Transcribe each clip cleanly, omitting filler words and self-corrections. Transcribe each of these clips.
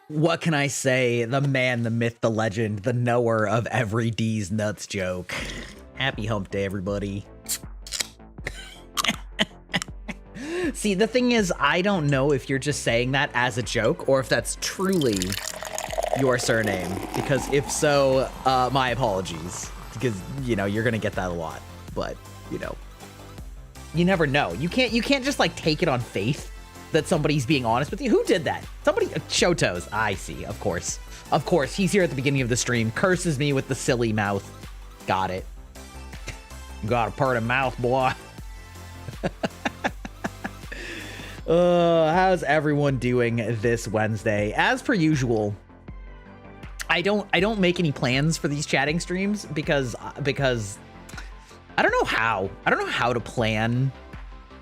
What can I say? The man, the myth, the legend, the knower of every D's nuts joke. Happy hump day, everybody. See, the thing is, I don't know if you're just saying that as a joke or if that's truly your surname. Because if so, my apologies. Because, you know, you're going to get that a lot. But, you know, you never know. You can't just, like, take it on faith that somebody's being honest with you. Who did that? Somebody, Shotos. I see, of course. Of course, he's here at the beginning of the stream, curses me with the silly mouth. Got it. Got a part of mouth, boy. How's everyone doing this Wednesday? As per usual, I don't make any plans for these chatting streams because I don't know how. I don't know how to plan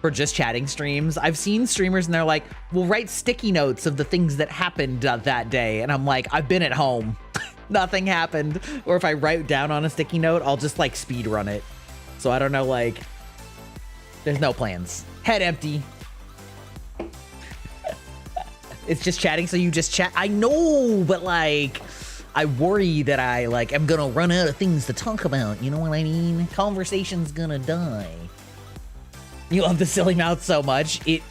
for just chatting streams. I've seen streamers and they're like, "We'll write sticky notes of the things that happened that day," and I'm like, "I've been at home, nothing happened." Or if I write down on a sticky note, I'll just like speed run it. So I don't know, like, there's no plans. Head empty. It's just chatting, so you just chat. I know, but like, I worry that I like am gonna run out of things to talk about. You know what I mean? Conversation's gonna die. You love the silly mouth so much. It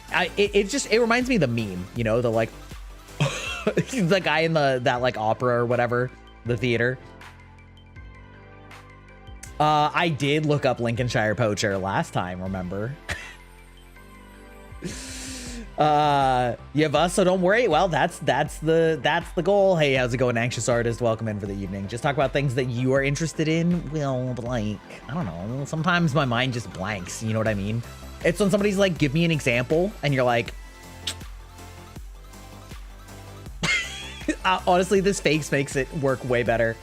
reminds me of the meme. You know, the like, the guy in that like opera or whatever, the theater. I did look up Lincolnshire Poacher last time. Remember? You have us, so don't worry. Well, that's the goal. Hey, how's it going, anxious artist? Welcome in for the evening. Just talk about things that you are interested in. Well, like, I don't know, sometimes my mind just blanks, you know what I mean? It's when somebody's like, give me an example, and you're like, honestly, this face makes it work way better.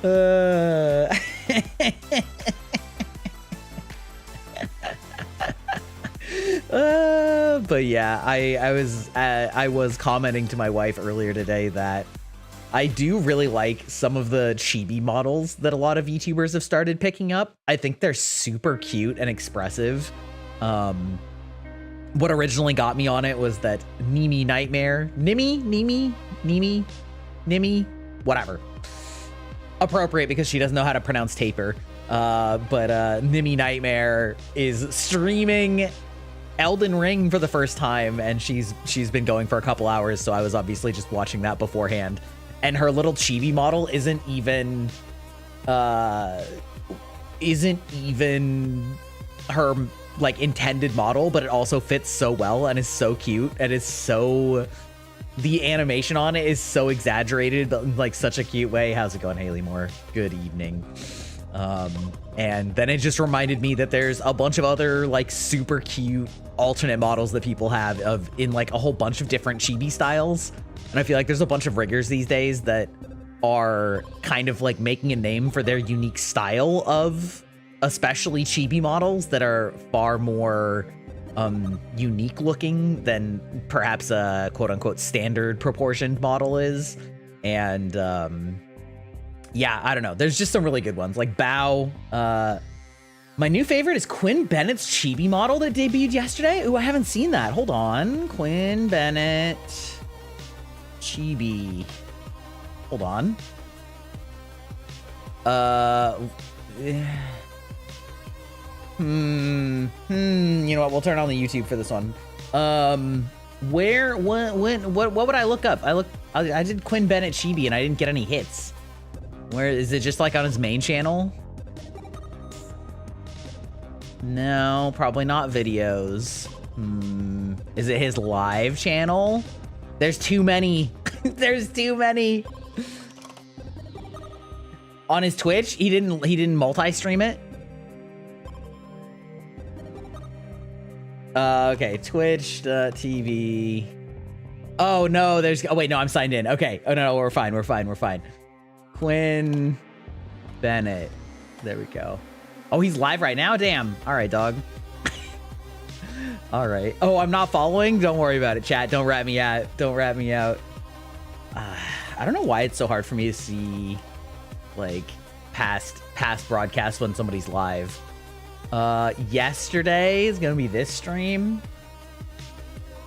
But yeah, I was commenting to my wife earlier today that I do really like some of the chibi models that a lot of VTubers have started picking up. I think they're super cute and expressive. What originally got me on it was that Nimi Nightmare, Nimi, whatever. Appropriate because she doesn't know how to pronounce taper. But Nimi Nightmare is streaming Elden Ring for the first time, and she's been going for a couple hours, so I was obviously just watching that beforehand. And her little chibi model isn't even her like intended model, but it also fits so well and is so cute and is so, the animation on it is so exaggerated, but in like such a cute way. How's it going, Haley Moore? Good evening. And then it just reminded me that there's a bunch of other like super cute alternate models that people have in like a whole bunch of different chibi styles. And I feel like there's a bunch of riggers these days that are kind of like making a name for their unique style of especially chibi models that are far more unique looking than perhaps a quote unquote standard proportioned model is. And yeah, I don't know. There's just some really good ones like Bao. My new favorite is Quinn Bennett's chibi model that debuted yesterday. Ooh, I haven't seen that. Hold on. Quinn Bennett chibi. Hold on. You know what? We'll turn on the YouTube for this one. Where, what would I look up? I did Quinn Bennett chibi and I didn't get any hits. Where is it? Just like on his main channel? No, probably not videos. Is it his live channel? There's too many. There's too many. On his Twitch, he didn't multi-stream it. Okay, Twitch TV. Oh no, oh wait, no, I'm signed in. Okay. Oh no, we're fine. Quinn Bennett. There we go. Oh, he's live right now? Damn. All right, dog. All right. Oh, I'm not following? Don't worry about it, chat. Don't rat me out. I don't know why it's so hard for me to see, like, past broadcasts when somebody's live. Yesterday is gonna be this stream.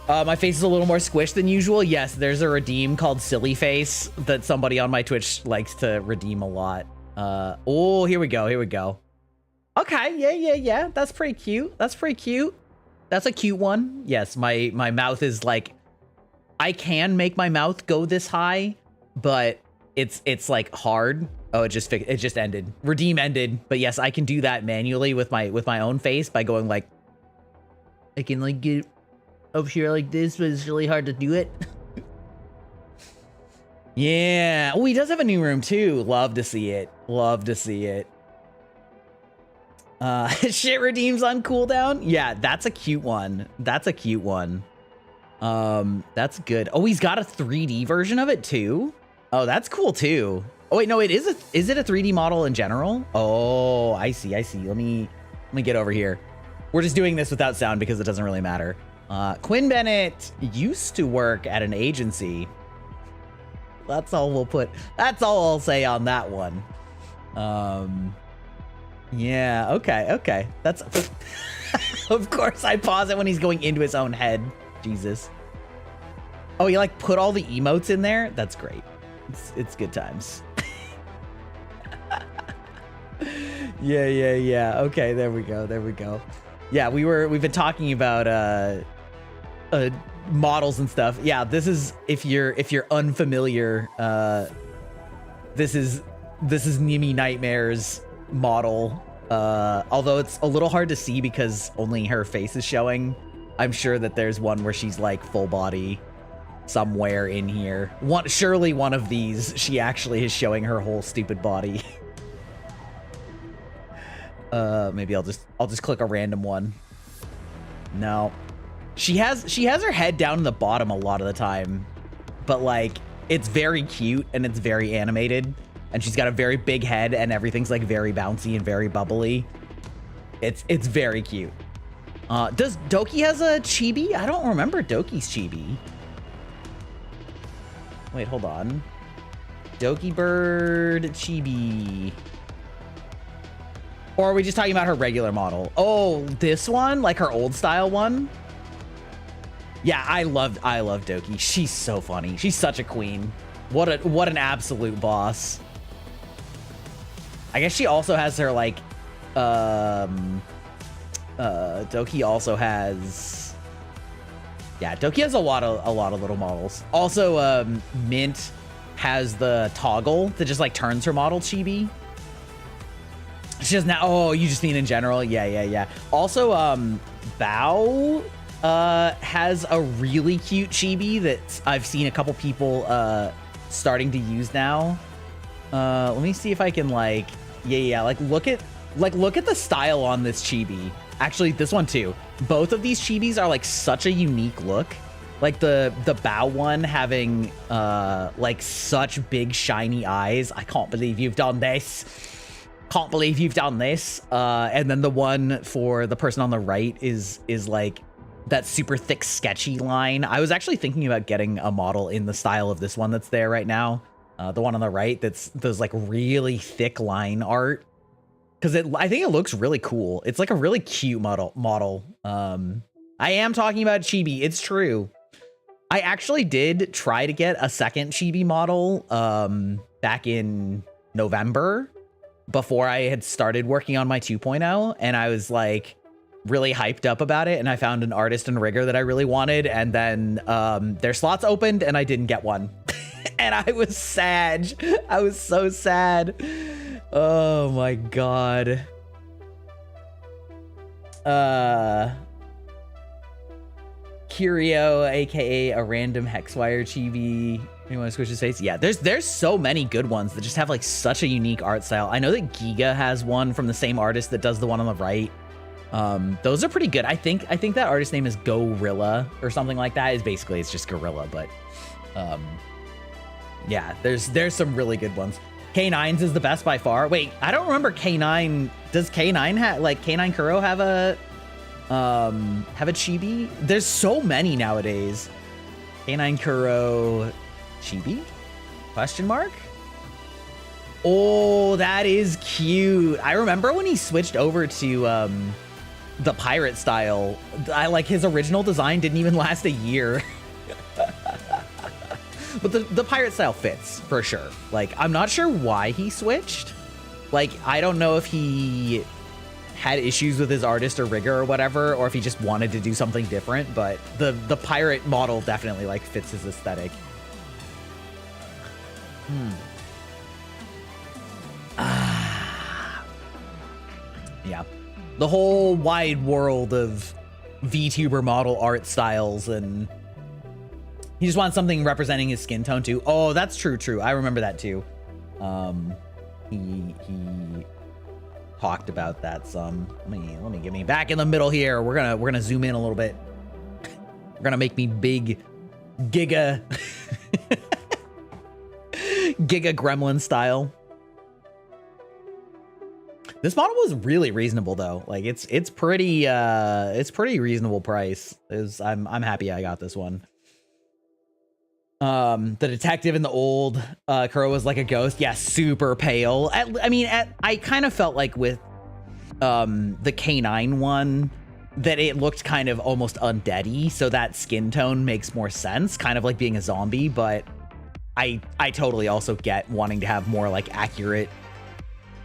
My face is a little more squished than usual. Yes, there's a redeem called Silly Face that somebody on my Twitch likes to redeem a lot. Oh, here we go. Here we go. Okay, yeah. That's pretty cute. That's pretty cute. That's a cute one. Yes, my mouth is like, I can make my mouth go this high, but it's like hard. Oh, it just ended. Redeem ended. But yes, I can do that manually with my own face by going like, I can like get up here like this, but it's really hard to do it. Yeah. Oh, he does have a new room too. Love to see it. Love to see it. Shit redeems on cooldown. Yeah, that's a cute one. That's a cute one. That's good. Oh, he's got a 3D version of it too. Oh, that's cool too. Oh wait, no, is it a 3D model in general? Oh, I see. Let me get over here. We're just doing this without sound because it doesn't really matter. Quinn Bennett used to work at an agency. That's all we'll put. That's all I'll say on that one. Yeah, okay. That's of course I pause it when he's going into his own head. Jesus. Oh, you like put all the emotes in there? That's great. It's good times. Yeah. Okay, there we go. Yeah, we've been talking about models and stuff. Yeah, this is if you're unfamiliar, this is Nimi Nightmare's model. Although it's a little hard to see because only her face is showing. I'm sure that there's one where she's like full body somewhere in here. Surely one of these she actually is showing her whole stupid body. Maybe I'll just click a random one. No. She has her head down in the bottom a lot of the time, but like it's very cute and it's very animated, and she's got a very big head and everything's like very bouncy and very bubbly. It's very cute. Does Doki has a chibi? I don't remember Doki's chibi. Wait, hold on. Doki Bird chibi. Or are we just talking about her regular model? Oh, this one? Like her old style one? Yeah, I love Doki. She's so funny. She's such a queen. What an absolute boss. I guess she also has her like Doki also has, yeah, Doki has a lot of little models. Also, Mint has the toggle that just like turns her model chibi. She does now. Oh, you just mean in general? Yeah. Also, Bao has a really cute chibi that I've seen a couple people starting to use now. Let me see if I can like, yeah, like look at the style on this chibi. Actually, this one too. Both of these chibis are like such a unique look. Like the Bao one having like such big shiny eyes. I can't believe you've done this. Can't believe you've done this. And then the one for the person on the right is like that super thick sketchy line. I was actually thinking about getting a model in the style of this one that's there right now. The one on the right that's those like really thick line art. Because I think it looks really cool. It's like a really cute model. I am talking about chibi. It's true. I actually did try to get a second chibi model back in November before I had started working on my 2.0, and I was like really hyped up about it, and I found an artist and rigger that I really wanted, and then their slots opened and I didn't get one. And I was sad. I was so sad. Oh my god. Curio, aka a random Hexwire chibi. Anyone squish his face? Yeah, there's so many good ones that just have like such a unique art style. I know that Giga has one from the same artist that does the one on the right. Those are pretty good. I think that artist name is Gorilla or something like that. It's just Gorilla, but yeah, there's some really good ones. K9's is the best by far. Wait, I don't remember K9. Does K9 have like K9 Kuro have a chibi? There's so many nowadays. K9 Kuro chibi? Question mark? Oh, that is cute. I remember when he switched over to the pirate style, I like his original design didn't even last a year. But the pirate style fits for sure. Like, I'm not sure why he switched. Like, I don't know if he had issues with his artist or rigger or whatever, or if he just wanted to do something different, but the pirate model definitely like fits his aesthetic. Yeah. The whole wide world of VTuber model art styles, and he just wants something representing his skin tone too. Oh, that's true. I remember that too. He talked about that some. Let me get me back in the middle here. We're gonna zoom in a little bit. We're gonna make me big giga giga gremlin style. This model was really reasonable though. Like it's pretty reasonable price. I'm happy I got this one. The detective in the old Kuro was like a ghost. Yeah, super pale. I kind of felt like with the K9 one that it looked kind of almost undead-y, so that skin tone makes more sense, kind of like being a zombie, but I totally also get wanting to have more like accurate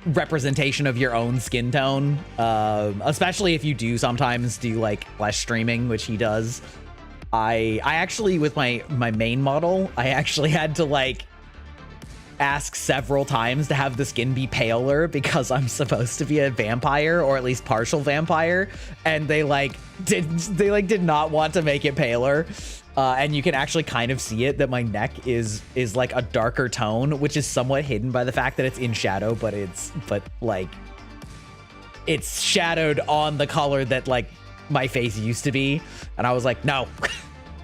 representation of your own skin tone, especially if you do sometimes do like flash streaming, which he does. I actually, with my main model, I actually had to like ask several times to have the skin be paler because I'm supposed to be a vampire, or at least partial vampire, and they did not want to make it paler. And you can actually kind of see it that my neck is like a darker tone, which is somewhat hidden by the fact that it's in shadow, but it's shadowed on the color that like my face used to be. And I was like, no,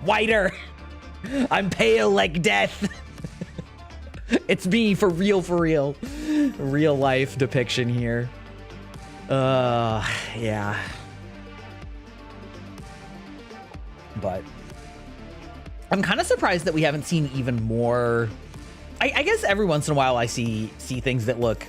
whiter. I'm pale like death. It's me for real. Real life depiction here. Yeah. But I'm kind of surprised that we haven't seen even more. I guess every once in a while I see things that look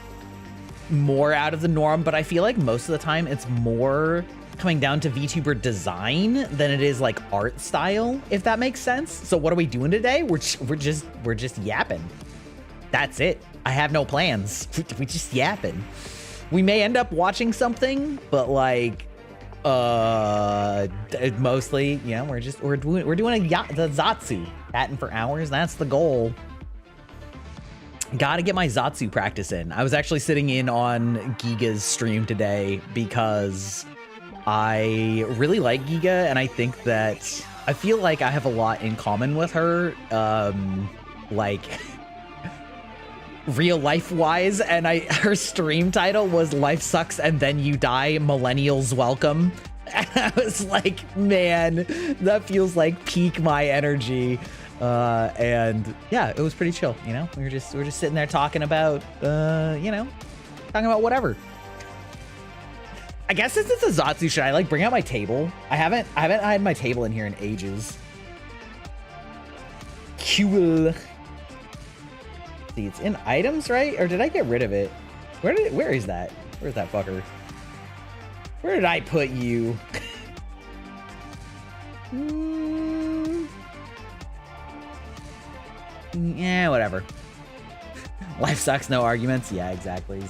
more out of the norm, but I feel like most of the time it's more coming down to VTuber design than it is like art style, if that makes sense. So what are we doing today? We're just yapping. That's it. I have no plans. We just yapping. We may end up watching something, but like mostly, you know, we're doing the Zatsu, chatting for hours. That's the goal. Gotta get my Zatsu practice in. I was actually sitting in on Giga's stream today because I really like Giga, and I think that I feel like I have a lot in common with her, like real life wise, and her stream title was Life Sucks and Then You Die, Millennials Welcome. And I was like, man, that feels like peak my energy. And yeah, it was pretty chill, you know. We're just sitting there talking about whatever. I guess since it's a Zatsu, should I like bring out my table? I haven't had my table in here in ages. Cool. See, it's in items, right? Or did I get rid of it? Where is that? Where's that fucker? Where did I put you? Yeah, whatever. Life sucks, no arguments. Yeah, exactly.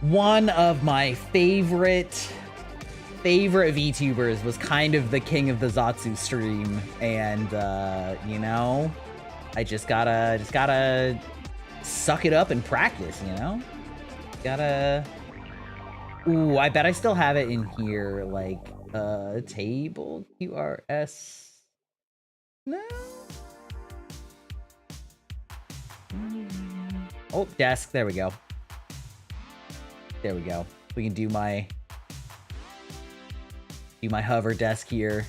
One of my favorite VTubers was kind of the king of the Zatsu stream, and you know, I just gotta suck it up and practice, you know? Gotta. Ooh, I bet I still have it in here, like table QRS. No. Oh, desk. There we go. We can do my hover desk here.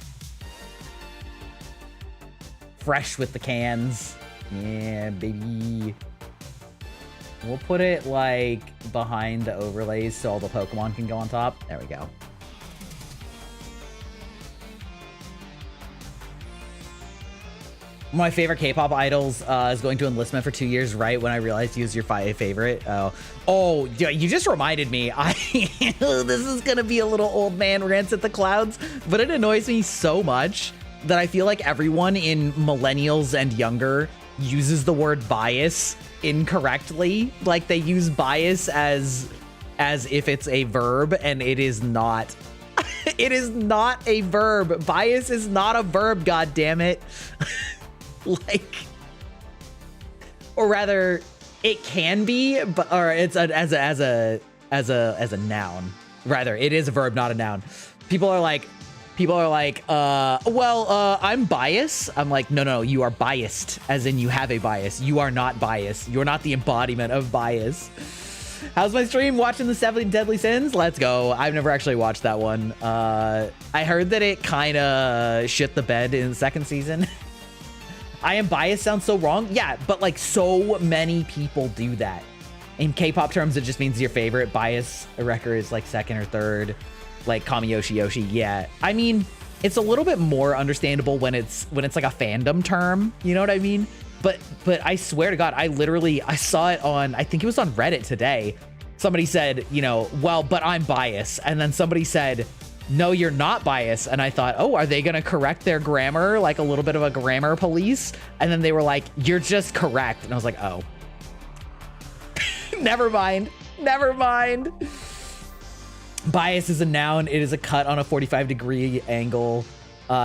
Fresh with the cans. Yeah, baby. We'll put it like behind the overlays so all the Pokemon can go on top. There we go. One of my favorite K-pop idols is going to enlistment for 2 years, right when I realized he was your favorite. Oh, you just reminded me. This is gonna be a little old man rants at the clouds, but it annoys me so much that I feel like everyone in millennials and younger uses the word bias incorrectly. Like they use bias as if it's a verb, and it is not. It is not a verb. Bias is not a verb, god damn it. Like, or rather, it can be, but or it's as a noun. Rather, it is a verb, not a noun. People are like, I'm biased. I'm like, no, you are biased, as in you have a bias. You are not biased. You're not the embodiment of bias. How's my stream? Watching the 7 Deadly Sins? Let's go. I've never actually watched that one. I heard that it kind of shit the bed in the 2nd season. I am biased sounds so wrong. Yeah, but like so many people do that. In K-pop terms, it just means your favorite. Bias record is like 2nd or 3rd. Like Kami Yoshi Yoshi. Yeah. I mean, it's a little bit more understandable when it's like a fandom term. You know what I mean? But I swear to God, I saw it on, I think it was on Reddit today. Somebody said, well, but I'm biased. And then somebody said, no, you're not biased. And I thought, oh, are they going to correct their grammar? Like a little bit of a grammar police? And then they were like, you're just correct. And I was like, oh, never mind. Bias is a noun. It is a cut on a 45-degree angle.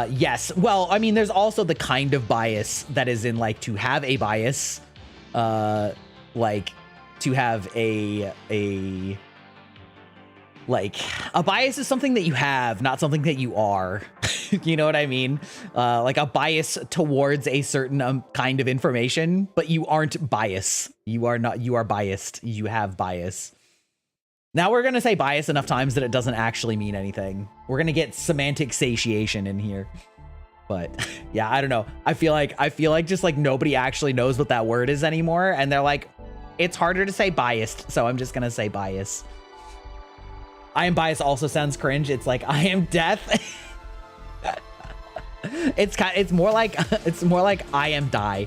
Yes. Well, I mean, there's also the kind of bias that is in like to have a bias, like to have a bias is something that you have, not something that you are. You know what I mean? Like a bias towards a certain kind of information, but you aren't biased. You are not, you are biased. You have bias. Now we're going to say bias enough times that it doesn't actually mean anything. We're going to get semantic satiation in here. But yeah, I don't know. I feel like just like nobody actually knows what that word is anymore. And they're like, it's harder to say biased. So I'm just going to say bias. I am biased also sounds cringe. It's like, I am death. It's more like I am die,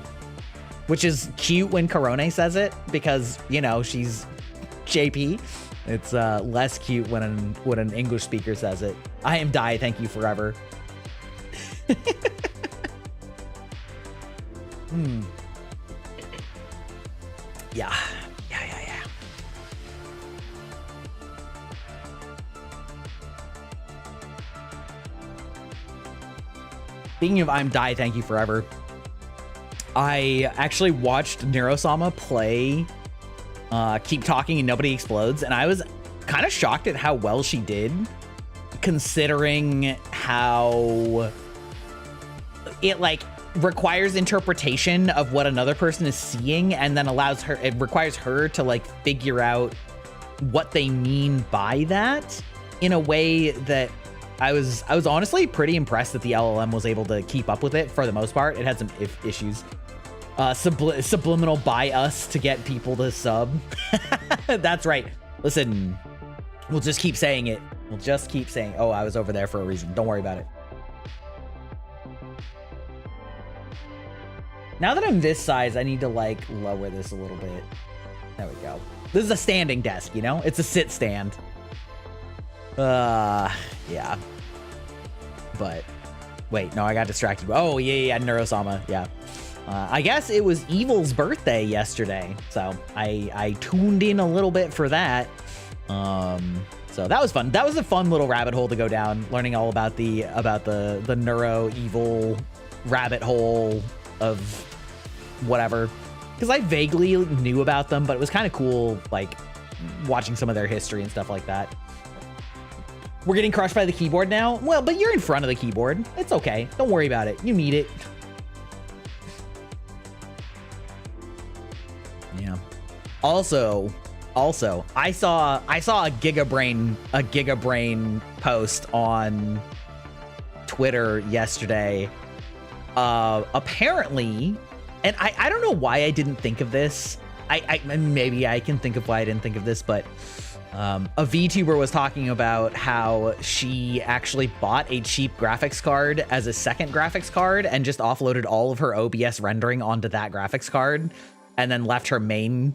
which is cute when Korone says it because, she's JP. It's less cute when an English speaker says it. I am die, thank you forever. Yeah. Speaking of I'm die, thank you forever. I actually watched Neurosama play Keep Talking and Nobody Explodes, and I was kind of shocked at how well she did, considering how it like requires interpretation of what another person is seeing, and then it requires her to like figure out what they mean by that in a way that I was honestly pretty impressed that the LLM was able to keep up with it for the most part. It had some issues. Subliminal by us to get people to sub. That's right. Listen, we'll just keep saying it. Oh, I was over there for a reason. Don't worry about it. Now that I'm this size, I need to like lower this a little bit. There we go. This is a standing desk, It's a sit stand. Yeah. But wait, no, I got distracted. Oh, yeah, Neurosama. Yeah. I guess it was Evil's birthday yesterday, so I tuned in a little bit for that. So that was fun. That was a fun little rabbit hole to go down, learning all about the Neuro Evil rabbit hole of whatever. Because I vaguely knew about them, but it was kind of cool, like watching some of their history and stuff like that. We're getting crushed by the keyboard now. Well, but you're in front of the keyboard. It's okay. Don't worry about it. You need it. Yeah. Also, I saw a Gigabrain post on Twitter yesterday. Apparently, and I don't know why I didn't think of this. Maybe I can think of why I didn't think of this, but A VTuber was talking about how she actually bought a cheap graphics card as a second graphics card and just offloaded all of her OBS rendering onto that graphics card and then left her main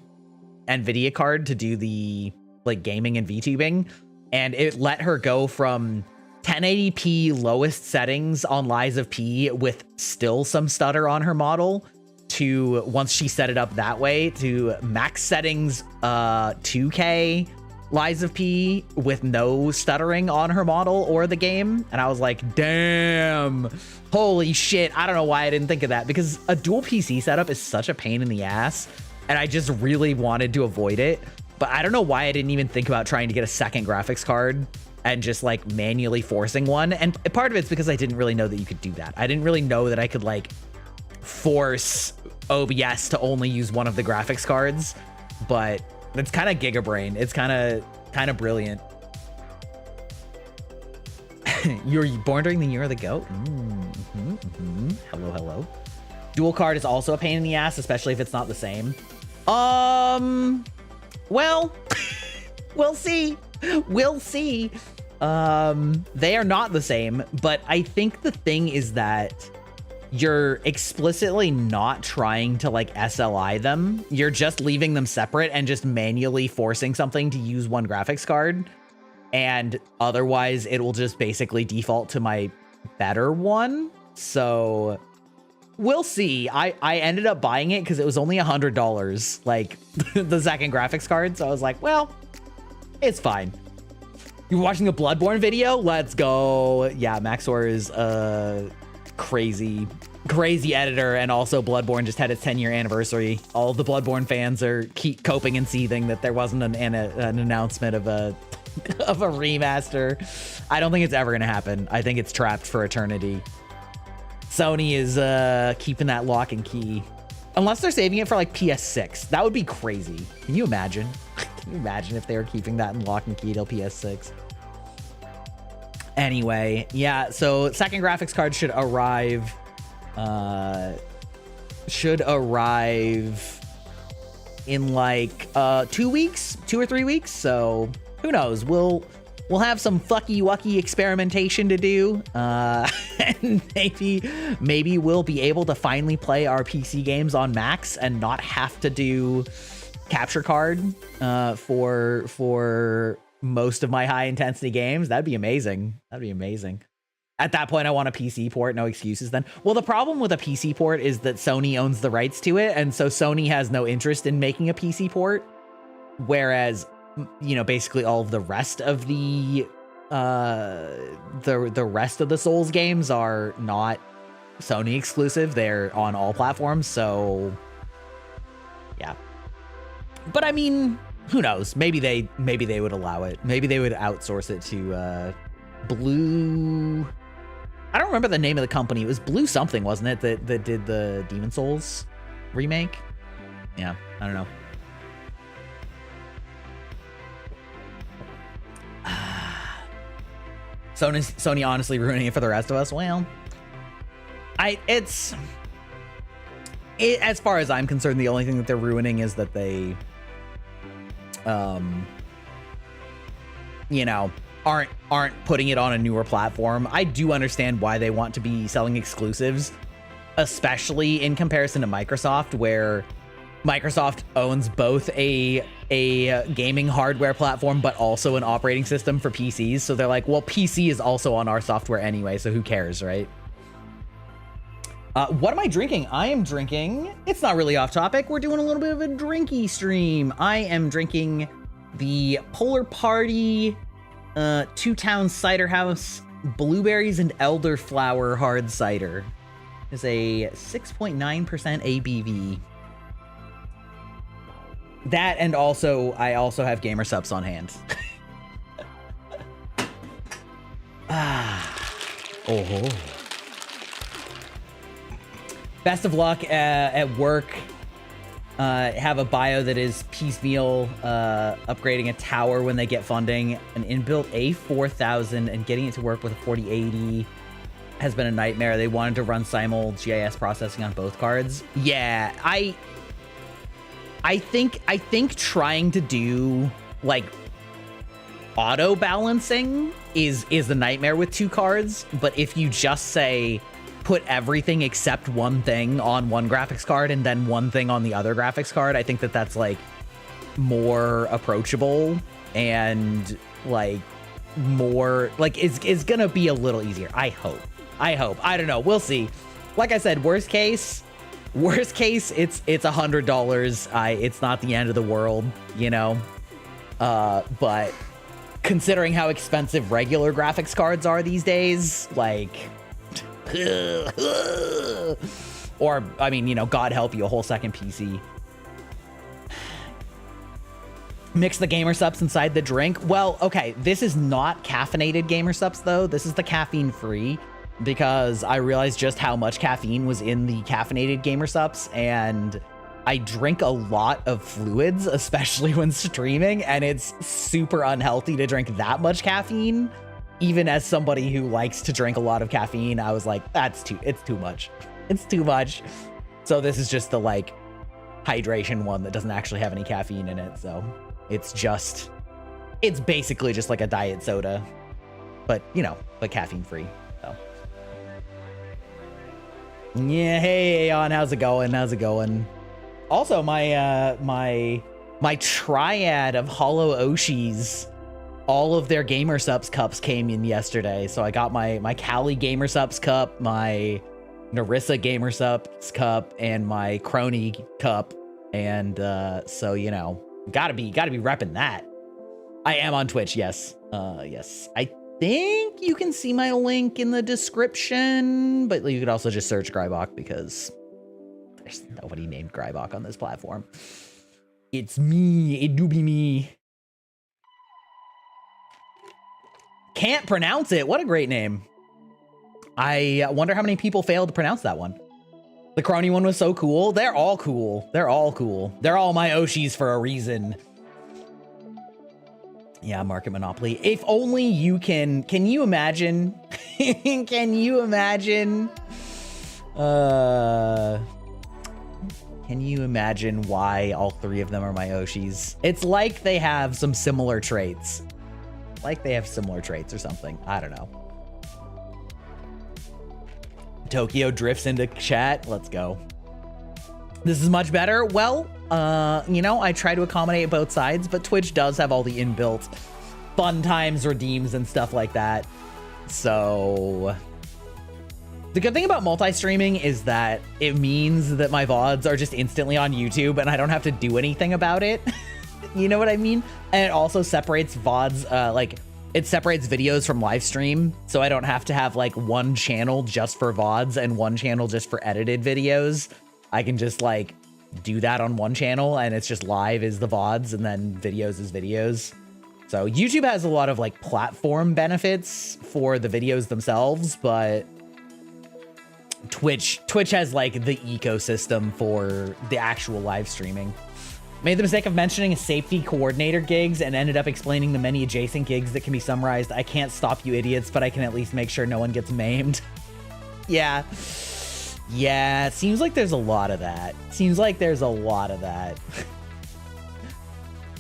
NVIDIA card to do the like gaming and VTubing. And it let her go from 1080p lowest settings on Lies of P with still some stutter on her model to, once she set it up that way, to max settings 2K Lies of P with no stuttering on her model or the game. And I was like, damn, holy shit. I don't know why I didn't think of that, because a dual PC setup is such a pain in the ass and I just really wanted to avoid it. But I don't know why I didn't even think about trying to get a second graphics card and just like manually forcing one. And part of it's because I didn't really know that you could do that. I didn't really know that I could like force OBS to only use one of the graphics cards, but it's kind of gigabrain. It's kind of brilliant. You were born during the year of the goat. Hello, hello. Dual card is also a pain in the ass, especially if it's not the same. Well, we'll see. We'll see. They are not the same, but I think the thing is that you're explicitly not trying to like SLI them. You're just leaving them separate and just manually forcing something to use one graphics card. And otherwise it will just basically default to my better one. So we'll see. I ended up buying it because it was only $100, like the second graphics card. So I was like, well, it's fine. You were watching a Bloodborne video? Let's go. Yeah, Maxor is crazy editor, and also Bloodborne just had its 10-year anniversary. All of the Bloodborne fans are keep coping and seething that there wasn't an announcement of a of a remaster. I don't think it's ever gonna happen. I think it's trapped for eternity. Sony is keeping that lock and key, unless they're saving it for like PS6. That would be crazy. Can you imagine? Can you imagine if they were keeping that in lock and key till PS6? Anyway, yeah, so second graphics card should arrive in like 2 weeks, 2 or 3 weeks. So who knows? We'll have some fucky wucky experimentation to do, and maybe we'll be able to finally play our PC games on Max and not have to do capture card for most of my high intensity games. That'd be amazing. That'd be amazing. At that point, I want a PC port. No excuses then. Well, the problem with a PC port is that Sony owns the rights to it, and so Sony has no interest in making a PC port, whereas, you know, basically all of the rest of the rest of the Souls games are not Sony exclusive. They're on all platforms, so yeah. But I mean, who knows? Maybe they would allow it. Maybe they would outsource it to Blue. I don't remember the name of the company. It was Blue something, wasn't it? That did the Demon Souls remake. Yeah, I don't know. Sony honestly ruining it for the rest of us. Well, as far as I'm concerned, the only thing that they're ruining is that they, you know, aren't putting it on a newer platform. I do understand why they want to be selling exclusives, especially in comparison to Microsoft, where Microsoft owns both a gaming hardware platform but also an operating system for PCs. So they're like, well, PC is also on our software anyway, so who cares, right? What am I drinking? I am drinking, it's not really off topic, we're doing a little bit of a drinky stream. I am drinking the Polar Party Two Town Cider House Blueberries and Elderflower Hard Cider. It's a 6.9% ABV. That, and also, I also have Gamer Subs on hand. Oh. Best of luck at work. Have a bio that is piecemeal, upgrading a tower when they get funding, an inbuilt A4000, and getting it to work with a 4080 has been a nightmare. They wanted to run simul GIS processing on both cards. Yeah, I think trying to do like auto balancing is the nightmare with 2 cards, but if you just say put everything except one thing on one graphics card and then one thing on the other graphics card, I think that that's like more approachable and like more like it's gonna be a little easier. I hope. I don't know. We'll see. Like I said, worst case, it's $100. It's not the end of the world, you know. But considering how expensive regular graphics cards are these days, like, or I mean, you know, God help you, a whole second PC. Mix the gamer subs inside the drink. Well, okay, this is not caffeinated gamer subs though. This is the caffeine free, because I realized just how much caffeine was in the caffeinated gamer subs, and I drink a lot of fluids, especially when streaming, and it's super unhealthy to drink that much caffeine. Even as somebody who likes to drink a lot of caffeine, I was like, it's too much. It's too much. So this is just the like hydration one that doesn't actually have any caffeine in it. So it's basically just like a diet soda, but you know, but caffeine free. So yeah, hey Aeon, how's it going? How's it going? Also, my triad of Hollow Oshis, all of their Gamer Subs cups came in yesterday. So I got my Callie Gamer Subs cup, my Narissa Gamer Subs cup, and my Crony cup. And so, you know, gotta be repping that. I am on Twitch, yes. Yes. I think you can see my link in the description, but you could also just search Grybach because there's nobody named Grybach on this platform. It's me. It do be me. Can't pronounce it. What a great name. I wonder how many people failed to pronounce that one. The Crony one was so cool. They're all cool. They're all cool. They're all my Oshis for a reason. Yeah, market monopoly. If only you can you imagine? Can you imagine? Can you imagine why all 3 of them are my Oshis? It's like they have some similar traits. Like they have similar traits or something. I don't know. Tokyo drifts into chat. Let's go. This is much better. Well, you know, I try to accommodate both sides, but Twitch does have all the inbuilt fun times, redeems, and stuff like that. So the good thing about multi-streaming is that it means that my VODs are just instantly on YouTube and I don't have to do anything about it. You know what I mean? And it also separates VODs, like it separates videos from live stream. So I don't have to have like one channel just for VODs and one channel just for edited videos. I can just like do that on one channel and it's just live is the VODs and then videos is videos. So YouTube has a lot of like platform benefits for the videos themselves, but Twitch has like the ecosystem for the actual live streaming. Made the mistake of mentioning safety coordinator gigs and ended up explaining the many adjacent gigs that can be summarized. I can't stop you idiots, but I can at least make sure no one gets maimed. Yeah. Yeah, it seems like there's a lot of that.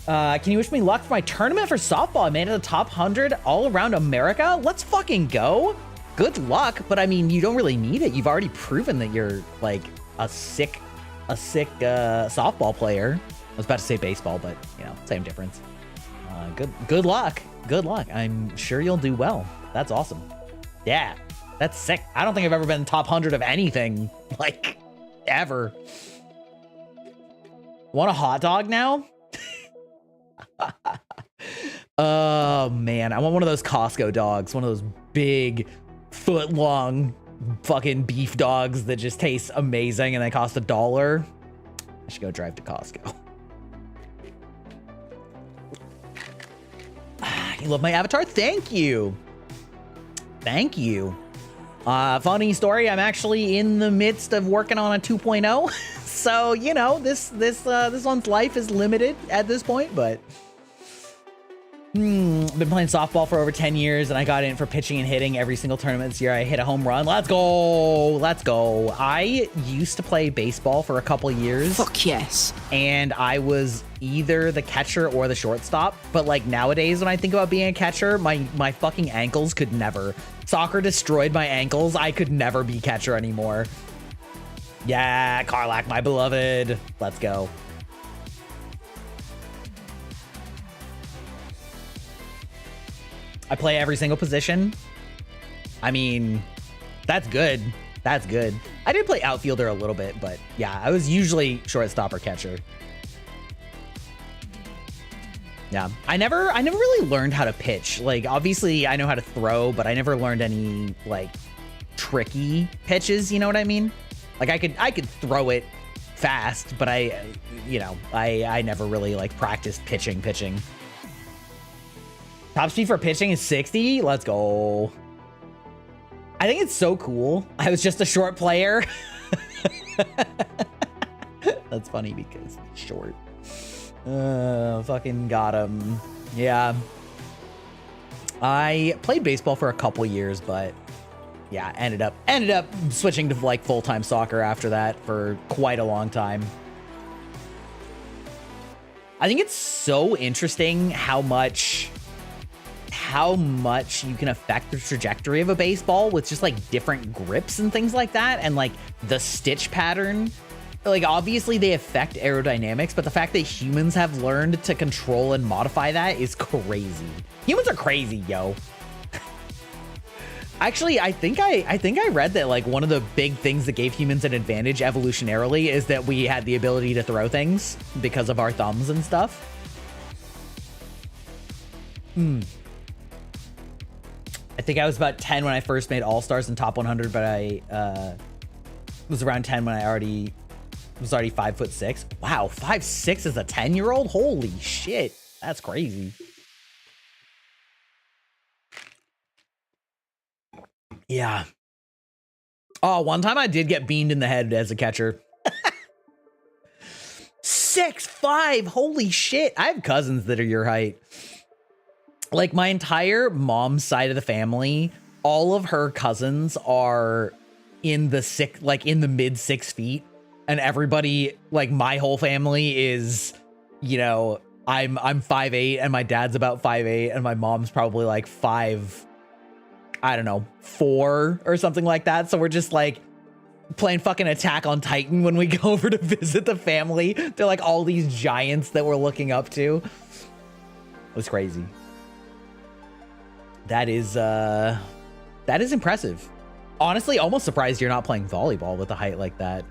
Can you wish me luck for my tournament for softball? I made it the top 100 all around America. Let's fucking go. Good luck, but I mean, you don't really need it. You've already proven that you're like a sick softball player. I was about to say baseball, but you know, same difference. Good luck. I'm sure you'll do well. That's awesome. Yeah, that's sick. I don't think I've ever been top 100 of anything, like, ever. Want a hot dog now? Oh man, I want one of those Costco dogs, one of those big foot-long fucking beef dogs that just taste amazing and they cost $1. I should go drive to Costco. You love my avatar? Thank you. Funny story, I'm actually in the midst of working on a 2.0. So, you know, this one's life is limited at this point, but Been playing softball for over 10 years, and I got in for pitching and hitting every single tournament this year. I hit a home run. Let's go. Let's go. I used to play baseball for a couple years. Fuck yes. And I was either the catcher or the shortstop. But like nowadays, when I think about being a catcher, my fucking ankles could never. Soccer destroyed my ankles. I could never be catcher anymore. Yeah, Karlak, my beloved. Let's go. I play every single position. I mean, that's good. That's good. I did play outfielder a little bit, but yeah, I was usually shortstop or catcher. Yeah, I never really learned how to pitch. Like, obviously I know how to throw, but I never learned any like tricky pitches. You know what I mean? Like I could throw it fast, but I never really like practiced pitching. Top speed for pitching is 60. Let's go. I think it's so cool. I was just a short player. That's funny because short. Fucking got him. Yeah. I played baseball for a couple years, but yeah, ended up switching to like full-time soccer after that for quite a long time. I think it's so interesting how much you can affect the trajectory of a baseball with just like different grips and things like that, and like the stitch pattern. Like obviously they affect aerodynamics, but the fact that humans have learned to control and modify that is crazy. Humans are crazy, yo. Actually, I think I read that like one of the big things that gave humans an advantage evolutionarily is that we had the ability to throw things because of our thumbs and stuff. I think I was about 10 when I first made All-Stars and Top 100, but I was around 10 when I was already 5'6". Wow, 5'6" as a 10-year-old? Holy shit, that's crazy. Yeah. Oh, one time I did get beamed in the head as a catcher. 6'5", holy shit. I have cousins that are your height. Like my entire mom's side of the family, all of her cousins are in the mid 6 feet, and everybody, like my whole family is, you know, I'm 5'8" and my dad's about 5'8" and my mom's probably like 4 or something like that. So we're just like playing fucking Attack on Titan when we go over to visit the family. They're like all these giants that we're looking up to. It was crazy. That is impressive. Honestly, almost surprised you're not playing volleyball with a height like that.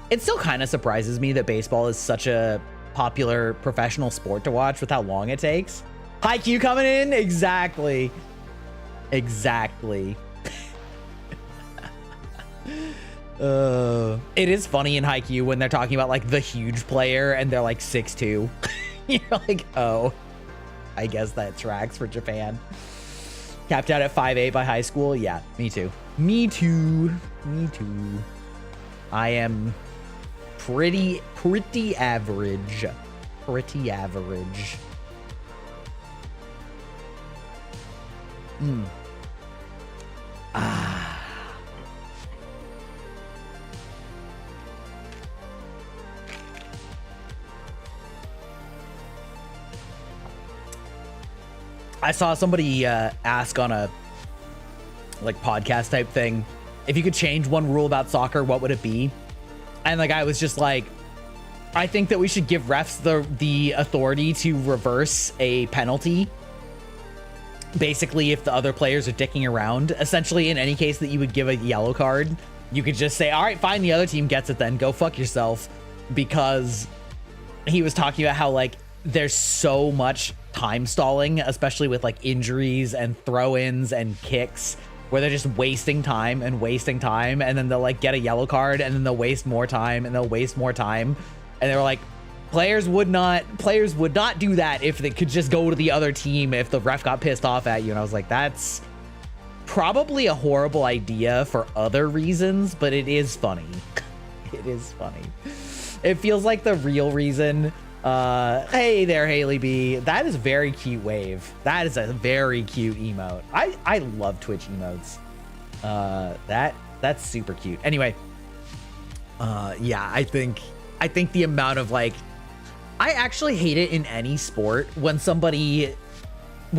It still kind of surprises me that baseball is such a popular professional sport to watch with how long it takes. High Q coming in. Exactly. It is funny in Haikyuu when they're talking about like the huge player and they're like 6'2". You're like, oh, I guess that tracks for Japan. Capped out at 5'8" by high school. Yeah, me too. I am pretty average. I saw somebody ask on a like podcast type thing, if you could change one rule about soccer, what would it be? And the guy was just like, I think that we should give refs the authority to reverse a penalty. Basically, if the other players are dicking around, essentially in any case that you would give a yellow card, you could just say, all right, fine, the other team gets it then, go fuck yourself. Because he was talking about how like there's so much time stalling, especially with like injuries and throw-ins and kicks, where they're just wasting time, and then they'll like get a yellow card, and then they'll waste more time, and they'll waste more time. And they were like, players would not do that if they could just go to the other team if the ref got pissed off at you. And I was like, that's probably a horrible idea for other reasons, but it is funny. It is funny. It feels like the real reason. Hey there, Haley B. That is a very cute wave. That is a very cute emote. I love Twitch emotes. That's super cute. Anyway, yeah, I think the amount of like, I actually hate it in any sport when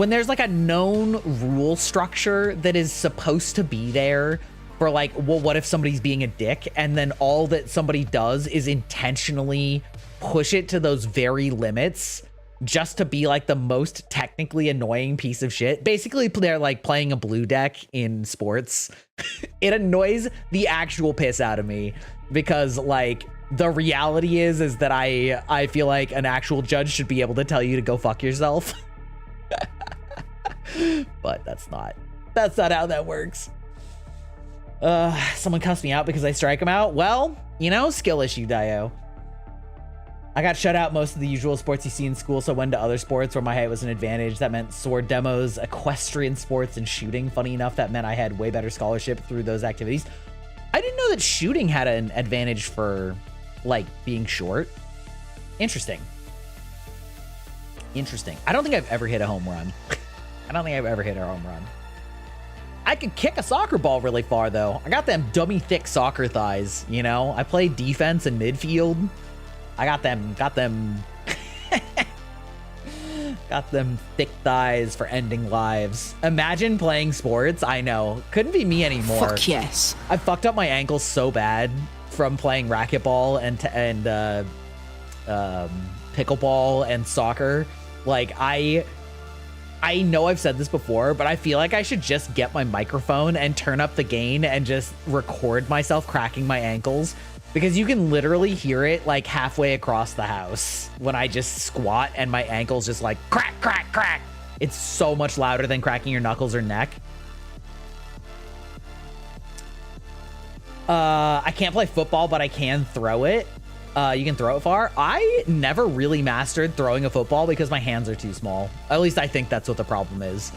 there's like a known rule structure that is supposed to be there for like, well, what if somebody's being a dick? And then all that somebody does is intentionally push it to those very limits just to be like the most technically annoying piece of shit. Basically, they're like playing a blue deck in sports. It annoys the actual piss out of me because like the reality is that I feel like an actual judge should be able to tell you to go fuck yourself. But that's not how that works. Someone cussed me out because I strike them out. Well, you know, skill issue, Dio. I got shut out most of the usual sports you see in school, so went to other sports where my height was an advantage. That meant sword demos, equestrian sports, and shooting. Funny enough, that meant I had way better scholarship through those activities. I didn't know that shooting had an advantage for, like, being short. Interesting. Interesting. I don't think I've ever hit a home run. I could kick a soccer ball really far, though. I got them dummy thick soccer thighs, you know? I play defense and midfield. I got them got them thick thighs for ending lives. Imagine playing sports. I know. Couldn't be me anymore. Fuck yes. I fucked up my ankles so bad from playing racquetball and pickleball and soccer. Like I know I've said this before, but I feel like I should just get my microphone and turn up the gain and just record myself cracking my ankles. Because you can literally hear it like halfway across the house when I just squat and my ankles just like crack, crack, crack. It's so much louder than cracking your knuckles or neck. I can't play football, but I can throw it. You can throw it far. I never really mastered throwing a football because my hands are too small. At least I think that's what the problem is.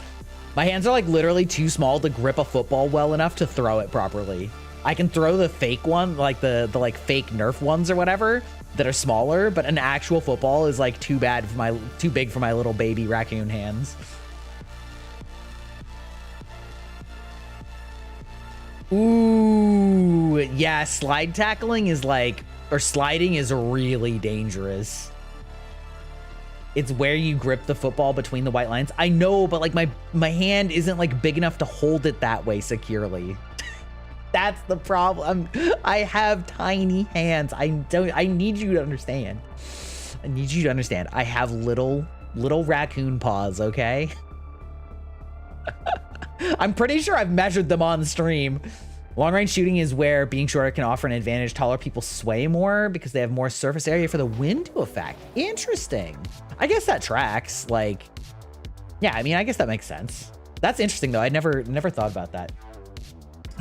My hands are like literally too small to grip a football well enough to throw it properly. I can throw the fake one, like the like fake Nerf ones or whatever that are smaller, but an actual football is like too big for my little baby raccoon hands. Ooh, yeah, slide tackling is like, or sliding is really dangerous. It's where you grip the football between the white lines. I know, but like my hand isn't like big enough to hold it that way securely. That's the problem. I have tiny hands. I need you to understand. I have little raccoon paws, okay? I'm pretty sure I've measured them on stream. Long range shooting is where being shorter can offer an advantage. Taller people sway more because they have more surface area for the wind to affect. Interesting. I guess that tracks. Like, yeah, I mean, I guess that makes sense. That's interesting though. I never thought about that.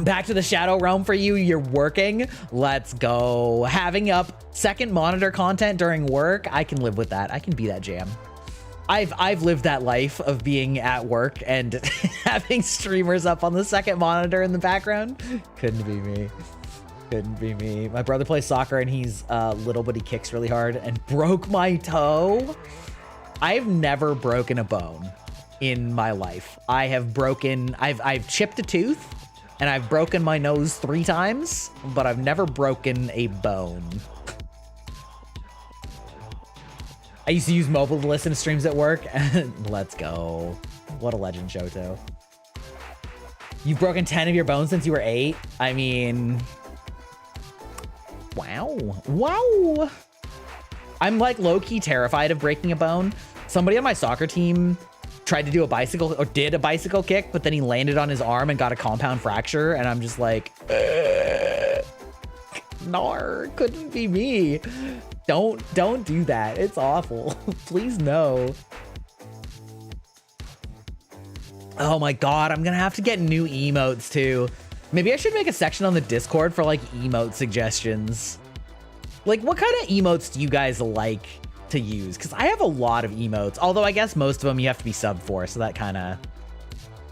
Back to the shadow realm for you. You're working. Let's go. Having up second monitor content during work. I can live with that. I can be that jam. I've lived that life of being at work and having streamers up on the second monitor in the background. Couldn't be me. Couldn't be me. My brother plays soccer and he's little, but he kicks really hard and broke my toe. I've never broken a bone in my life. I've chipped a tooth. And I've broken my nose 3 times, but I've never broken a bone. I used to use mobile to listen to streams at work. Let's go. What a legend, Shoto. You've broken 10 of your bones since you were 8? I mean... Wow. Wow. I'm like low-key terrified of breaking a bone. Somebody on my soccer team tried to do did a bicycle kick, but then he landed on his arm and got a compound fracture. And I'm just like, no, couldn't be me. Don't do that. It's awful. Please no. Oh my God, I'm gonna have to get new emotes too. Maybe I should make a section on the Discord for like emote suggestions. Like, what kind of emotes do you guys like to use? Because I have a lot of emotes, although I guess most of them you have to be sub for, so that kind of...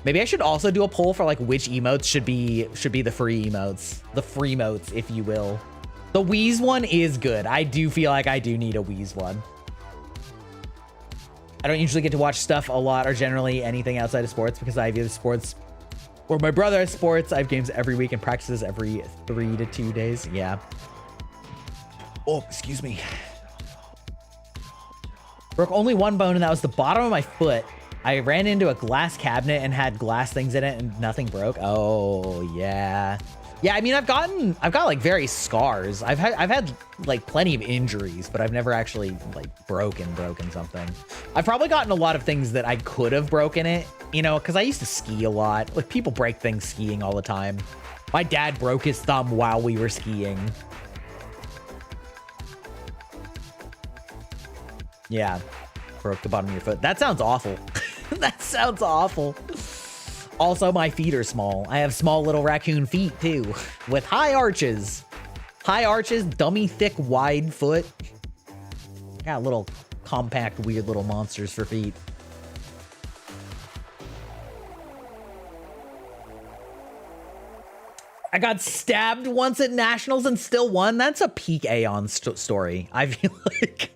Maybe I should also do a poll for like which emotes should be the free emotes, if you will. The Wheeze one is good. I do feel like I do need a Wheeze one. I don't usually get to watch stuff a lot or generally anything outside of sports because I have either sports or my brother has sports. I have games every week and practices every 3 to 2 days. Yeah. Oh, excuse me. Broke only one bone, and that was the bottom of my foot. I ran into a glass cabinet and had glass things in it, and nothing broke. Oh, yeah. Yeah, I mean, I've got like various scars. I've had like plenty of injuries, but I've never actually like broken something. I've probably gotten a lot of things that I could have broken it, you know, because I used to ski a lot. Like, people break things skiing all the time. My dad broke his thumb while we were skiing. Yeah, broke the bottom of your foot. That sounds awful. That sounds awful. Also, my feet are small. I have small little raccoon feet too, with high arches. High arches, dummy, thick, wide foot. Got little compact, weird little monsters for feet. I got stabbed once at Nationals and still won. That's a peak Aeon story. I feel like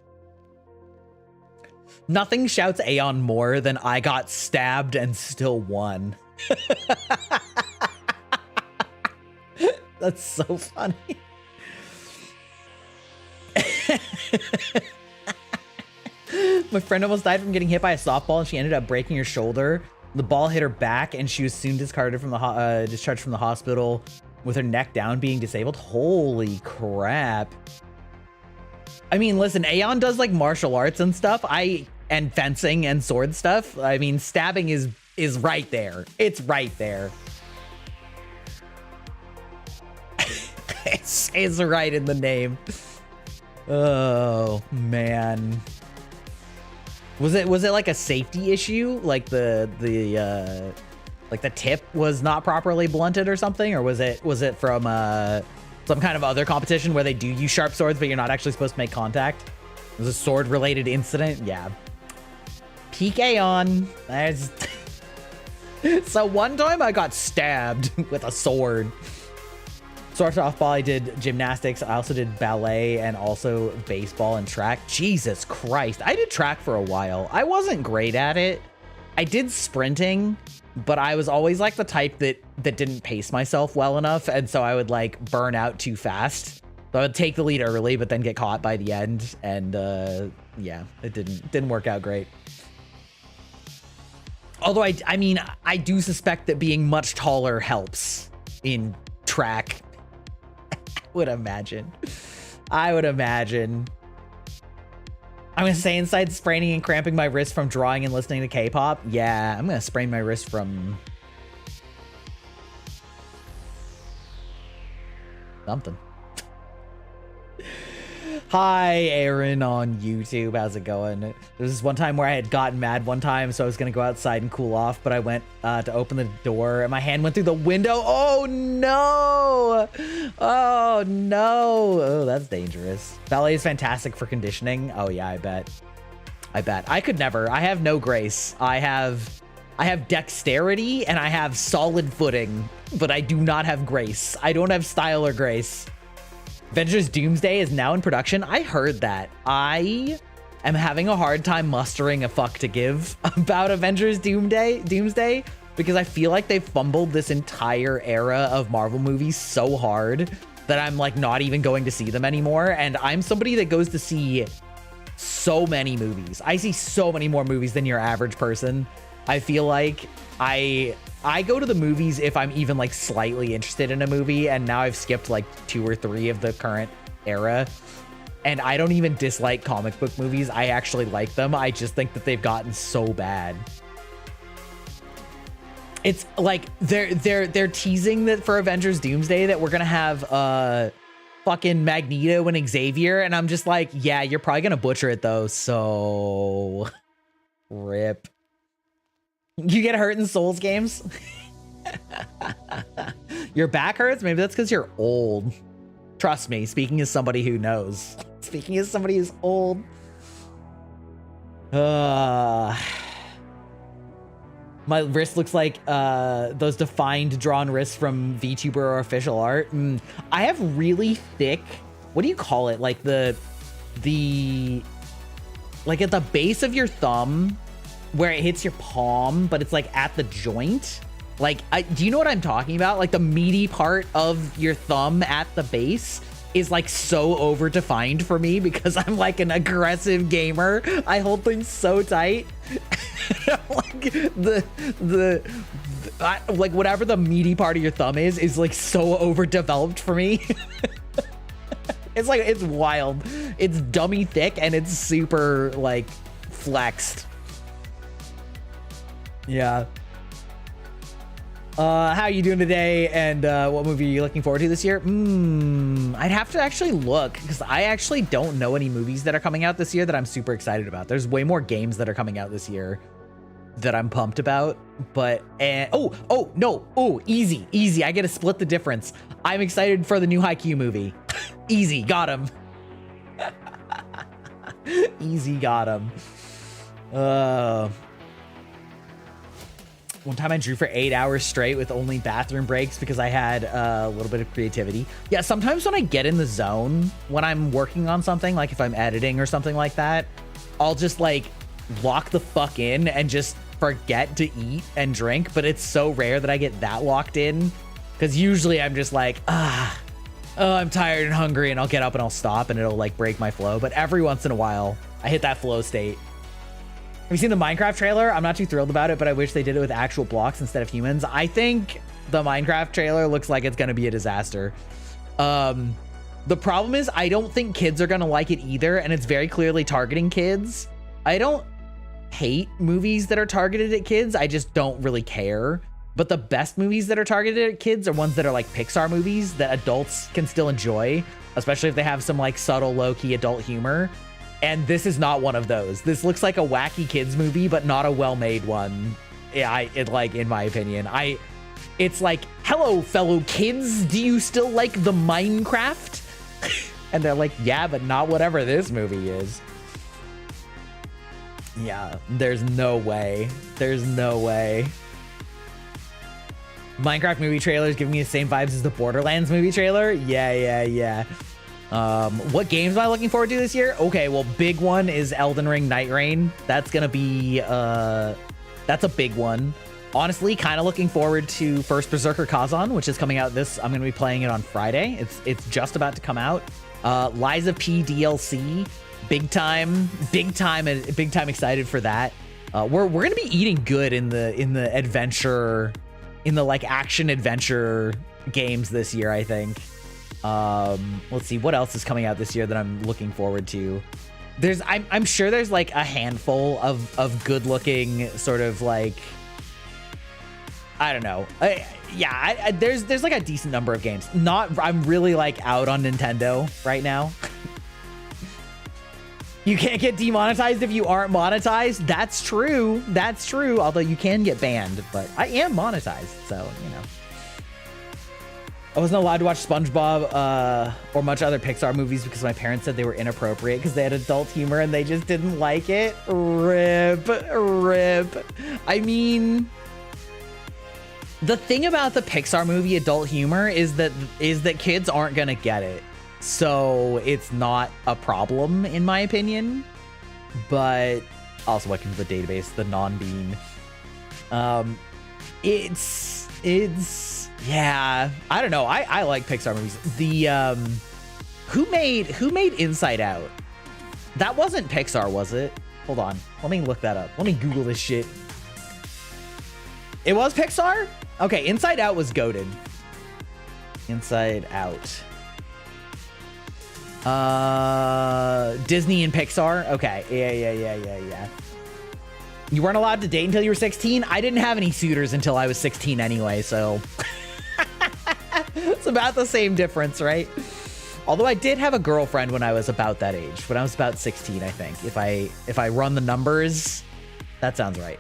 nothing shouts Aeon more than I got stabbed and still won. That's so funny. My friend almost died from getting hit by a softball, and she ended up breaking her shoulder. The ball hit her back, and she was soon discharged from the hospital with her neck down, being disabled. Holy crap! I mean, listen, Aeon does like martial arts and stuff. And fencing and sword stuff. I mean, stabbing is right there. It's right there. it's right in the name. Oh man. Was it like a safety issue? Like the tip was not properly blunted or something? Or was it from some kind of other competition where they do use sharp swords, but you're not actually supposed to make contact? It was a sword related incident? Yeah. Peak Aeon. So one time I got stabbed with a sword. So softball, I did gymnastics. I also did ballet and also baseball and track. Jesus Christ. I did track for a while. I wasn't great at it. I did sprinting, but I was always like the type that didn't pace myself well enough. And so I would like burn out too fast. So I would take the lead early, but then get caught by the end. And yeah, it didn't work out great. Although I mean, I do suspect that being much taller helps in track. I would imagine. I'm gonna say inside spraining and cramping my wrist from drawing and listening to K-pop. Yeah, I'm gonna sprain my wrist from something. Hi, Aaron on YouTube. How's it going? There was this one time where I had gotten mad one time, so I was going to go outside and cool off, but I went to open the door, and my hand went through the window. Oh, no! Oh, no! Oh, that's dangerous. Ballet is fantastic for conditioning. Oh, yeah, I bet. I could never. I have no grace. I have dexterity, and I have solid footing, but I do not have grace. I don't have style or grace. Avengers Doomsday is now in production. I heard that. I am having a hard time mustering a fuck to give about Avengers Doomsday because I feel like they've fumbled this entire era of Marvel movies so hard that I'm like not even going to see them anymore. And I'm somebody that goes to see so many movies. I see so many more movies than your average person. I feel like I go to the movies if I'm even like slightly interested in a movie, and now I've skipped like 2 or 3 of the current era. And I don't even dislike comic book movies. I actually like them. I just think that they've gotten so bad. It's like they're teasing that for Avengers Doomsday that we're gonna have fucking Magneto and Xavier, and I'm just like, yeah, you're probably gonna butcher it though, so rip. You get hurt in Souls games? Your back hurts? Maybe that's because you're old. Trust me, speaking as somebody who knows. Speaking as somebody who's old. My wrist looks like those defined drawn wrists from VTuber or official art. I have really thick what do you call it? Like the like at the base of your thumb where it hits your palm, but it's like at the joint. Like, do you know what I'm talking about? Like the meaty part of your thumb at the base is like so over defined for me because I'm like an aggressive gamer. I hold things so tight. Like like whatever the meaty part of your thumb is like so overdeveloped for me. It's like, it's wild. It's dummy thick and it's super like flexed. Yeah. How you doing today? And what movie are you looking forward to this year? I'd have to actually look because I actually don't know any movies that are coming out this year that I'm super excited about. There's way more games that are coming out this year that I'm pumped about. But easy. I get to split the difference. I'm excited for the new Haikyuu movie. Easy, got him. Easy, got him. One time I drew for 8 hours straight with only bathroom breaks because I had a little bit of creativity. Yeah, sometimes when I get in the zone, when I'm working on something, like if I'm editing or something like that, I'll just like lock the fuck in and just forget to eat and drink. But it's so rare that I get that locked in because usually I'm just like, I'm tired and hungry, and I'll get up and I'll stop and it'll like break my flow. But every once in a while, I hit that flow state. Have you seen the Minecraft trailer? I'm not too thrilled about it, but I wish they did it with actual blocks instead of humans. I think the Minecraft trailer looks like it's going to be a disaster. The problem is I don't think kids are going to like it either, and it's very clearly targeting kids. I don't hate movies that are targeted at kids. I just don't really care. But the best movies that are targeted at kids are ones that are like Pixar movies that adults can still enjoy, especially if they have some like subtle, low-key adult humor. And this is not one of those. This looks like a wacky kids movie, but not a well-made one. Yeah, in my opinion, it's like, hello, fellow kids. Do you still like the Minecraft? And they're like, yeah, but not whatever this movie is. Yeah, there's no way. There's no way. Minecraft movie trailers give me the same vibes as the Borderlands movie trailer. Yeah. What games am I looking forward to this year? Okay, well, big one is Elden Ring Night Rain. That's gonna be that's a big one. Honestly, kind of looking forward to First Berserker Kazan, which is coming out I'm gonna be playing it on Friday. It's just about to come out. Lies of P DLC, big time excited for that. We're gonna be eating good in the adventure, in the like action adventure games this year, I think. Let's see what else is coming out this year that I'm looking forward to. I'm sure there's like a handful of good looking sort of like, I don't know. There's like a decent number of games. I'm really like out on Nintendo right now. You can't get demonetized if you aren't monetized. That's true. Although you can get banned, but I am monetized, so you know. I wasn't allowed to watch SpongeBob or much other Pixar movies because my parents said they were inappropriate because they had adult humor and they just didn't like it. Rip. I mean, the thing about the Pixar movie adult humor is that kids aren't gonna get it. So it's not a problem in my opinion. But also welcome to the database, the non-bean. Yeah, I don't know. I like Pixar movies. The who made Inside Out? That wasn't Pixar, was it? Hold on. Let me look that up. Let me Google this shit. It was Pixar? Okay, Inside Out was goated. Inside Out. Disney and Pixar. Okay. Yeah. You weren't allowed to date until you were 16? I didn't have any suitors until I was 16 anyway, so it's about the same difference, right? Although I did have a girlfriend when I was about that age, when I was about 16, I think. If I run the numbers, that sounds right.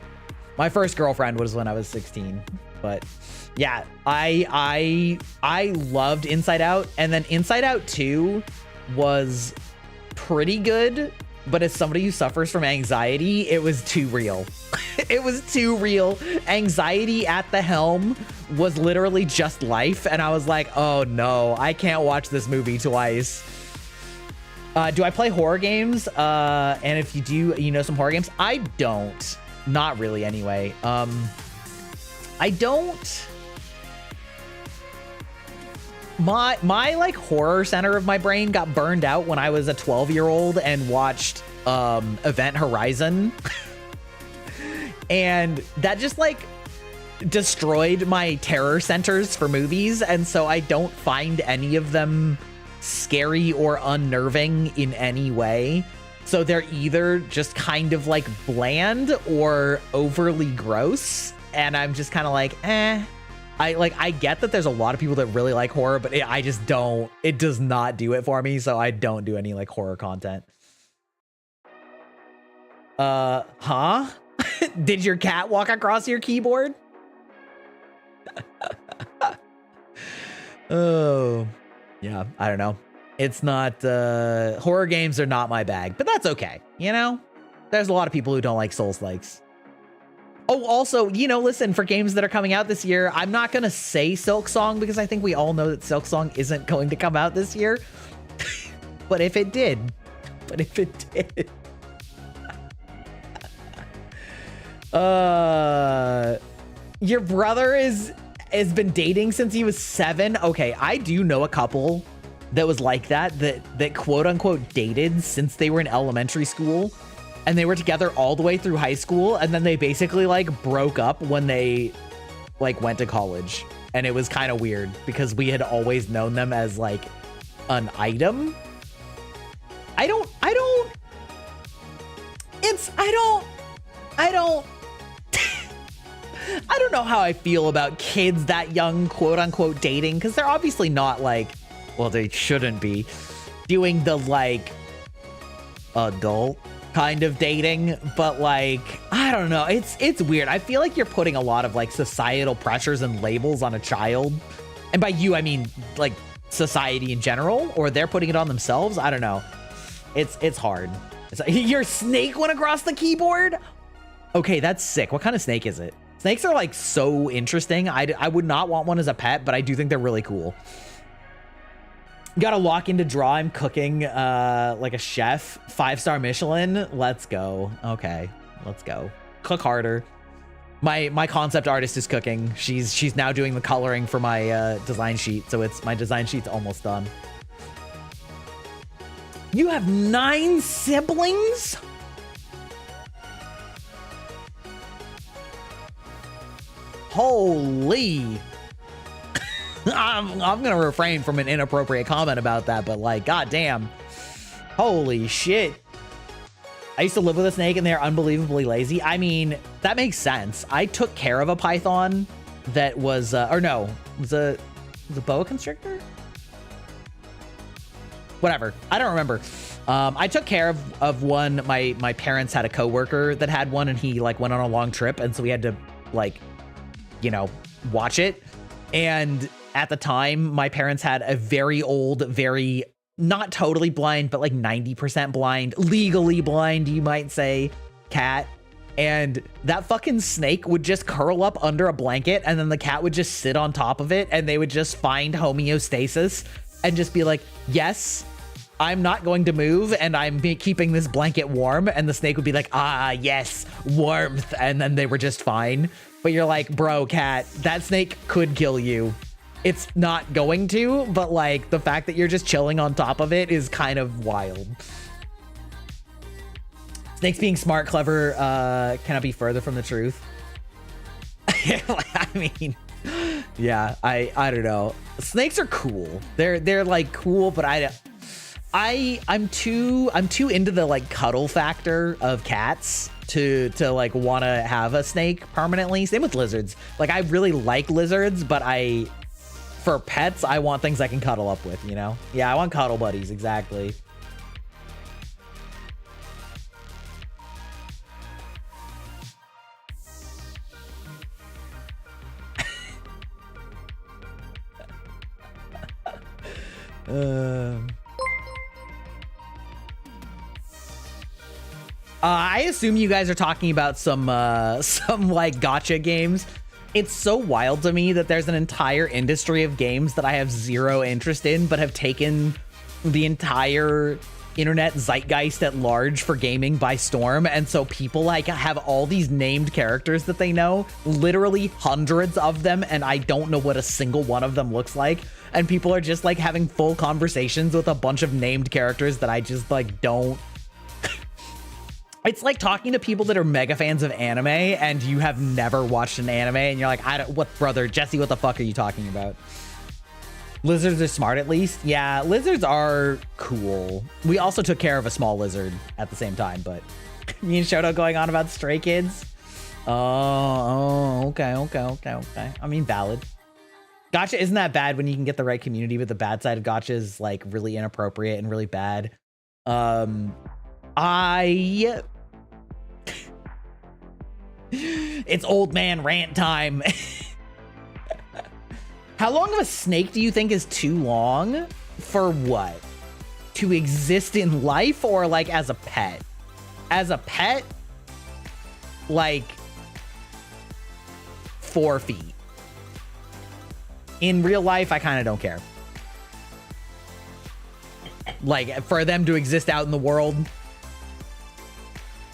My first girlfriend was when I was 16, but yeah, I loved Inside Out, and then Inside Out 2 was pretty good. But as somebody who suffers from anxiety, it was too real. It was too real. Anxiety at the helm was literally just life. And I was like, oh no, I can't watch this movie twice. Do I play horror games? And if you do, you know some horror games? I don't. Not really, anyway. I don't. My like horror center of my brain got burned out when I was a 12-year-old and watched Event Horizon. And that just like destroyed my terror centers for movies, and so I don't find any of them scary or unnerving in any way. So they're either just kind of like bland or overly gross, and I'm just kind of like, eh. I get that there's a lot of people that really like horror, but I just don't. It does not do it for me, so I don't do any like horror content. Huh? Did your cat walk across your keyboard? Oh, yeah, I don't know. It's not, horror games are not my bag, but that's okay. You know, there's a lot of people who don't like Souls-likes. Oh, also, you know, listen, for games that are coming out this year, I'm not going to say Silksong because I think we all know that Silksong isn't going to come out this year. But if it did, your brother has been dating since he was 7. Okay, I do know a couple that was like that quote unquote dated since they were in elementary school, and they were together all the way through high school, and then they basically like broke up when they like went to college. And it was kind of weird because we had always known them as like an item. I don't I don't know how I feel about kids that young, quote unquote, dating, because they're obviously not like, well, they shouldn't be doing the like adult kind of dating, but like, I don't know. It's weird. I feel like you're putting a lot of like societal pressures and labels on a child. And by you, I mean like society in general, or they're putting it on themselves. I don't know. It's hard. It's like, your snake went across the keyboard. Okay, that's sick. What kind of snake is it? Snakes are like so interesting. I would not want one as a pet, but I do think they're really cool. Gotta lock into draw. I'm cooking like a chef. 5-star Michelin. Let's go. Okay, let's go. Cook harder. My concept artist is cooking. She's now doing the coloring for my design sheet, so my design sheet's almost done. You have 9 siblings? Holy. I'm gonna refrain from an inappropriate comment about that, but like, goddamn. Holy shit. I used to live with a snake and they're unbelievably lazy. I mean, that makes sense. I took care of a python that was, or no, was a boa constrictor? Whatever. I don't remember. I took care of one. My parents had a coworker that had one, and he like went on a long trip, and so we had to like, you know, watch it. And at the time, my parents had a very old, very not totally blind, but like 90% blind, legally blind, you might say, cat. And that fucking snake would just curl up under a blanket, and then the cat would just sit on top of it, and they would just find homeostasis and just be like, yes, I'm not going to move, and I'm keeping this blanket warm. And the snake would be like, ah, yes, warmth. And then they were just fine. But you're like, bro, cat, that snake could kill you. It's not going to, but like the fact that you're just chilling on top of it is kind of wild. Snakes being smart, clever, cannot be further from the truth. I mean, yeah, I don't know. Snakes are cool. They're like cool, but I'm too into the like cuddle factor of cats to like want to have a snake permanently. Same with lizards. Like, I really like lizards, but for pets, I want things I can cuddle up with, you know? Yeah, I want cuddle buddies, exactly. I assume you guys are talking about some like gacha games. It's so wild to me that there's an entire industry of games that I have zero interest in, but have taken the entire internet zeitgeist at large for gaming by storm, and so people like have all these named characters that they know, literally hundreds of them, and I don't know what a single one of them looks like, and people are just like having full conversations with a bunch of named characters that I just like don't. It's like talking to people that are mega fans of anime and you have never watched an anime and you're like, brother, Jesse, what the fuck are you talking about? Lizards are smart, at least. Yeah, lizards are cool. We also took care of a small lizard at the same time, but me and Shoto going on about Stray Kids. Okay. I mean, valid. Gacha isn't that bad when you can get the right community, but the bad side of gacha is like really inappropriate and really bad. It's old man rant time. How long of a snake do you think is too long? For what? To exist in life or like as a pet? As a pet, like 4 feet. In real life, I kind of don't care. Like for them to exist out in the world,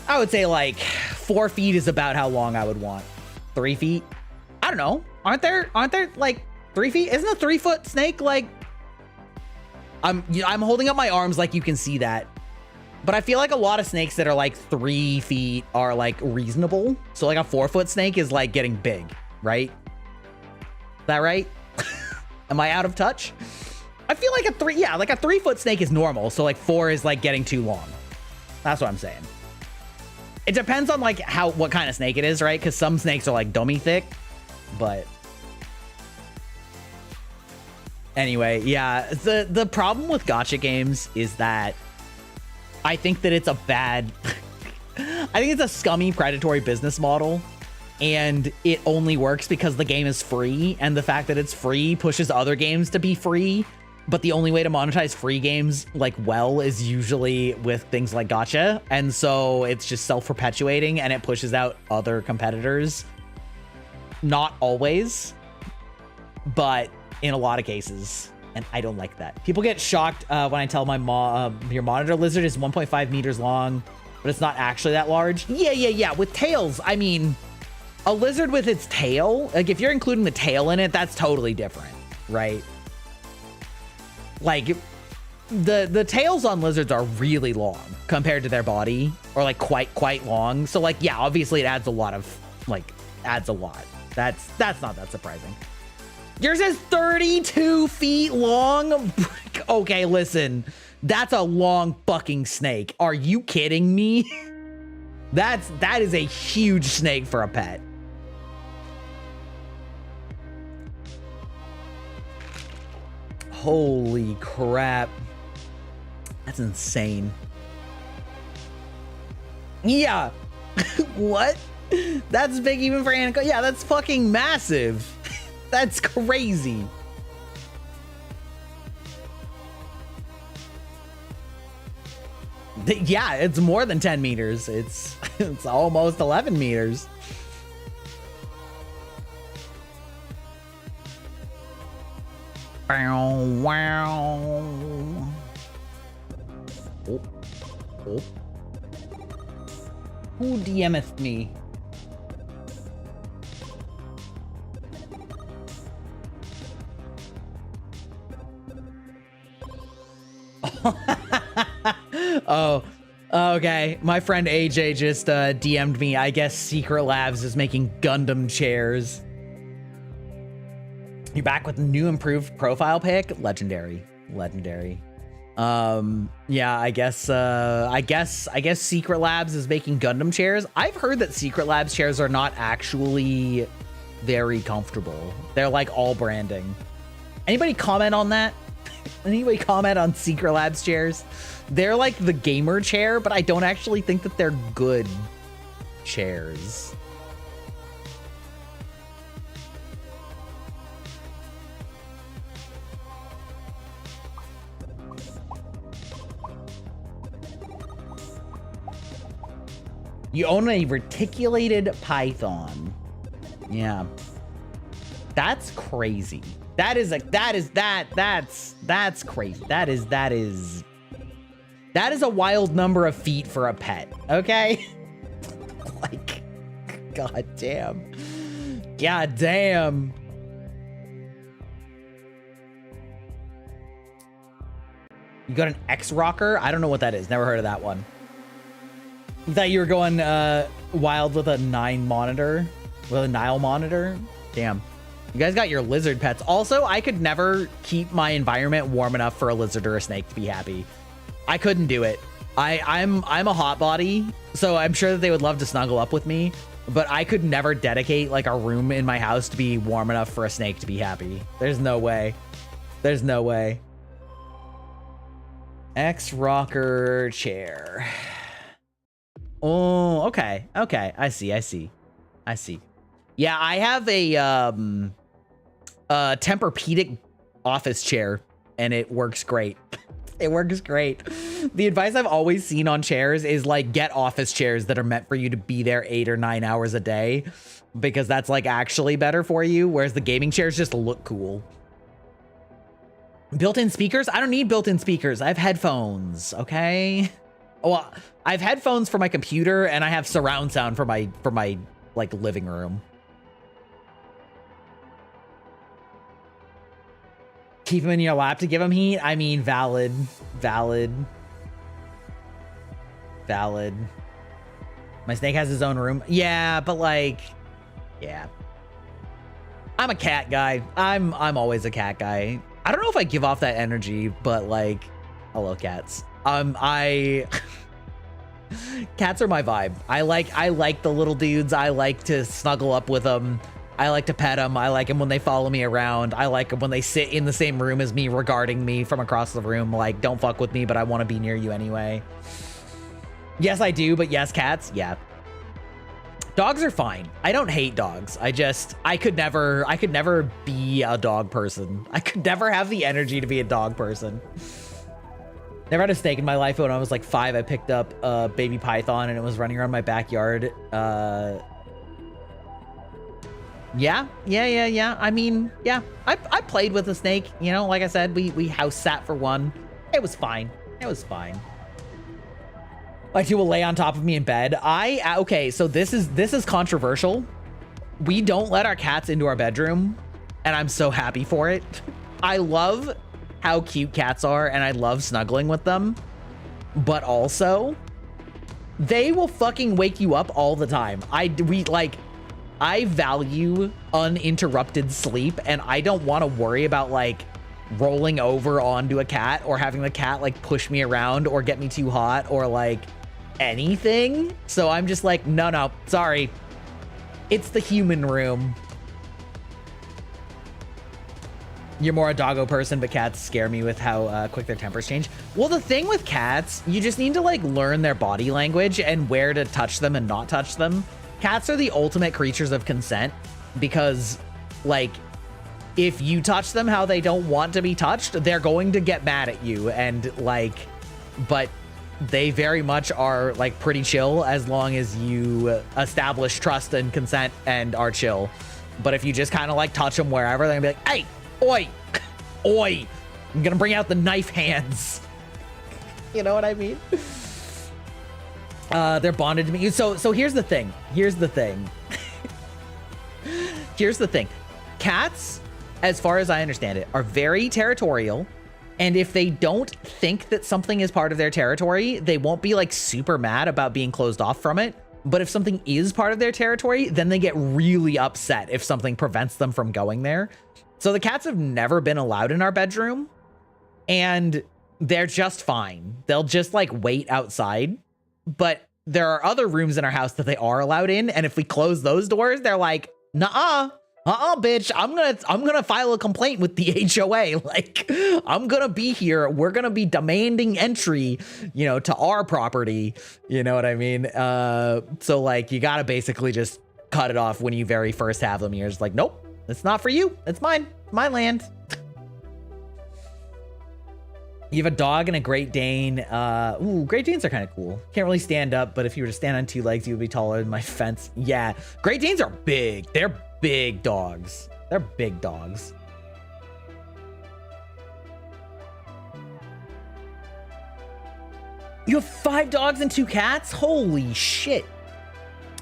I would say like 4 feet is about how long I would want. 3 feet? I don't know. Aren't there like 3 feet? Isn't a 3-foot snake like... I'm holding up my arms like you can see that. But I feel like a lot of snakes that are like 3 feet are like reasonable. So like a 4-foot snake is like getting big, right? Is that right? Am I out of touch? I feel like a 3-foot snake is normal. So like 4 is like getting too long. That's what I'm saying. It depends on like what kind of snake it is, right? Because some snakes are like dummy thick, but anyway, yeah. The problem with gacha games is that I think that it's a bad, I think it's a scummy predatory business model, and it only works because the game is free, and the fact that it's free pushes other games to be free. But the only way to monetize free games like well is usually with things like gacha. And so it's just self-perpetuating and it pushes out other competitors. Not always, but in a lot of cases. And I don't like that. People get shocked when I tell my mom your monitor lizard is 1.5 meters long, but it's not actually that large. Yeah. With tails, I mean, a lizard with its tail, like if you're including the tail in it, that's totally different, right? Like the tails on lizards are really long compared to their body, or like quite long. So like, yeah, obviously it adds a lot. That's not that surprising. Yours is 32 feet long. Okay, listen, that's a long fucking snake. Are you kidding me? That is a huge snake for a pet. Holy crap. That's insane. Yeah. What? That's big even for Anaconda. Yeah, that's fucking massive. That's crazy. Yeah, it's more than 10 meters. It's almost 11 meters. Wow. Oh. Who DM'eth me? Oh, okay. My friend AJ just DM'd me. I guess Secret Labs is making Gundam chairs. You're back with a new improved profile pic. Legendary. Yeah, I guess Secret Labs is making Gundam chairs. I've heard that Secret Labs chairs are not actually very comfortable. They're like all branding. Anybody comment on that? Anybody comment on Secret Labs chairs? They're like the gamer chair, but I don't actually think that they're good chairs. You own a reticulated python. Yeah. That's crazy. That's crazy. That is a wild number of feet for a pet, okay? Like, god damn. God damn. You got an X-Rocker? I don't know what that is. Never heard of that one. You thought you were going wild with a 9 monitor? With a Nile monitor? Damn. You guys got your lizard pets. Also, I could never keep my environment warm enough for a lizard or a snake to be happy. I couldn't do it. I'm a hot body, so I'm sure that they would love to snuggle up with me, but I could never dedicate like a room in my house to be warm enough for a snake to be happy. There's no way. There's no way. X-Rocker chair. Oh, okay. Okay. I see. Yeah, I have a Tempur-Pedic office chair, and it works great. It works great. The advice I've always seen on chairs is like get office chairs that are meant for you to be there 8 or 9 hours a day, because that's like actually better for you, whereas the gaming chairs just look cool. Built-in speakers? I don't need built-in speakers. I have headphones, okay? Well, I have headphones for my computer, and I have surround sound for my like living room. Keep them in your lap to give them heat? I mean, valid. My snake has his own room. Yeah, but like, yeah. I'm a cat guy. I'm always a cat guy. I don't know if I give off that energy, but like, I love cats. Cats are my vibe. I like the little dudes. I like to snuggle up with them. I like to pet them. I like them when they follow me around. I like them when they sit in the same room as me, regarding me from across the room. Like, don't fuck with me, but I want to be near you anyway. Yes, I do, but yes, cats, yeah. Dogs are fine. I don't hate dogs. I could never be a dog person. I could never have the energy to be a dog person. Never had a snake in my life, but when I was like 5, I picked up a baby python and it was running around my backyard. Yeah. I mean, yeah, I played with a snake, you know, like I said, we house sat for one. It was fine. My two will lay on top of me in bed. Okay, so this is controversial. We don't let our cats into our bedroom, and I'm so happy for it. I love how cute cats are, and I love snuggling with them, but also they will fucking wake you up all the time. I value uninterrupted sleep, and I don't want to worry about like rolling over onto a cat or having the cat like push me around or get me too hot or like anything. So I'm just like, no, sorry. It's the human room. You're more a doggo person, but cats scare me with how quick their tempers change. Well, the thing with cats, you just need to like learn their body language and where to touch them and not touch them. Cats are the ultimate creatures of consent, because like if you touch them how they don't want to be touched, they're going to get mad at you, and like, but they very much are like pretty chill as long as you establish trust and consent and are chill. But if you just kind of like touch them wherever, they're gonna be like, hey, oi, I'm gonna bring out the knife hands. You know what I mean? They're bonded to me. So here's the thing. Here's the thing. Cats, as far as I understand it, are very territorial. And if they don't think that something is part of their territory, they won't be like super mad about being closed off from it. But if something is part of their territory, then they get really upset if something prevents them from going there. So the cats have never been allowed in our bedroom, and they're just fine. They'll just like wait outside. But there are other rooms in our house that they are allowed in, and if we close those doors, they're like, bitch, I'm gonna file a complaint with the HOA. Like, I'm gonna be here. We're gonna be demanding entry, you know, to our property. You know what I mean? So like, you gotta basically just cut it off when you very first have them. You're just like, nope, it's not for you. It's mine. My land. You have a dog and a Great Dane. Ooh, Great Danes are kind of cool. Can't really stand up, but if you were to stand on 2 legs, you would be taller than my fence. Yeah, Great Danes are big. They're big dogs. They're big dogs. You have 5 dogs and 2 cats? Holy shit.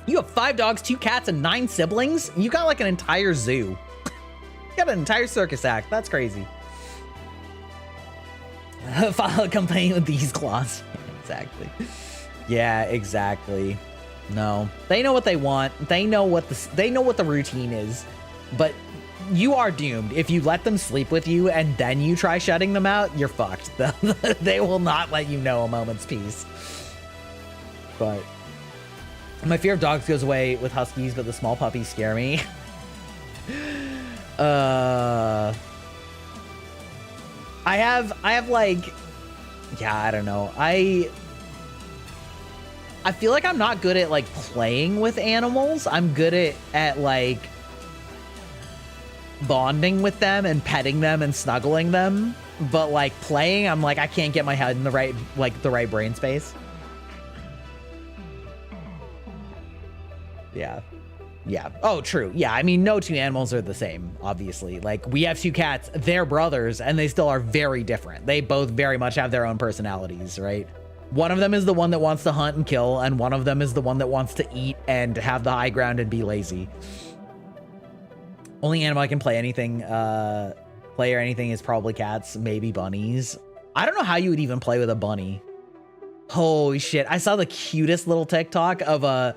You have 5 dogs, 2 cats, and 9 siblings? You got like an entire zoo. You got an entire circus act. That's crazy. File a complaint with these claws. Exactly. Yeah, exactly. No. They know what they want. They know what the routine is. But you are doomed. If you let them sleep with you and then you try shutting them out, you're fucked. They will not let you know a moment's peace. But my fear of dogs goes away with huskies, but the small puppies scare me. I have like, yeah, I don't know. I feel like I'm not good at like playing with animals. I'm good at like bonding with them and petting them and snuggling them. But like playing, I'm like, I can't get my head in the right brain space. Yeah. Yeah. Oh, true. Yeah. I mean, no 2 animals are the same, obviously. Like, we have 2 cats, they're brothers, and they still are very different. They both very much have their own personalities, right? One of them is the one that wants to hunt and kill, and one of them is the one that wants to eat and have the high ground and be lazy. Only animal I can play or anything is probably cats, maybe bunnies. I don't know how you would even play with a bunny. Holy shit. I saw the cutest little TikTok of a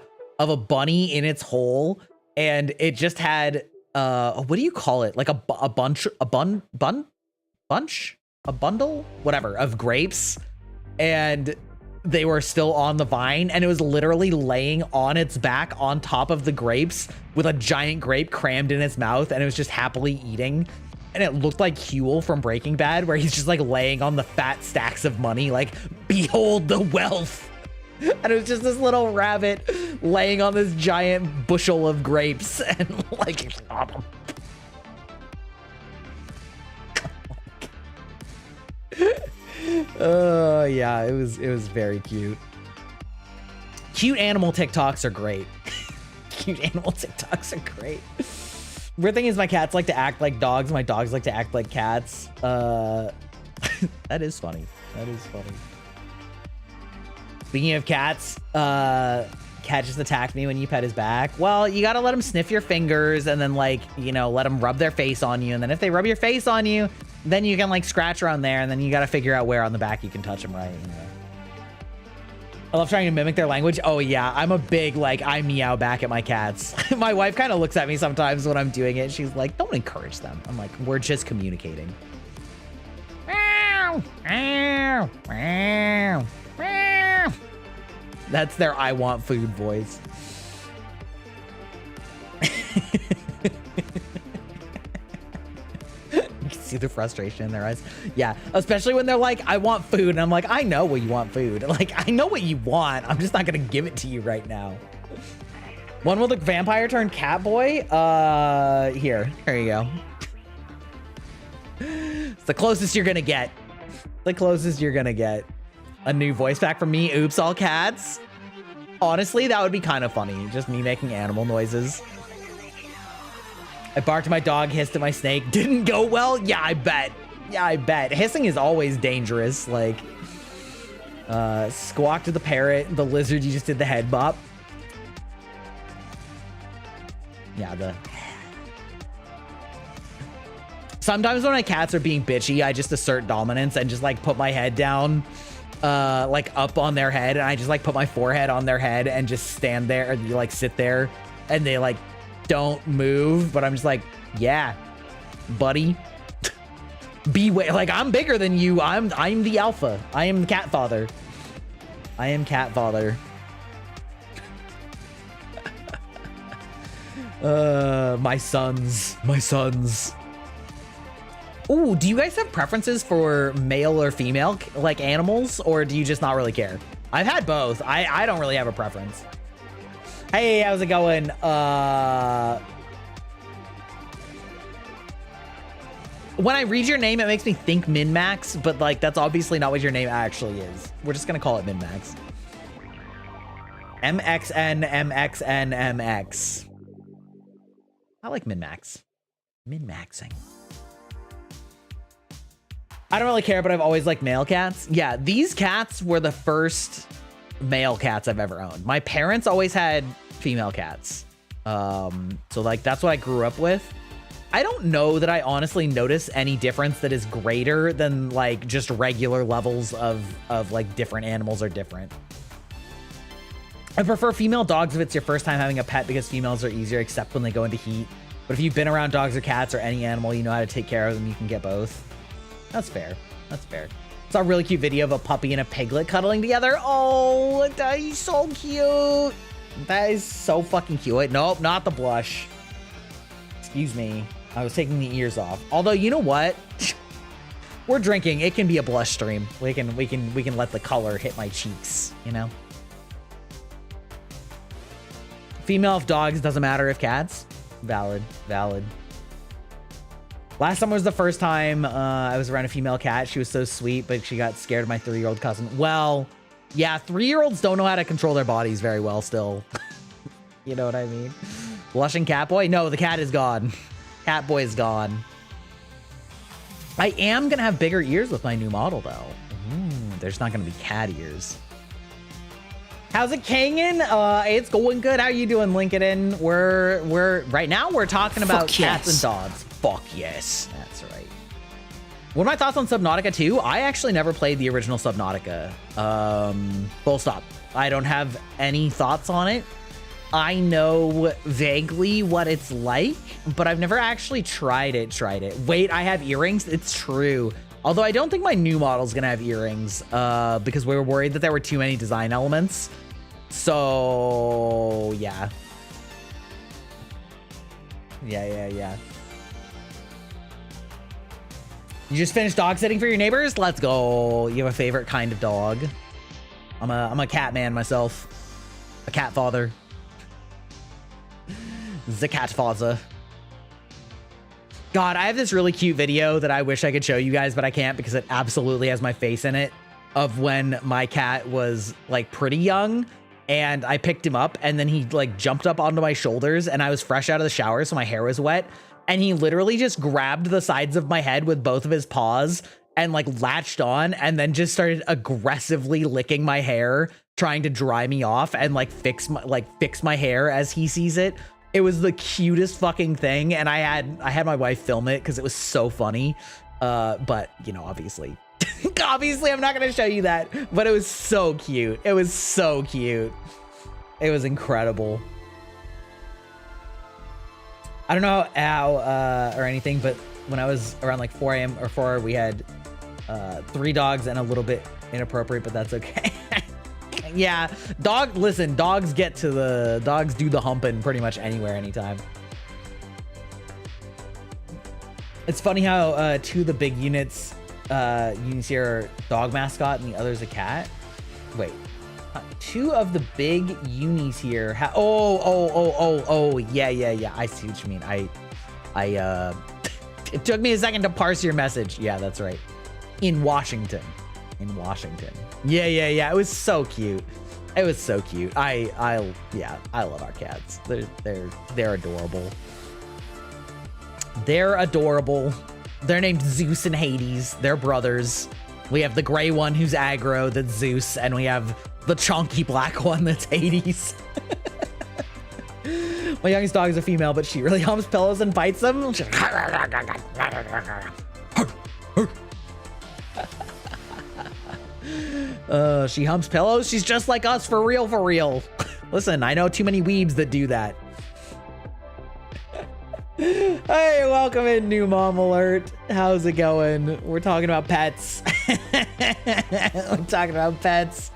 bunny in its hole, and it just had what do you call it, like a bundle, whatever, of grapes, and they were still on the vine, and it was literally laying on its back on top of the grapes with a giant grape crammed in its mouth, and it was just happily eating. And it looked like Huel from Breaking Bad, where he's just like laying on the fat stacks of money, like, behold the wealth. And it was just this little rabbit laying on this giant bushel of grapes, and like, yeah, it was very cute. Cute animal TikToks are great. Cute animal TikToks are great. Weird thing is, my cats like to act like dogs. My dogs like to act like cats. That is funny. That is funny. Speaking of cats, cat just attacked me when you pet his back. Well, you gotta let them sniff your fingers and then, like, you know, let them rub their face on you. And then if they rub your face on you, then you can like scratch around there, and then you gotta figure out where on the back you can touch them right. You know. I love trying to mimic their language. Oh yeah, I'm a big, like, I meow back at my cats. My wife kind of looks at me sometimes when I'm doing it. She's like, don't encourage them. I'm like, we're just communicating. Meow, meow, meow, meow. That's their I want food voice. You can see the frustration in their eyes. Yeah, especially when they're like, I want food. And I'm like, I know what you want food. Like, I know what you want. I'm just not going to give it to you right now. When will the vampire turn cat boy? Here you go. It's the closest you're going to get. The closest you're going to get. A new voice pack from me. Oops, all cats. Honestly, that would be kind of funny. Just me making animal noises. I barked at my dog, hissed at my snake. Didn't go well? Yeah, I bet. Yeah, I bet. Hissing is always dangerous. Like, squawked at the parrot. The lizard, you just did the head bop. Yeah, sometimes when my cats are being bitchy, I just assert dominance and just, like, put my head down, like, up on their head. And I just, like, put my forehead on their head and just stand there, or you, like, sit there, and they, like, don't move, but I'm just like, yeah, buddy. Beware. Like, I'm bigger than you. I'm the alpha. I am the cat father. I am cat father. My sons. Ooh, do you guys have preferences for male or female, like, animals, or do you just not really care? I've had both. I don't really have a preference. Hey, how's it going? When I read your name, it makes me think Min-Max, but, like, that's obviously not what your name actually is. We're just gonna call it Min-Max. MXN, MXN, MX. I like Min-Max. Min-Maxing. I don't really care, but I've always liked male cats. Yeah, these cats were the first male cats I've ever owned. My parents always had female cats. So like that's what I grew up with. I don't know that I honestly notice any difference that is greater than like just regular levels of like different animals are different. I prefer female dogs if it's your first time having a pet because females are easier except when they go into heat. But if you've been around dogs or cats or any animal, you know how to take care of them, you can get both. That's fair. That's fair. Saw a really cute video of a puppy and a piglet cuddling together. Oh, that is so cute. That is so fucking cute. Wait, nope, not the blush. Excuse me. I was taking the ears off. Although, you know what? We're drinking. It can be a blush stream. We can let the color hit my cheeks, you know? Female if dogs, doesn't matter if cats. Valid. Last summer was the first time I was around a female cat. She was so sweet, but she got scared of my 3-year-old cousin. Well, yeah, 3-year-olds don't know how to control their bodies very well still. You know what I mean? Blushing cat boy? No, the cat is gone. Cat boy is gone. I am going to have bigger ears with my new model, though. There's not going to be cat ears. How's it hanging? It's going good. How you doing, LinkedIn? We're right now we're talking about cats and dogs. Fuck yes. That's right. What are my thoughts on Subnautica 2? I actually never played the original Subnautica. Full stop. I don't have any thoughts on it. I know vaguely what it's like, but I've never actually tried it. Wait, I have earrings? It's true. Although I don't think my new model's gonna have earrings because we were worried that there were too many design elements. So, yeah. Yeah. You just finished dog sitting for your neighbors? Let's go. You have a favorite kind of dog? I'm a cat man myself. A cat father. The cat father. God, I have this really cute video that I wish I could show you guys, but I can't because it absolutely has my face in it of when my cat was like pretty young and I picked him up and then he like jumped up onto my shoulders and I was fresh out of the shower, so my hair was wet. And he literally just grabbed the sides of my head with both of his paws and like latched on and then just started aggressively licking my hair, trying to dry me off and like fix my hair as he sees it. It was the cutest fucking thing. And I had my wife film it because it was so funny. But you know, obviously I'm not going to show you that, but it was so cute. It was so cute. It was incredible. I don't know how or anything, but when I was around like 4 a.m. or 4, we had 3 dogs and a little bit inappropriate, but that's okay. Yeah, dogs do the humping pretty much anywhere, anytime. It's funny how 2 of the big units here are dog mascot and the other's a cat. Wait, 2 of the big unis here oh, yeah, I see what you mean. I it took me a second to parse your message. Yeah, that's right. In Washington. Yeah. It was so cute. I love our cats. They're adorable. They're named Zeus and Hades. They're brothers. We have the gray one who's aggro, that's Zeus, and we have the chunky black one that's Hades. My youngest dog is a female, but she really humps pillows and bites them. She humps pillows. She's just like us, for real. Listen, I know too many weebs that do that. Hey, welcome in, new mom alert. How's it going? We're talking about pets. We're talking about pets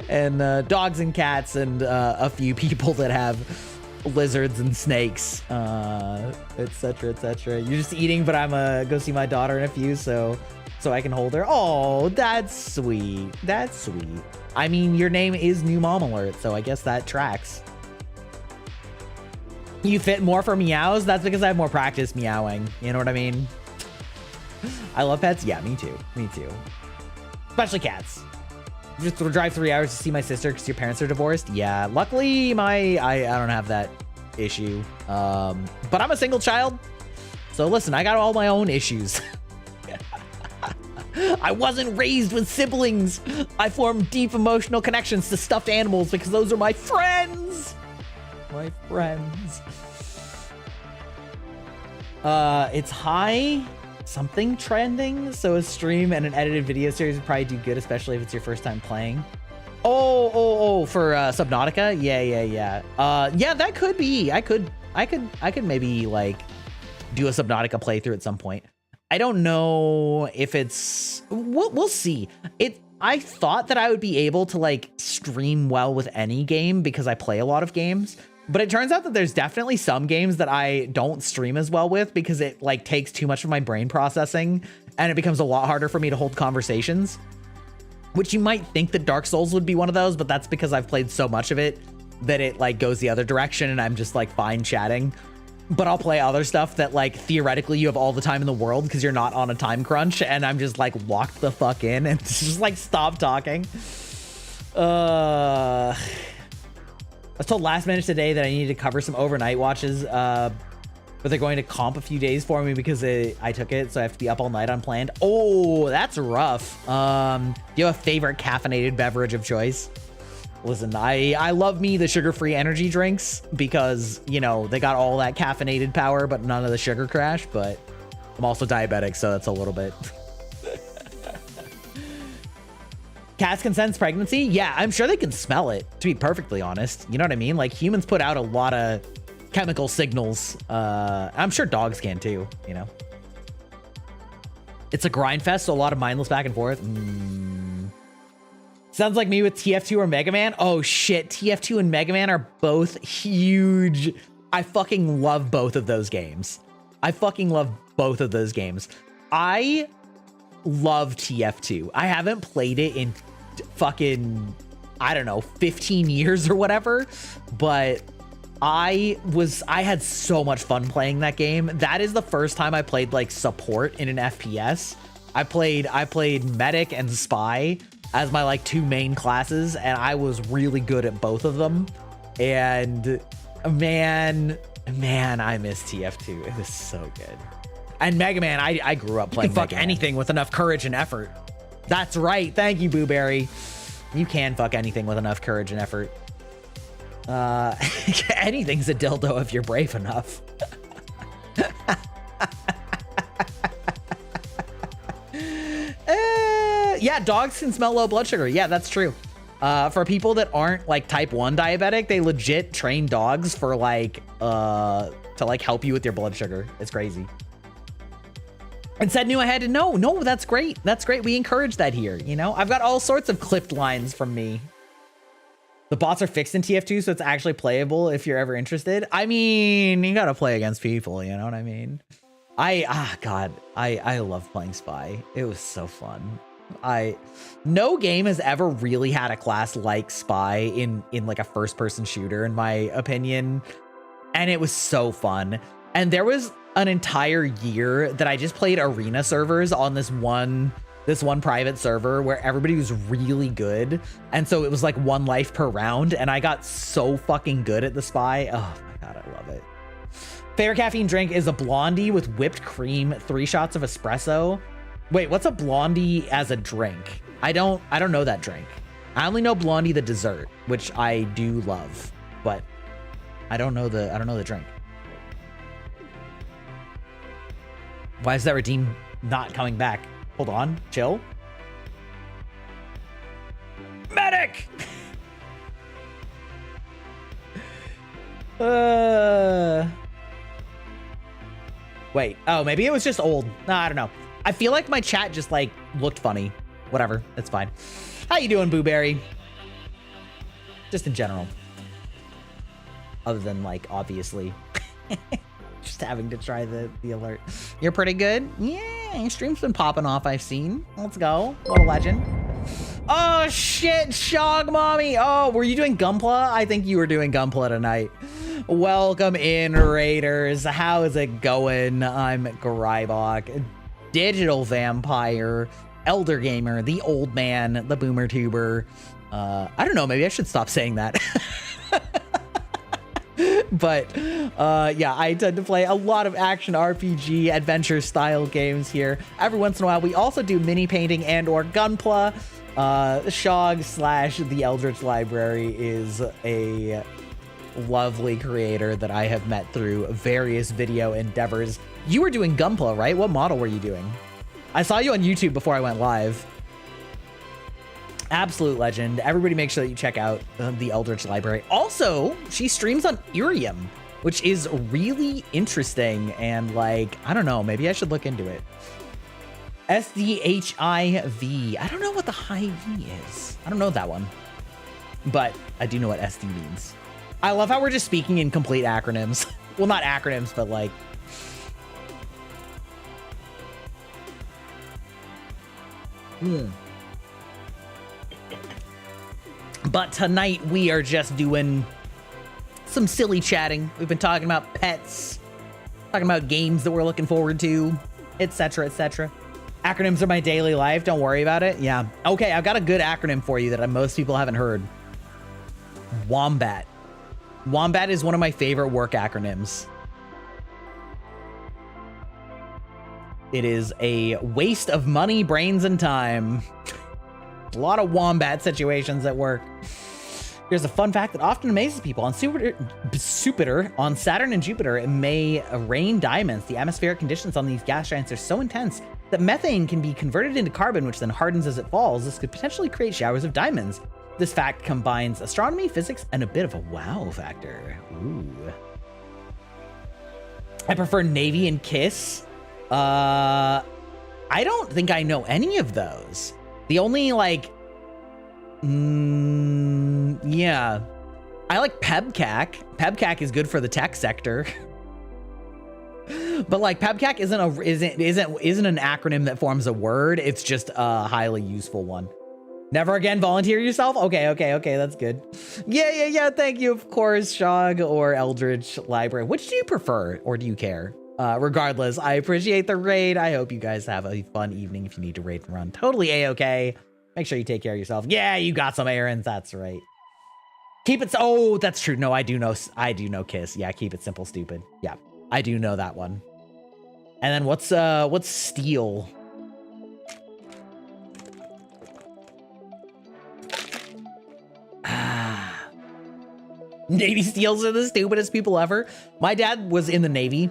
and dogs and cats and a few people that have lizards and snakes, etc. You're just eating, but I'm go see my daughter in a few, so I can hold her. Oh, that's sweet. I mean, your name is New Mom Alert, so I guess that tracks. You fit more for meows? That's because I have more practice meowing. You know what I mean? I love pets. Yeah, me too. Especially cats. Just drive 3 hours to see my sister because your parents are divorced. Yeah, luckily I don't have that issue. But I'm a single child. So listen, I got all my own issues. I wasn't raised with siblings. I formed deep emotional connections to stuffed animals because those are my friends. My friends. It's high something trending, so a stream and an edited video series would probably do good, especially if it's your first time playing. Oh, for Subnautica? Yeah. Yeah, that could be. I could maybe like do a Subnautica playthrough at some point. I don't know if it's, we'll see. I thought that I would be able to like stream well with any game because I play a lot of games, but it turns out that there's definitely some games that I don't stream as well with because it like takes too much of my brain processing and it becomes a lot harder for me to hold conversations, which you might think that Dark Souls would be one of those, but that's because I've played so much of it that it like goes the other direction and I'm just like fine chatting. But I'll play other stuff that like theoretically you have all the time in the world because you're not on a time crunch and I'm just like locked the fuck in and just like stop talking. I was told last minute today that I needed to cover some overnight watches, but they're going to comp a few days for me because I took it, so I have to be up all night unplanned. Oh, that's rough. Do you have a favorite caffeinated beverage of choice? Listen, I love me the sugar-free energy drinks because, you know, they got all that caffeinated power, but none of the sugar crash, but I'm also diabetic, so that's a little bit. Cats can sense pregnancy? Yeah, I'm sure they can smell it, to be perfectly honest. You know what I mean? Like, humans put out a lot of chemical signals. I'm sure dogs can too, you know? It's a grind fest, so a lot of mindless back and forth. Sounds like me with TF2 or Mega Man. Oh shit, TF2 and Mega Man are both huge. I fucking love both of those games. I love TF2. I haven't played it in fucking, I don't know, 15 years or whatever, but I had so much fun playing that game. That is the first time I played like support in an FPS. I played Medic and Spy as my like two main classes, and I was really good at both of them. And man, I miss TF2. It was so good. And Mega Man, I grew up playing. You can fuck anything with enough courage and effort. That's right. Thank you, Booberry. You can fuck anything with enough courage and effort. Anything's a dildo if you're brave enough. Yeah, dogs can smell low blood sugar. Yeah, that's true. For people that aren't like type 1 diabetic, they legit train dogs for like to like help you with your blood sugar. It's crazy. And said knew I had to know. No, that's great. That's great. We encourage that here. You know, I've got all sorts of clipped lines from me. The bots are fixed in TF2, so it's actually playable if you're ever interested. I mean, you gotta play against people, you know what I mean? God, I love playing Spy. It was so fun. No game has ever really had a class like Spy in like a first-person shooter, in my opinion. And it was so fun. And there was an entire year that I just played arena servers on this one private server where everybody was really good. And so it was like 1 life per round. And I got so fucking good at the Spy. Oh my God, I love it. Favorite caffeine drink is a blondie with whipped cream, 3 shots of espresso. Wait, what's a blondie as a drink? I don't know that drink. I only know blondie the dessert, which I do love, but I don't know the drink. Why is that redeem not coming back? Hold on, chill. Medic! Wait, oh, maybe it was just old. No, I don't know. I feel like my chat just like looked funny. Whatever, it's fine. How you doing, Booberry? Just in general. Other than like, obviously. Just having to try the alert. You're pretty good? Yeah, your stream's been popping off, I've seen. Let's go. What a legend. Oh shit, Shog Mommy. Oh, were you doing Gunpla? I think you were doing Gunpla tonight. Welcome in, Raiders. How is it going? I'm Grybok, Digital Vampire, Elder Gamer, the Old Man, the Boomer Tuber. I don't know, maybe I should stop saying that. But yeah, I tend to play a lot of action RPG adventure style games here. Every once in a while, we also do mini painting and or gunpla. Shog / the Eldritch Library is a lovely creator that I have met through various video endeavors. You were doing gunpla, right? What model were you doing? I saw you on YouTube before I went live. Absolute legend. Everybody make sure that you check out the Eldritch Library. Also, she streams on Irium, which is really interesting. And like, I don't know, maybe I should look into it. SDHIV. I don't know what the high V is. I don't know that one, but I do know what SD means. I love how we're just speaking in complete acronyms. Well, not acronyms, but like, But tonight we are just doing some silly chatting. We've been talking about pets, talking about games that we're looking forward to, etc., etc. Acronyms are my daily life. Don't worry about it. Yeah. Okay, I've got a good acronym for you that most people haven't heard. Wombat. Wombat is one of my favorite work acronyms. It is a waste of money, brains, and time. A lot of wombat situations at work. Here's a fun fact that often amazes people. On Jupiter, on Saturn and Jupiter, it may rain diamonds. The atmospheric conditions on these gas giants are so intense that methane can be converted into carbon, which then hardens as it falls. This could potentially create showers of diamonds. This fact combines astronomy, physics, and a bit of a wow factor. Ooh. I prefer Navy and Kiss. I don't think I know any of those. The only like, yeah, I like PEBCAC. PEBCAC is good for the tech sector, but like PEBCAC isn't an acronym that forms a word. It's just a highly useful one. Never again volunteer yourself. Okay, that's good. Yeah. Thank you, of course, Shog or Eldritch Library. Which do you prefer, or do you care? Regardless, I appreciate the raid. I hope you guys have a fun evening. If you need to raid and run, totally a-okay. Make sure you take care of yourself. Yeah, you got some errands. That's right. Keep it. Oh, that's true. No, I do know Kiss. Yeah, keep it simple, stupid. Yeah, I do know that one. And then what's Steel? Navy SEALs are the stupidest people ever. My dad was in the Navy.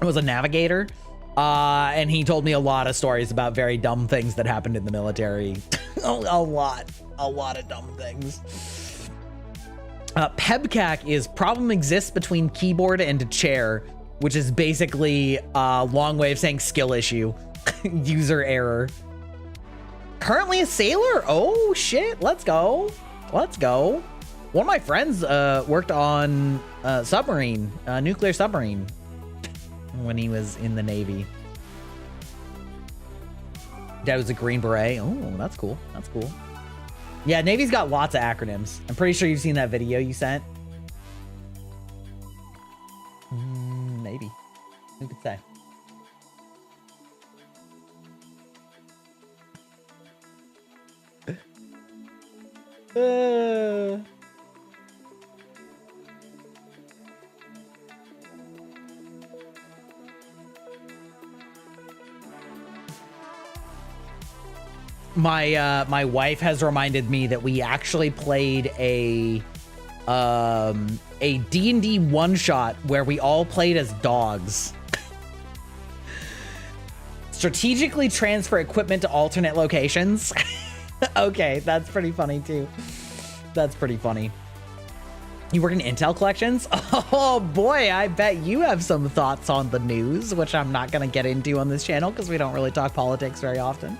I was a navigator, and he told me a lot of stories about very dumb things that happened in the military. a lot of dumb things. PEBCAC is problem exists between keyboard and chair, which is basically a long way of saying skill issue, user error. Currently a sailor? Oh shit, let's go. One of my friends worked on a submarine, a nuclear submarine, when he was in the Navy. Dad was a Green Beret. Oh, that's cool. Yeah, Navy's got lots of acronyms. I'm pretty sure you've seen that video you sent. Maybe. Who could say? My wife has reminded me that we actually played a D&D one-shot where we all played as dogs. Strategically transfer equipment to alternate locations. Okay, that's pretty funny too. That's pretty funny. You work in Intel collections? Oh boy, I bet you have some thoughts on the news, which I'm not gonna get into on this channel because we don't really talk politics very often.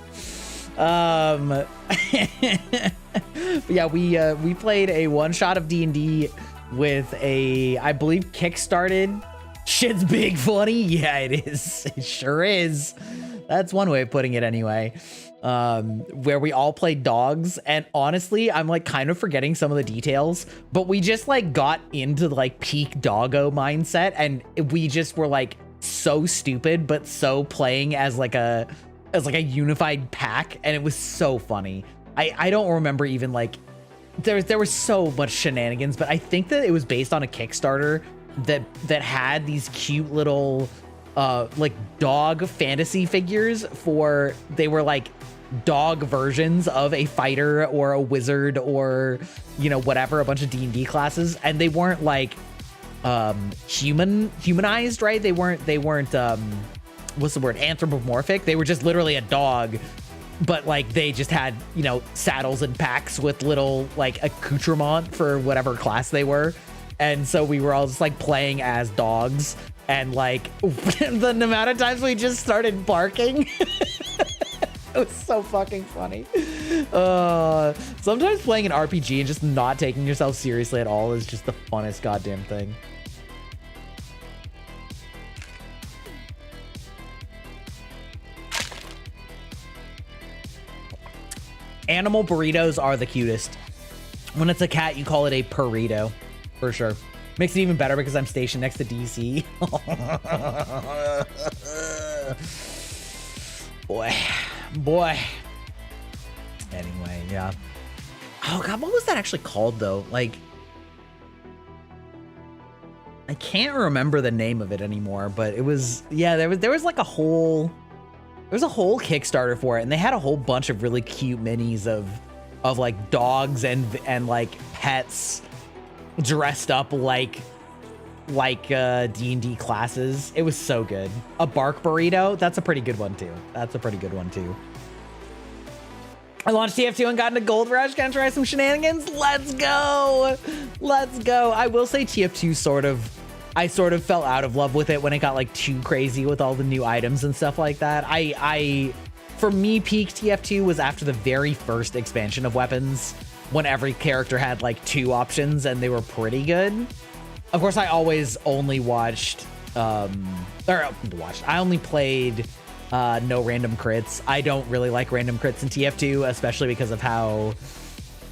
Yeah, we played a one-shot of D&D with I believe kickstarted. Shit's big funny. Yeah, it is. It sure is. That's one way of putting it anyway. Where we all played dogs, and honestly, I'm like kind of forgetting some of the details, but we just like got into like peak doggo mindset, and we just were like so stupid, but so playing as like a unified pack, and it was so funny. I don't remember even like there was so much shenanigans, but I think that it was based on a Kickstarter that had these cute little like dog fantasy figures for, they were like dog versions of a fighter or a wizard or, you know, whatever, a bunch of D&D classes, and they weren't like humanized, right? They weren't what's the word, anthropomorphic. They were just literally a dog, but like they just had, you know, saddles and packs with little like accoutrement for whatever class they were. And so we were all just like playing as dogs, and like the amount of times we just started barking. It was so fucking funny. Sometimes playing an RPG and just not taking yourself seriously at all is just the funnest goddamn thing. Animal burritos are the cutest. When it's a cat, you call it a burrito, for sure. Makes it even better because I'm stationed next to DC. Boy. Anyway, yeah. Oh God, what was that actually called though? Like, I can't remember the name of it anymore, but it was, yeah, there was like a whole, there's a whole Kickstarter for it, and they had a whole bunch of really cute minis of like dogs and like pets dressed up like D&D classes. It was so good. A bark burrito, that's a pretty good one too. I launched TF2 and got into Gold Rush. Gonna try some shenanigans. Let's go. I will say TF2 I sort of fell out of love with it when it got like too crazy with all the new items and stuff like that. For me, peak TF2 was after the very first expansion of weapons, when every character had like 2 options and they were pretty good. Of course, I always only watched, I only played no random crits. I don't really like random crits in TF2, especially because of how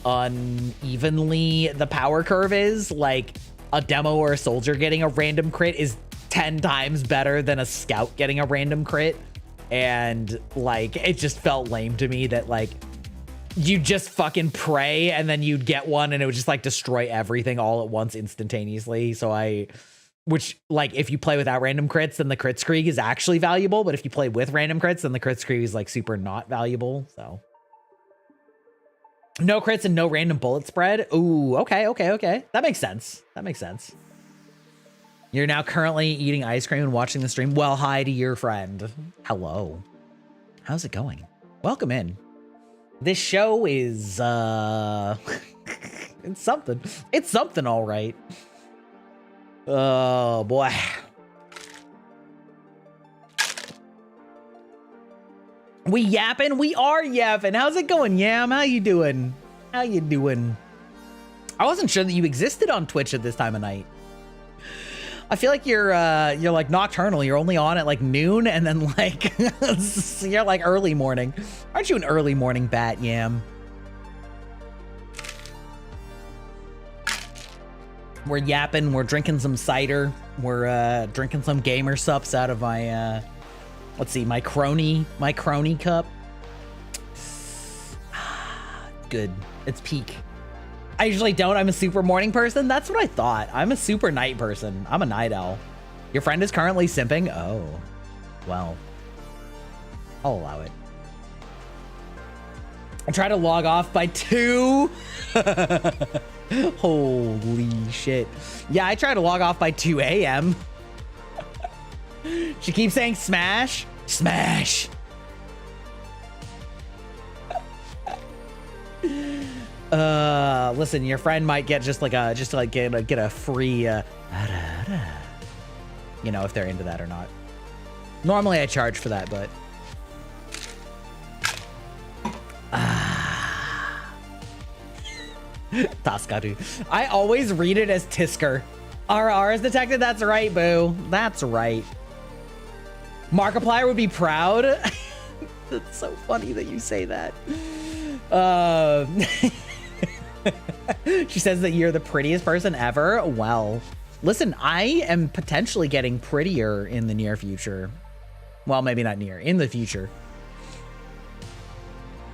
unevenly the power curve is. Like, a demo or a soldier getting a random crit is 10 times better than a scout getting a random crit. And like, it just felt lame to me that like, you just fucking pray and then you'd get one and it would just like destroy everything all at once instantaneously. Which like, if you play without random crits, then the crit streak is actually valuable. But if you play with random crits, then the crit streak is like super not valuable. So no crits and no random bullet spread. Ooh, okay. That makes sense. You're now currently eating ice cream and watching the stream. Well, hi to your friend. Hello. How's it going? Welcome in. This show is, it's something all right. Oh, boy. We yapping? We are yapping. How's it going, Yam? How you doing? I wasn't sure that you existed on Twitch at this time of night. I feel like you're like nocturnal. You're only on at like noon, and then like you're like early morning. Aren't you an early morning bat, Yam? We're yapping. We're drinking some cider. We're drinking some gamer sups out of my let's see, my crony cup. Good. It's peak. I usually don't. I'm a super morning person. That's what I thought. I'm a super night person. I'm a night owl. Your friend is currently simping? Oh, well, I'll allow it. I try to log off by 2. Holy shit. Yeah, I try to log off by 2 a.m. She keeps saying smash. Smash. Listen, your friend might get just to get a free you know, if they're into that or not. Normally I charge for that, but Taskaru. I always read it as Tisker. RR is detected. That's right, boo. That's right. Markiplier would be proud. That's so funny that you say that. She says that you're the prettiest person ever. Well, listen, I am potentially getting prettier in the near future. Well, maybe not near, in the future.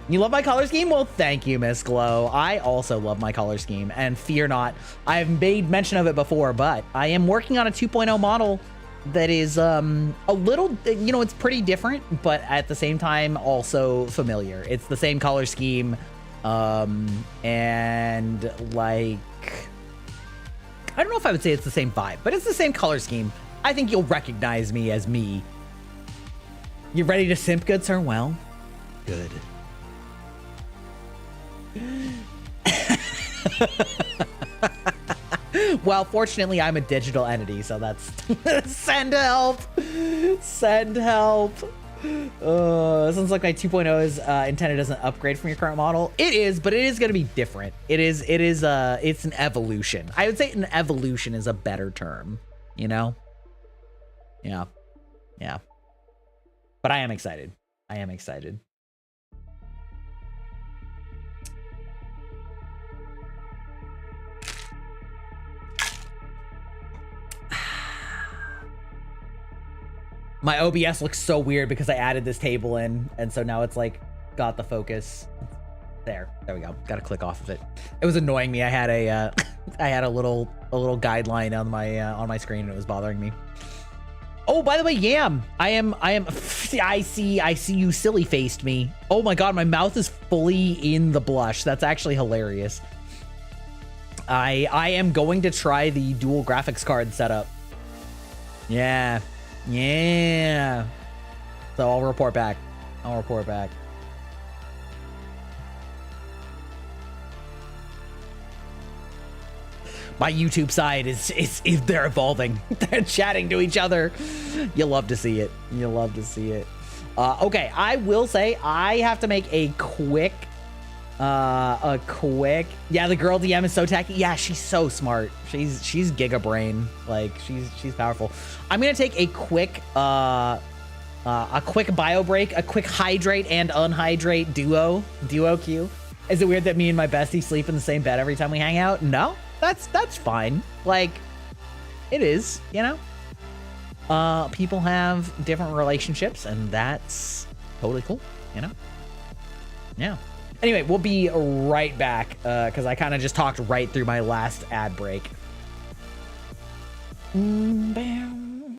You love my color scheme? Well, thank you, Miss Glow. I also love my color scheme, and fear not, I've made mention of it before, but I am working on a 2.0 model that is a little, you know, it's pretty different, but at the same time also familiar. It's the same color scheme, and like, I don't know if I would say it's the same vibe, but it's the same color scheme. I think you'll recognize me as me. You ready to simp, good sir? Well, good. Well, fortunately, I'm a digital entity, so that's send help. Send help. Sounds like my 2.0 is intended as an upgrade from your current model. It is, but it is going to be different. It's an evolution. I would say an evolution is a better term, you know? Yeah. Yeah. But I am excited. I am excited. My OBS looks so weird because I added this table in, and so now it's like got the focus. There we go. Got to click off of it. It was annoying me. I had a I had a little guideline on my screen, and it was bothering me. Oh, by the way, Yam, I see you silly faced me. Oh my god, my mouth is fully in the blush. That's actually hilarious. I am going to try the dual graphics card setup. Yeah. Yeah. So I'll report back. I'll report back. My YouTube side is they're evolving. They're chatting to each other. You'll love to see it. You'll love to see it. Okay, I will say I have to make a quick yeah, the girl DM is so tacky. Yeah, she's so smart. She's giga brain. Like she's powerful. I'm gonna take a quick bio break, a quick hydrate and unhydrate duo Q. Is it weird that me and my bestie sleep in the same bed every time we hang out? No, that's fine. Like it is, you know. People have different relationships, and that's totally cool, you know. Yeah. Anyway, we'll be right back because I kind of just talked right through my last ad break. Bam.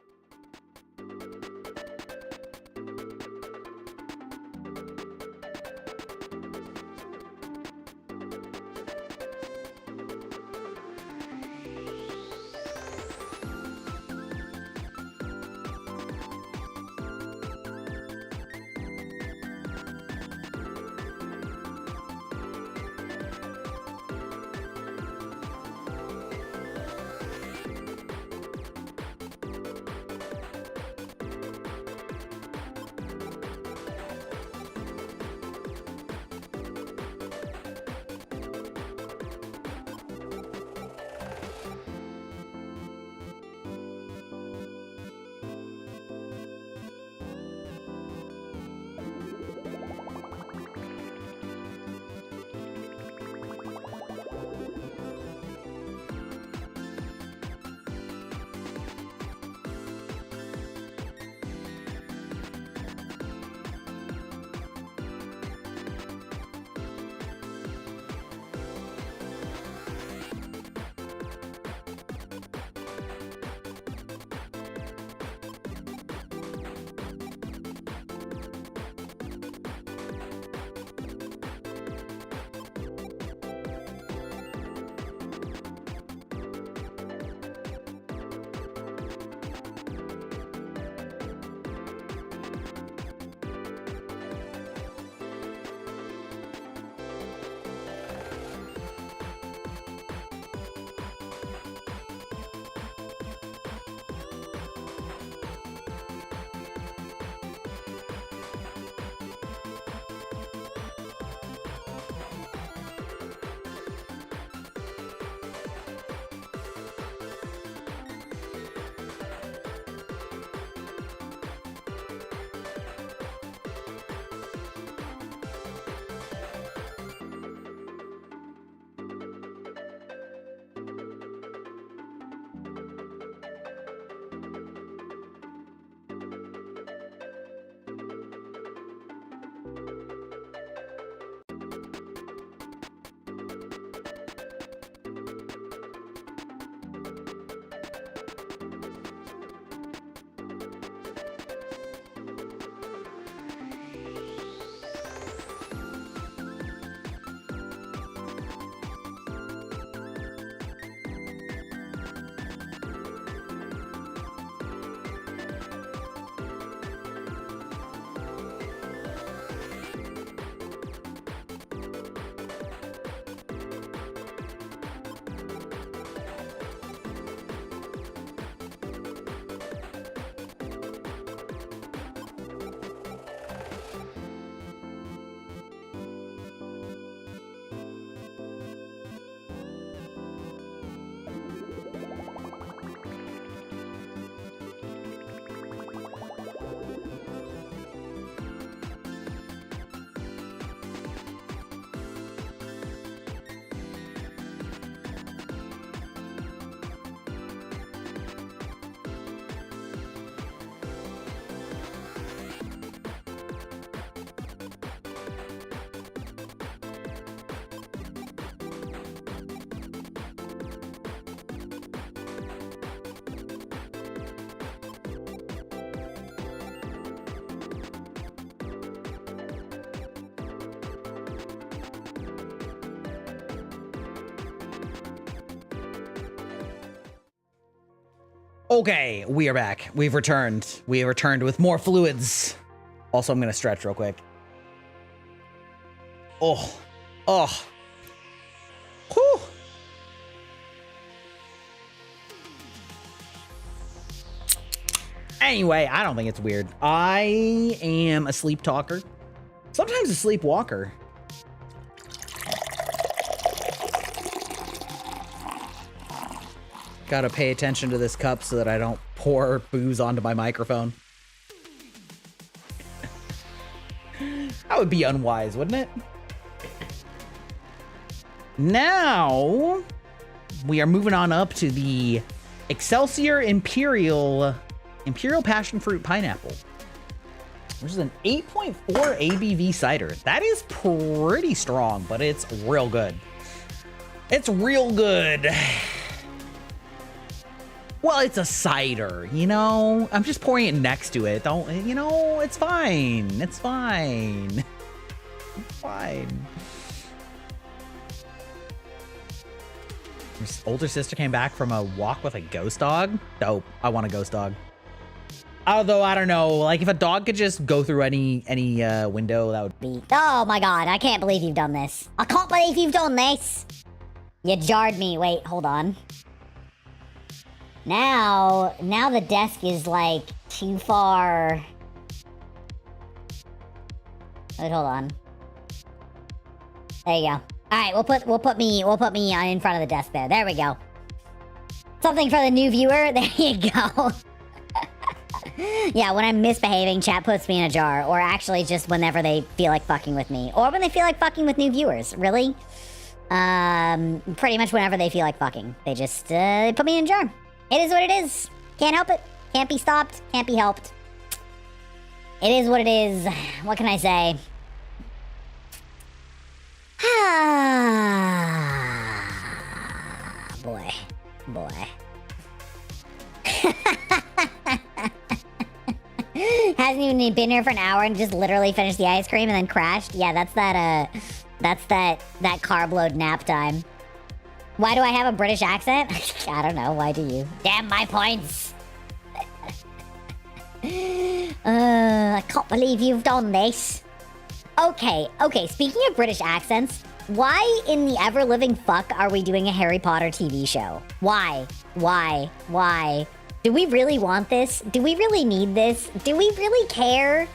Okay, we are back. We've returned. We have returned with more fluids. Also, I'm gonna stretch real quick. Oh. Oh. Whew. Anyway, I don't think it's weird. I am a sleep talker. Sometimes a sleepwalker. Gotta pay attention to this cup so that I don't pour booze onto my microphone. That would be unwise, wouldn't it? Now, we are moving on up to the Excelsior Imperial Passion Fruit Pineapple, which is an 8.4 ABV cider. That is pretty strong, but it's real good. It's real good. Well, it's a cider, you know? I'm just pouring it next to it. Don't, you know, it's fine. It's fine. It's fine. Your older sister came back from a walk with a ghost dog. Dope. I want a ghost dog. Although, I don't know, like if a dog could just go through any window, that would be... Oh my god, I can't believe you've done this. I can't believe you've done this. You jarred me. Wait, hold on. Now the desk is like too far. Wait, hold on. There you go. All right, we'll put me in front of the desk there. There we go. Something for the new viewer. There you go. Yeah, when I'm misbehaving, chat puts me in a jar, or actually just whenever they feel like fucking with me, or when they feel like fucking with new viewers. Really, pretty much whenever they feel like fucking, they just they put me in a jar. It is what it is. Can't help it. Can't be stopped. Can't be helped. It is what it is. What can I say? Boy. Hasn't even been here for an hour and just literally finished the ice cream and then crashed. Yeah, that's that carb load nap time. Why do I have a British accent? I don't know. Why do you? Damn my points. I can't believe you've done this. Okay. Speaking of British accents, why in the ever-living fuck are we doing a Harry Potter TV show? Why? Do we really want this? Do we really need this? Do we really care?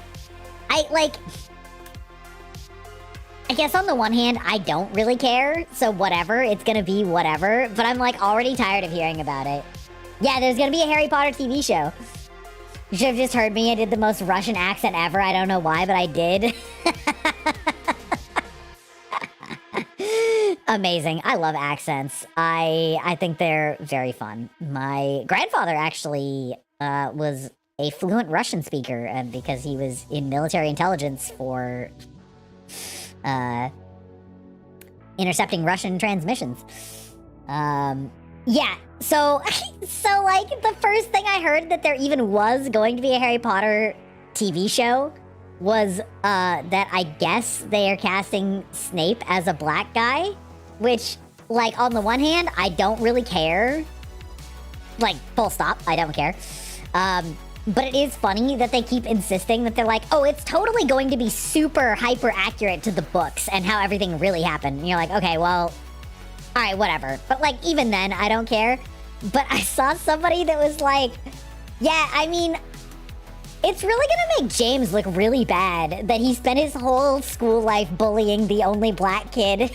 I guess on the one hand, I don't really care, so whatever, it's gonna be whatever, but I'm like already tired of hearing about it. Yeah, there's gonna be a Harry Potter TV show. You should have just heard me. I did the most Russian accent ever. I don't know why, but I did. Amazing. I love accents. I think they're very fun. My grandfather actually was a fluent Russian speaker, and because he was in military intelligence for intercepting Russian transmissions. Yeah, so like the first thing I heard that there even was going to be a Harry Potter TV show was that I guess they are casting Snape as a black guy, which, like, on the one hand, I don't really care. Like, full stop, I don't care. But it is funny that they keep insisting that they're like, oh, it's totally going to be super hyper accurate to the books and how everything really happened. And you're like, okay, well, all right, whatever. But like, even then, I don't care. But I saw somebody that was like, yeah, I mean, it's really gonna make James look really bad that he spent his whole school life bullying the only black kid.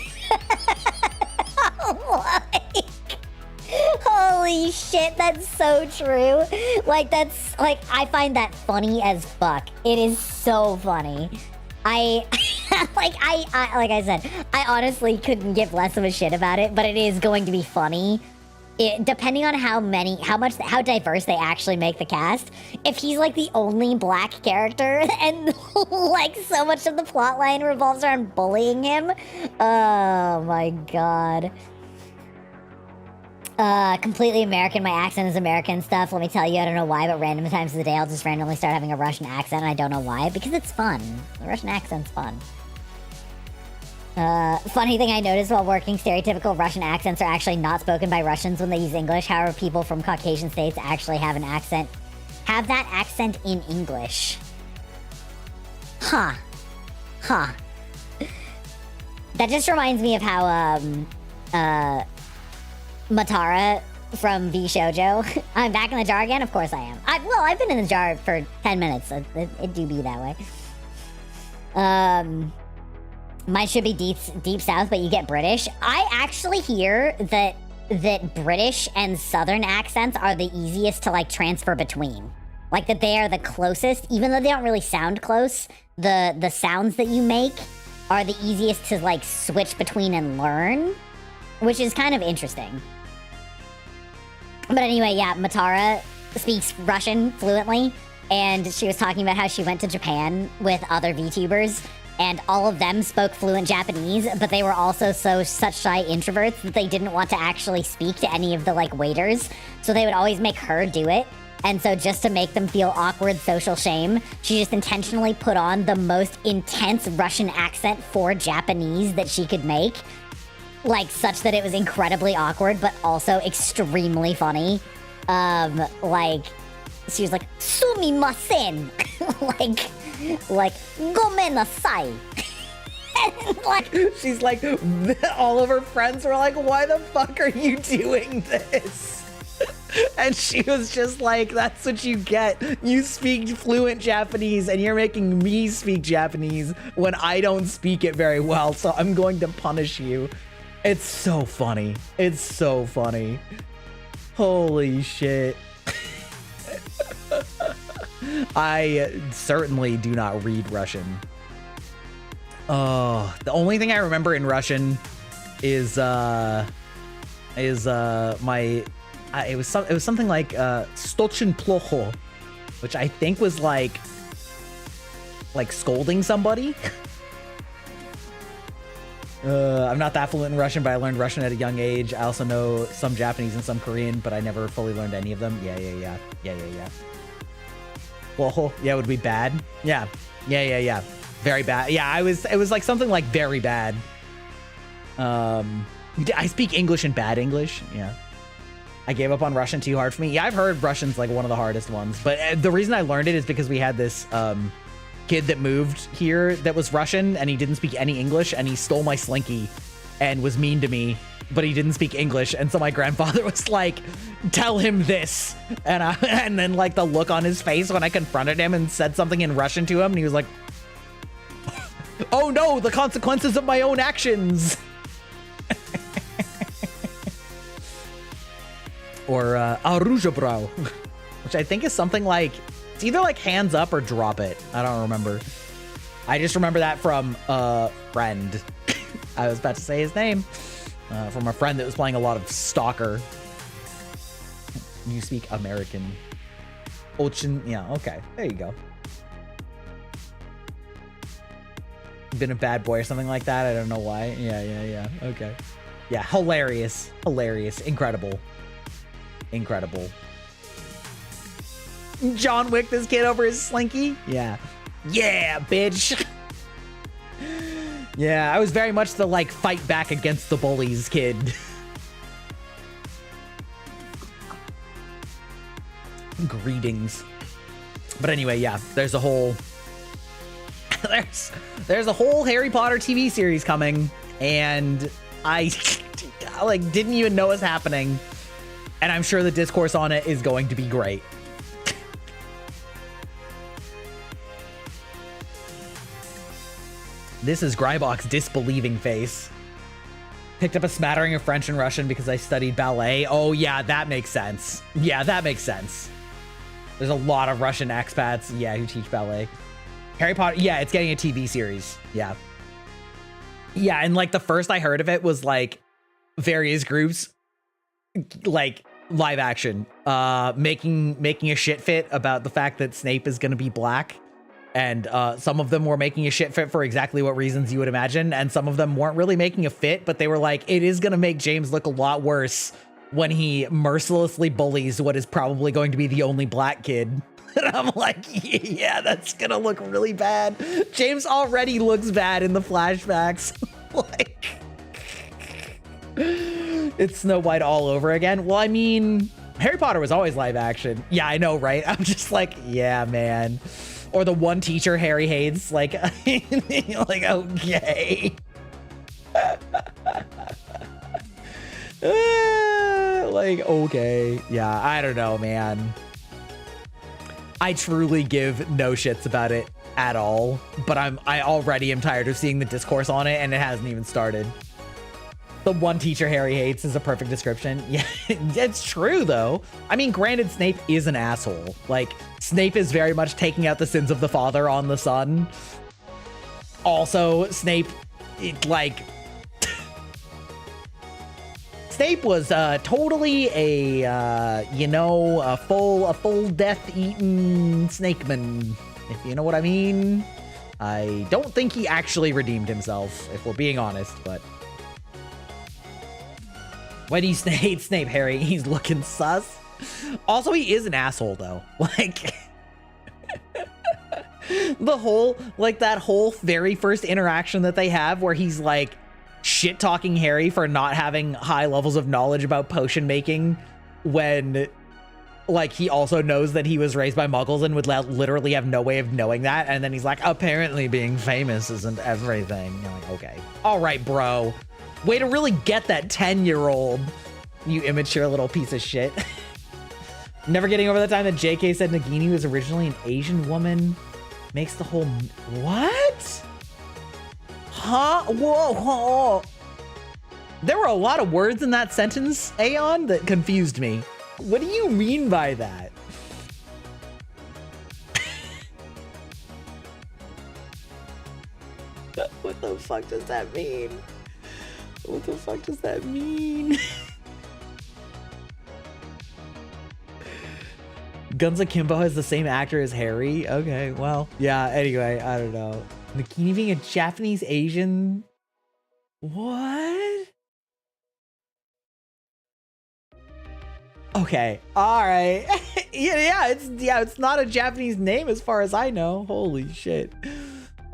Holy shit, that's so true. Like, that's, like, I find that funny as fuck. It is so funny. Like I said, I honestly couldn't give less of a shit about it, but it is going to be funny. Depending on how diverse they actually make the cast. If he's like the only black character and like so much of the plot line revolves around bullying him. Oh my god. Completely American. My accent is American stuff. Let me tell you, I don't know why, but random times of the day I'll just randomly start having a Russian accent and I don't know why. Because it's fun. The Russian accent's fun. Funny thing I noticed while working, stereotypical Russian accents are actually not spoken by Russians when they use English. However, people from Caucasian states actually have that accent in English. Huh. That just reminds me of how, Matara from vshojo. I'm back in the jar again? Of course I am. I've been in the jar for 10 minutes, so it do be that way. Mine should be deep south, but you get British. I actually hear that British and Southern accents are the easiest to like transfer between. Like that they are the closest, even though they don't really sound close. The sounds that you make are the easiest to like switch between and learn, which is kind of interesting. But anyway, yeah, Matara speaks Russian fluently, and she was talking about how she went to Japan with other VTubers, and all of them spoke fluent Japanese, but they were also such shy introverts that they didn't want to actually speak to any of the like waiters, so they would always make her do it. And so just to make them feel awkward social shame, she just intentionally put on the most intense Russian accent for Japanese that she could make, like such that it was incredibly awkward, but also extremely funny. Like she was like, "Sumimasen," like "Gomenasai." Like she's like, all of her friends were like, "Why the fuck are you doing this?" And she was just like, "That's what you get. You speak fluent Japanese and you're making me speak Japanese when I don't speak it very well, so I'm going to punish you." It's so funny. It's so funny. Holy shit. I certainly do not read Russian. Oh, the only thing I remember in Russian is my it was something like "stochin plocho," which I think was like scolding somebody. I'm not that fluent in Russian, but I learned Russian at a young age. I also know some Japanese and some Korean, but I never fully learned any of them. Yeah. Well, yeah, it would be bad. Yeah. Very bad. Yeah, it was like something like very bad. I speak English and bad English. Yeah. I gave up on Russian too hard for me. Yeah, I've heard Russian's like one of the hardest ones, but the reason I learned it is because we had this kid that moved here that was Russian, and he didn't speak any English, and he stole my Slinky and was mean to me, but he didn't speak English. And so my grandfather was like, "Tell him this." And then like the look on his face when I confronted him and said something in Russian to him, and he was like, "Oh no, the consequences of my own actions." Or "Aruzhabrau," which I think is something like, it's either like hands up or drop it. I don't remember. I just remember that from a friend. I was about to say his name. From a friend that was playing a lot of Stalker. You speak American. Ochin, yeah, okay. There you go. Been a bad boy or something like that. I don't know why. Yeah. Okay. Yeah, hilarious. Incredible. John Wick this kid over his Slinky. Yeah, bitch. Yeah, I was very much the like fight back against the bullies kid. Greetings. But anyway, yeah, there's a whole there's a whole Harry Potter TV series coming, and I like didn't even know it was happening. And I'm sure the discourse on it is going to be great. This is Grybok's disbelieving face. Picked up a smattering of French and Russian because I studied ballet. Oh yeah, that makes sense. There's a lot of Russian expats, yeah, who teach ballet. Harry Potter, yeah, it's getting a TV series. Yeah, and like the first I heard of it was like various groups like live action making a shit fit about the fact that Snape is going to be black, and some of them were making a shit fit for exactly what reasons you would imagine, and some of them weren't really making a fit, but they were like, it is going to make James look a lot worse when he mercilessly bullies what is probably going to be the only black kid. And I'm like, yeah, that's gonna look really bad. James already looks bad in the flashbacks. Like, it's Snow White all over again. Well, I mean, Harry Potter was always live action. Yeah, I know, right? I'm just like, yeah, man. Or the one teacher Harry hates. Like, like, okay. Like, okay. Yeah, I don't know, man. I truly give no shits about it at all, but I already am tired of seeing the discourse on it, and it hasn't even started. The one teacher Harry hates is a perfect description. Yeah, it's true, though. I mean, granted, Snape is an asshole. Like, Snape is very much taking out the sins of the father on the son. Also, Snape, Snape was totally a, you know, a full death-eaten snakeman, if you know what I mean. I don't think he actually redeemed himself, if we're being honest, but... When you hate Snape, Harry, he's looking sus. Also, he is an asshole, though. Like, that whole very first interaction that they have where he's like shit-talking Harry for not having high levels of knowledge about potion making when, like, he also knows that he was raised by muggles and would literally have no way of knowing that. And then he's like, apparently being famous isn't everything. You're like, okay. All right, bro. Way to really get that 10-year-old, you immature little piece of shit. Never getting over the time that JK said Nagini was originally an Asian woman. Makes the whole... What? Huh? Whoa. There were a lot of words in that sentence, Aeon, that confused me. What do you mean by that? What the fuck does that mean? What the fuck does that mean? Guns Akimbo has the same actor as Harry? Okay, well, yeah, anyway, I don't know. Nagini being a Japanese Asian? What? Okay, alright. yeah, it's not a Japanese name as far as I know. Holy shit.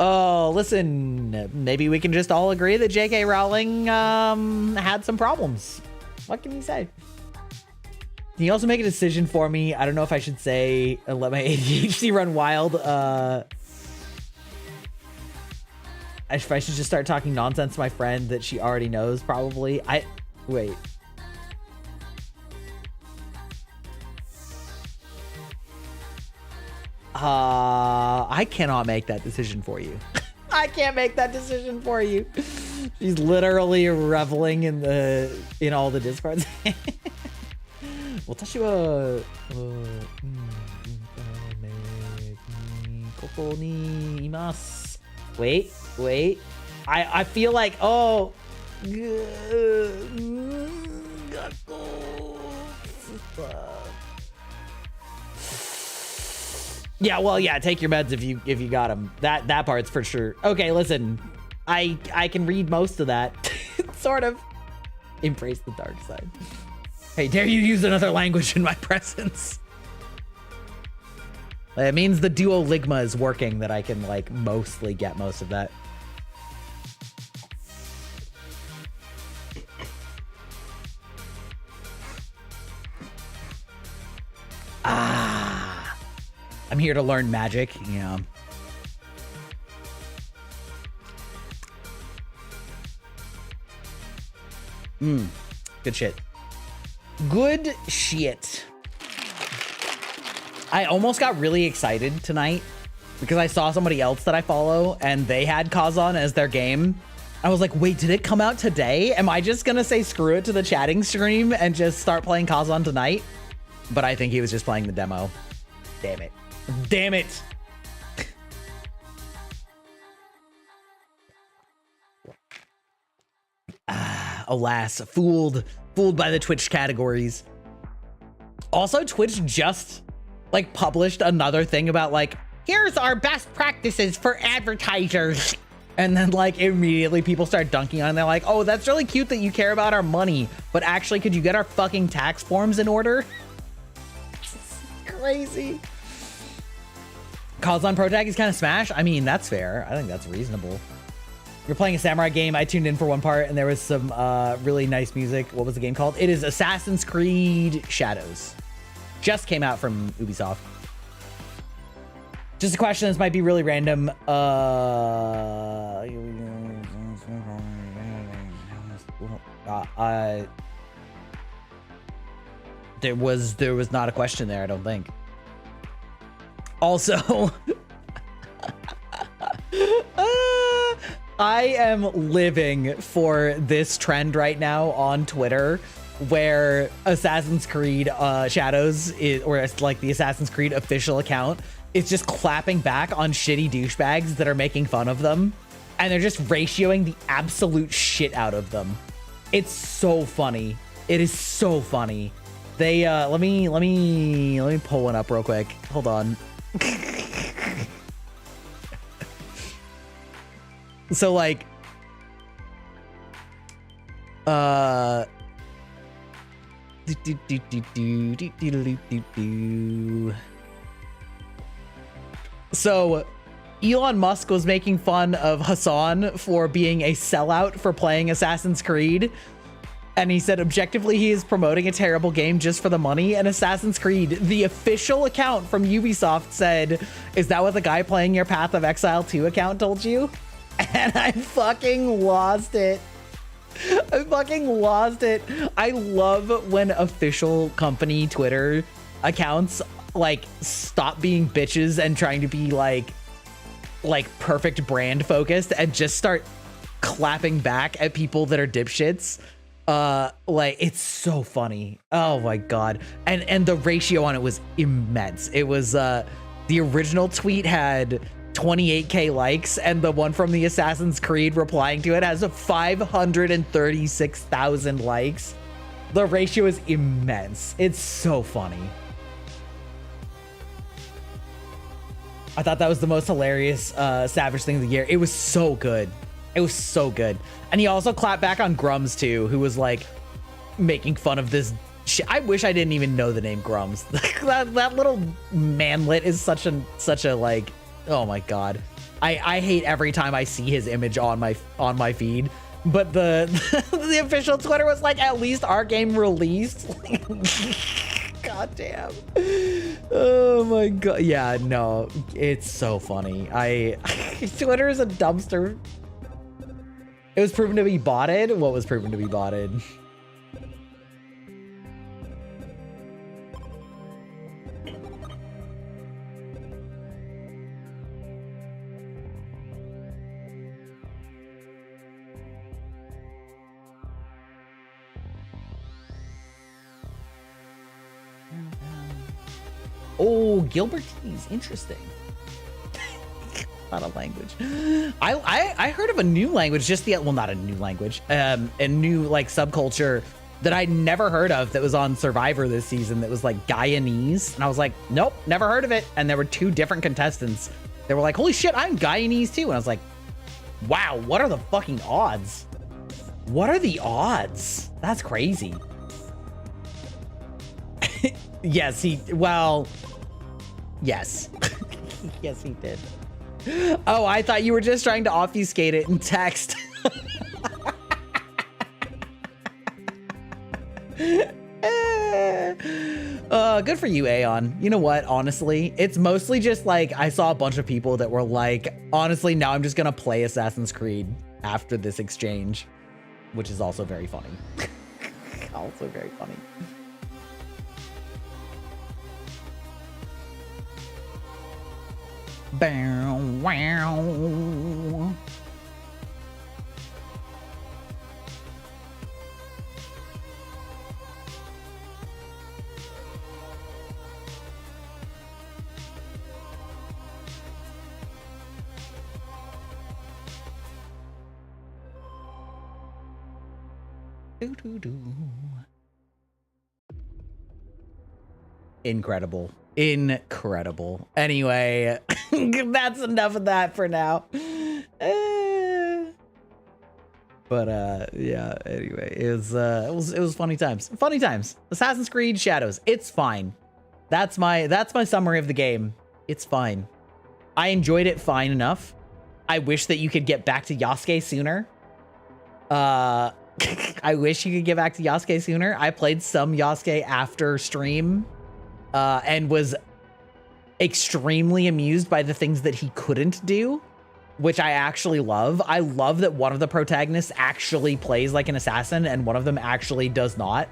Oh, listen, maybe we can just all agree that J.K. Rowling had some problems. What can you say? Can you also make a decision for me? I don't know if I should say let my ADHD run wild. If I should just start talking nonsense to my friend that she already knows, probably. Wait. I cannot make that decision for you. I can't make that decision for you. She's literally reveling in all the discords. Wait. I feel like, oh. Yeah, well, yeah, take your meds if you got them. That part's for sure. Okay, listen. I can read most of that. Sort of. Embrace the dark side. Hey, dare you use another language in my presence? It means the Duoligma is working, that I can, like, mostly get most of that. I'm here to learn magic, yeah. Good shit. Good shit. I almost got really excited tonight because I saw somebody else that I follow and they had Kazan as their game. I was like, wait, did it come out today? Am I just gonna say screw it to the chatting stream and just start playing Kazan tonight? But I think he was just playing the demo. Damn it. Damn it. Alas, fooled by the Twitch categories. Also, Twitch just like published another thing about like, here's our best practices for advertisers. And then like immediately people start dunking on it. They're like, oh, that's really cute that you care about our money, but actually, could you get our fucking tax forms in order? Crazy. Kazan Pro Tag is kind of smash. I mean, that's fair. I think that's reasonable. You're playing a samurai game. I tuned in for one part and there was some really nice music. What was the game called? It is Assassin's Creed Shadows. Just came out from Ubisoft. Just a question. This might be really random. There was not a question there, I don't think. Also, I am living for this trend right now on Twitter where Assassin's Creed Shadows is, or it's like the Assassin's Creed official account, is just clapping back on shitty douchebags that are making fun of them. And they're just ratioing the absolute shit out of them. It's so funny. It is so funny. They let me pull one up real quick. Hold on. So like so Elon Musk was making fun of Hassan for being a sellout for playing Assassin's Creed. And he said, objectively, he is promoting a terrible game just for the money. And Assassin's Creed, the official account from Ubisoft, said, is that what the guy playing your Path of Exile 2 account told you? And I fucking lost it. I fucking lost it. I love when official company Twitter accounts like stop being bitches and trying to be like perfect brand focused and just start clapping back at people that are dipshits. Like it's so funny. Oh my god. And the ratio on it was immense. It was the original tweet had 28k likes and the one from the Assassin's Creed replying to it has 536,000 likes. The ratio is immense. It's so funny. I thought that was the most hilarious Savage thing of the year. It was so good. It was so good. And he also clapped back on Grums too, who was like making fun of this shit. I wish I didn't even know the name Grums. that little manlet is such a like, oh my god. I hate every time I see his image on my feed. But the the official Twitter was like, at least our game released. God damn. Oh my god. Yeah, no, it's so funny. Twitter is a dumpster. It was proven to be botted. What was proven to be botted? Oh, Gilbertese, interesting. Not a language. I heard of a new language just the, well, not a new language, a new like subculture that I'd never heard of that was on Survivor this season that was like Guyanese. And I was like, nope, never heard of it. And there were two different contestants. They were like, holy shit, I'm Guyanese too. And I was like, wow, what are the fucking odds? What are the odds? That's crazy. Yes, well, yes. Yes, he did. Oh, I thought you were just trying to obfuscate it in text. Good for you, Aeon. You know what? Honestly, it's mostly just like I saw a bunch of people that were like, honestly, now I'm just gonna play Assassin's Creed after this exchange, which is also very funny. Also very funny. Bow, wow. Do, do, do. Incredible. Incredible. Anyway, that's enough of that for now. But yeah, anyway, it was funny times. Funny times. Assassin's Creed Shadows. It's fine. That's my summary of the game. It's fine. I enjoyed it fine enough. I wish that you could get back to Yasuke sooner. I wish you could get back to Yasuke sooner. I played some Yasuke after stream and was extremely amused by the things that he couldn't do, which I actually love. I love that one of the protagonists actually plays like an assassin and one of them actually does not.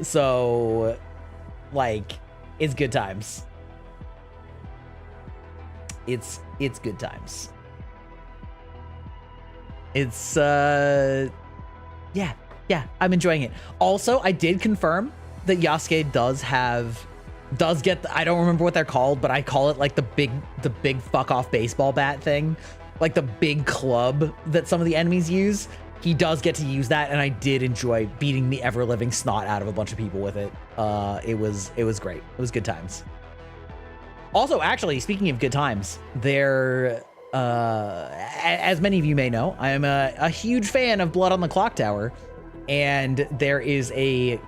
So, like, it's good times. It's good times. It's, yeah, I'm enjoying it. Also, I did confirm that Yasuke does get, I don't remember what they're called, but I call it like the big fuck off baseball bat thing. Like the big club that some of the enemies use. He does get to use that, and I did enjoy beating the ever-living snot out of a bunch of people with it. It was great. It was good times. Also, actually, speaking of good times, there, as many of you may know, I am a huge fan of Blood on the Clocktower, and there is a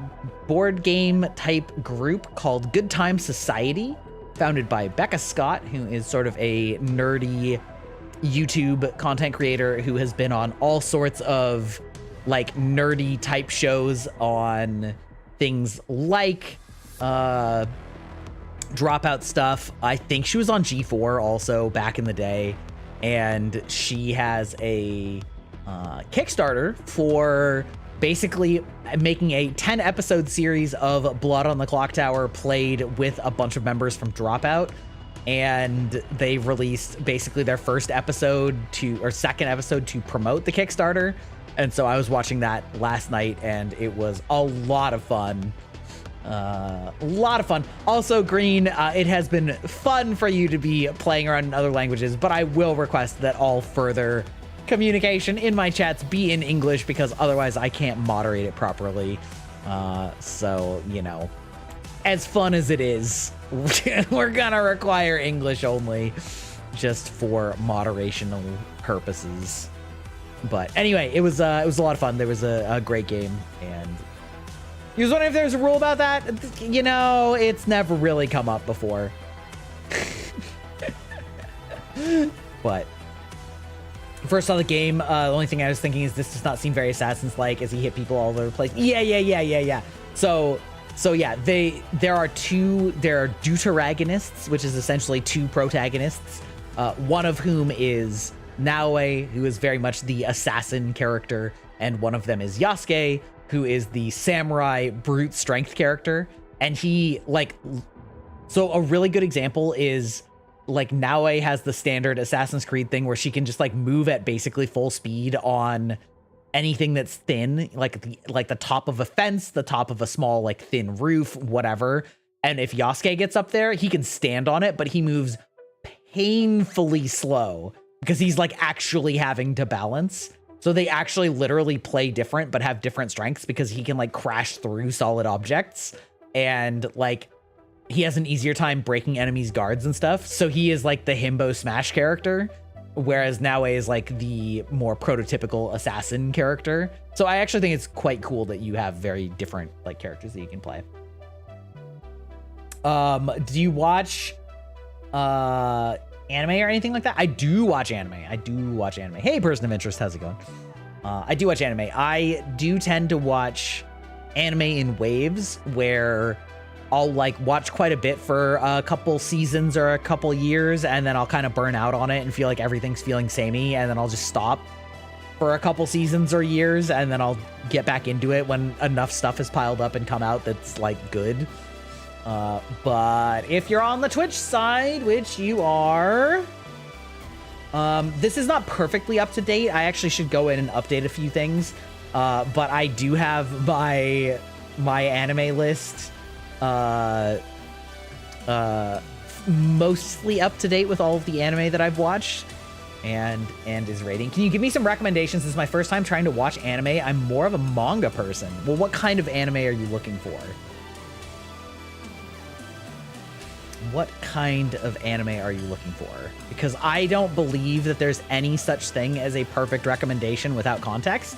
board game type group called Good Time Society, founded by Becca Scott, who is sort of a nerdy YouTube content creator who has been on all sorts of like nerdy type shows on things like Dropout stuff. I think she was on G4 also back in the day, and she has a Kickstarter for basically making a 10 episode series of Blood on the Clocktower played with a bunch of members from Dropout. And they released basically their first episode second episode to promote the Kickstarter. And so I was watching that last night, and it was a lot of fun. Also, Green, it has been fun for you to be playing around in other languages, but I will request that all further communication in my chats be in English, because otherwise I can't moderate it properly. So, you know, as fun as it is, we're gonna require English only just for moderational purposes. But anyway, it was a lot of fun. There was a great game, and you was wondering if there's a rule about that. You know, it's never really come up before. But first saw the game, the only thing I was thinking is this does not seem very Assassin's-like as he hit people all over the place. Yeah. So yeah, there are deuteragonists, which is essentially two protagonists, one of whom is Naoe, who is very much the assassin character, and one of them is Yasuke, who is the samurai brute strength character. And he, like, so a really good example is, like, Naoe has the standard Assassin's Creed thing where she can just, like, move at basically full speed on anything that's thin, like the top of a fence, the top of a small, like, thin roof, whatever. And if Yasuke gets up there, he can stand on it, but he moves painfully slow because he's, like, actually having to balance. So they actually literally play different, but have different strengths, because he can, like, crash through solid objects, and, like, he has an easier time breaking enemies' guards and stuff. So he is, like, the himbo smash character, whereas Naoe is, like, the more prototypical assassin character. So I actually think it's quite cool that you have very different, like, characters that you can play. Do you watch anime or anything like that? I do watch anime. Hey, person of interest, how's it going? I do watch anime. I do tend to watch anime in waves, where I'll, like, watch quite a bit for a couple seasons or a couple years, and then I'll kind of burn out on it and feel like everything's feeling samey, and then I'll just stop for a couple seasons or years, and then I'll get back into it when enough stuff has piled up and come out that's, like, good. But if you're on the Twitch side, which you are, this is not perfectly up to date. I actually should go in and update a few things, but I do have my anime list mostly up to date with all of the anime that I've watched and is rating. Can you give me some recommendations? This is my first time trying to watch anime. I'm more of a manga person. Well, what kind of anime are you looking for? What kind of anime are you looking for? Because I don't believe that there's any such thing as a perfect recommendation without context.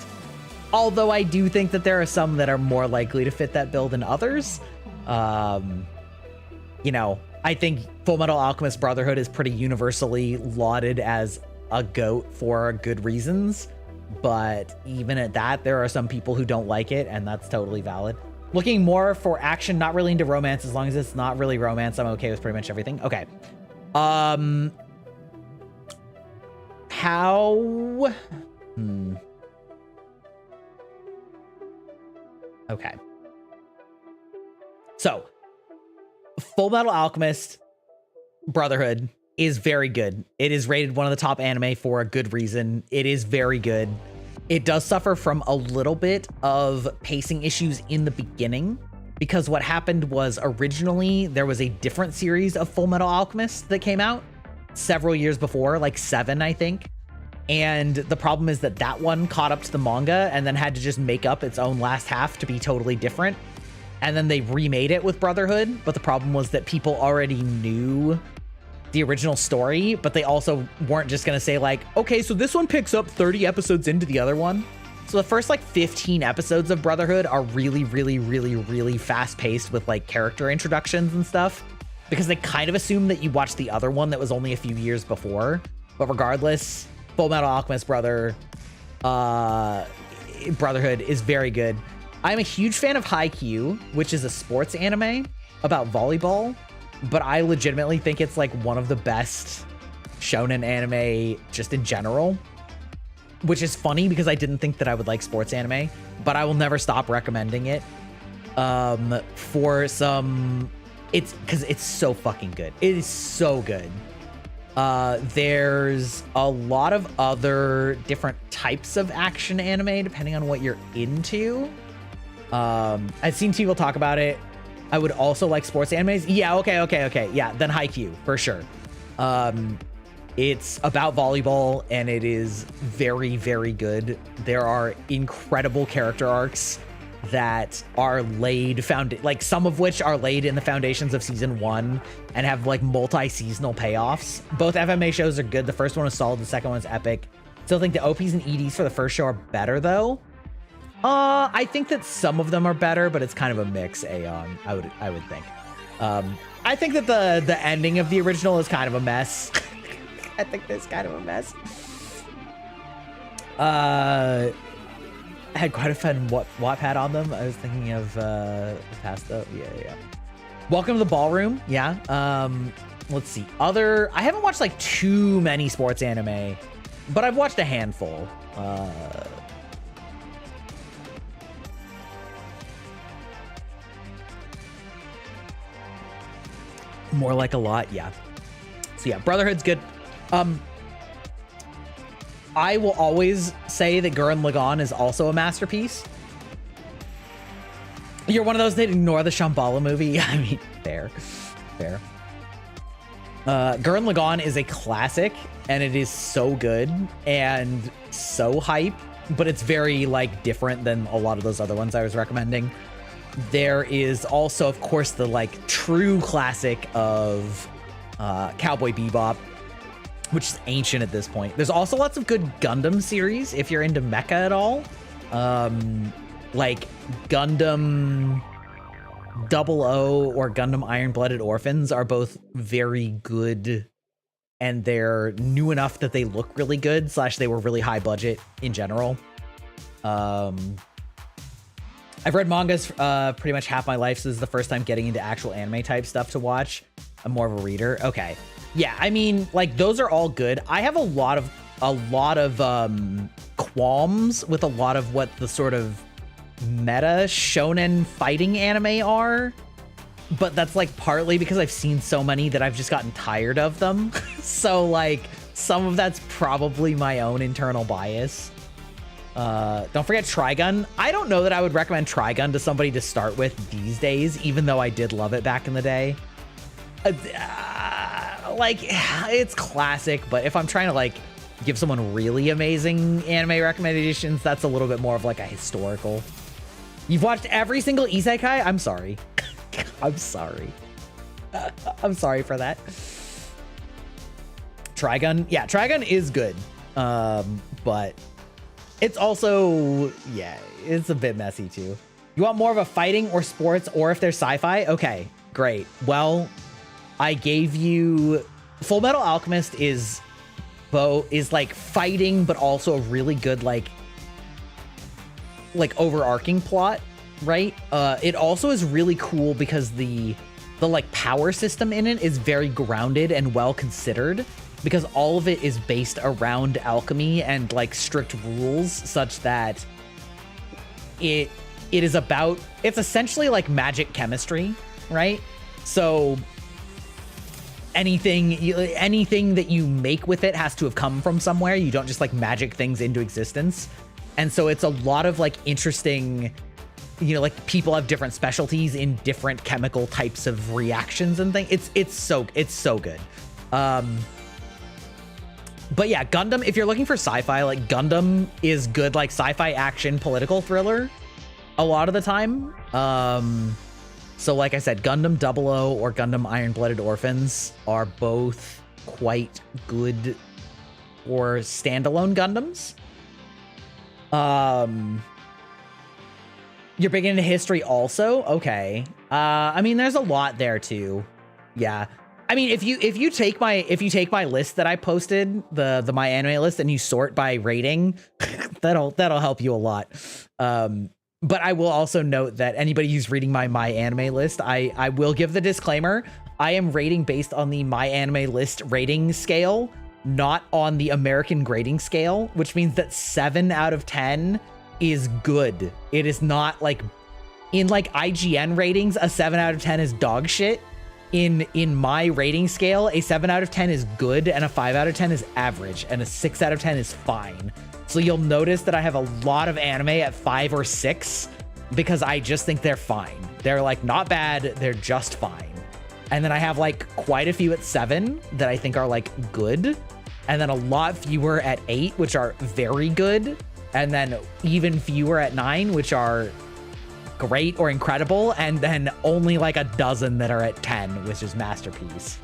Although I do think that there are some that are more likely to fit that bill than others. You know, I think Full Metal Alchemist Brotherhood is pretty universally lauded as a GOAT for good reasons. But even at that, there are some people who don't like it, and that's totally valid. Looking more for action, not really into romance. As long as it's not really romance, I'm okay with pretty much everything. Okay. How? Okay. So, Full Metal Alchemist Brotherhood is very good. It is rated one of the top anime for a good reason. It is very good. It does suffer from a little bit of pacing issues in the beginning, because what happened was originally there was a different series of Full Metal Alchemist that came out several years before, like 7, I think. And the problem is that that one caught up to the manga and then had to just make up its own last half to be totally different. And then they remade it with Brotherhood. But the problem was that people already knew the original story, but they also weren't just going to say like, okay, so this one picks up 30 episodes into the other one. So the first like 15 episodes of Brotherhood are really, really, really, really fast paced with like character introductions and stuff, because they kind of assume that you watched the other one that was only a few years before. But regardless, Full Metal Alchemist Brotherhood is very good. I'm a huge fan of Haikyuu, which is a sports anime about volleyball, but I legitimately think it's like one of the best shonen anime just in general, which is funny because I didn't think that I would like sports anime, but I will never stop recommending it. For some, it's because it's so fucking good. It is so good. There's a lot of other different types of action anime depending on what you're into. I've seen people talk about it. I would also like sports animes. Yeah, okay. Yeah, then Haikyuu, for sure. It's about volleyball, and it is very, very good. There are incredible character arcs that are laid, like some of which are laid in the foundations of season 1 and have like multi-seasonal payoffs. Both FMA shows are good. The first one is solid. The second one is epic. Still think the OPs and EDs for the first show are better though. I think that some of them are better, but it's kind of a mix, Aeon, I would think. I think that the ending of the original is kind of a mess. I think that's kind of a mess. I had quite a fun Wattpad on them. I was thinking of past though. Yeah. Welcome to the Ballroom. Yeah. Let's see. I haven't watched like too many sports anime, but I've watched a handful. More like a lot, yeah. So yeah, Brotherhood's good. I will always say that Gurren Lagann is also a masterpiece. You're one of those that ignore the Shambhala movie. I mean, fair. Gurren Lagann is a classic, and it is so good and so hype, but it's very like different than a lot of those other ones I was recommending. There is also, of course, the like true classic of Cowboy Bebop, which is ancient at this point. There's also lots of good Gundam series if you're into mecha at all. Like Gundam 00 or Gundam Iron-Blooded Orphans are both very good, and they're new enough that they look really good, / they were really high budget in general. I've read mangas pretty much half my life, so this is the first time getting into actual anime type stuff to watch. I'm more of a reader. Okay. Yeah, I mean, like, those are all good. I have a lot of qualms with a lot of what the sort of meta shonen fighting anime are, but that's like partly because I've seen so many that I've just gotten tired of them. So like some of that's probably my own internal bias. Don't forget Trigun. I don't know that I would recommend Trigun to somebody to start with these days, even though I did love it back in the day. Like, it's classic, but if I'm trying to like give someone really amazing anime recommendations, that's a little bit more of like a historical. You've watched every single isekai? I'm sorry. I'm sorry. I'm sorry for that. Trigun. Yeah, Trigun is good. But it's also, yeah, it's a bit messy too. You want more of a fighting or sports, or if there's sci-fi? Okay, great. Well, I gave you Full Metal Alchemist is like fighting, but also a really good like overarching plot, right? It also is really cool because the like power system in it is very grounded and well considered, because all of it is based around alchemy and like strict rules, such that it's essentially like magic chemistry, right? So anything that you make with it has to have come from somewhere. You don't just like magic things into existence. And so it's a lot of like interesting, like people have different specialties in different chemical types of reactions and things. It's so good. But yeah, Gundam, if you're looking for sci-fi, like Gundam is good, like sci-fi action political thriller a lot of the time. So like I said, Gundam 00 or Gundam Iron-Blooded Orphans are both quite good for standalone Gundams. You're big into history also? Okay. I mean, there's a lot there too. Yeah. I mean, if you take my list that I posted, the My Anime list, and you sort by rating, that'll help you a lot. But I will also note that anybody who's reading my Anime list, I will give the disclaimer. I am rating based on the My Anime list rating scale, not on the American grading scale, which means that 7 out of 10 is good. It is not like in like IGN ratings, a 7 out of 10 is dog shit. In my rating scale, a 7 out of 10 is good, and a 5 out of 10 is average, and a 6 out of 10 is fine. So you'll notice that I have a lot of anime at 5 or 6 because I just think they're fine. They're like not bad, they're just fine. And then I have like quite a few at 7 that I think are like good, and then a lot fewer at 8, which are very good, and then even fewer at 9, which are great or incredible, and then only like a dozen that are at 10, which is masterpiece.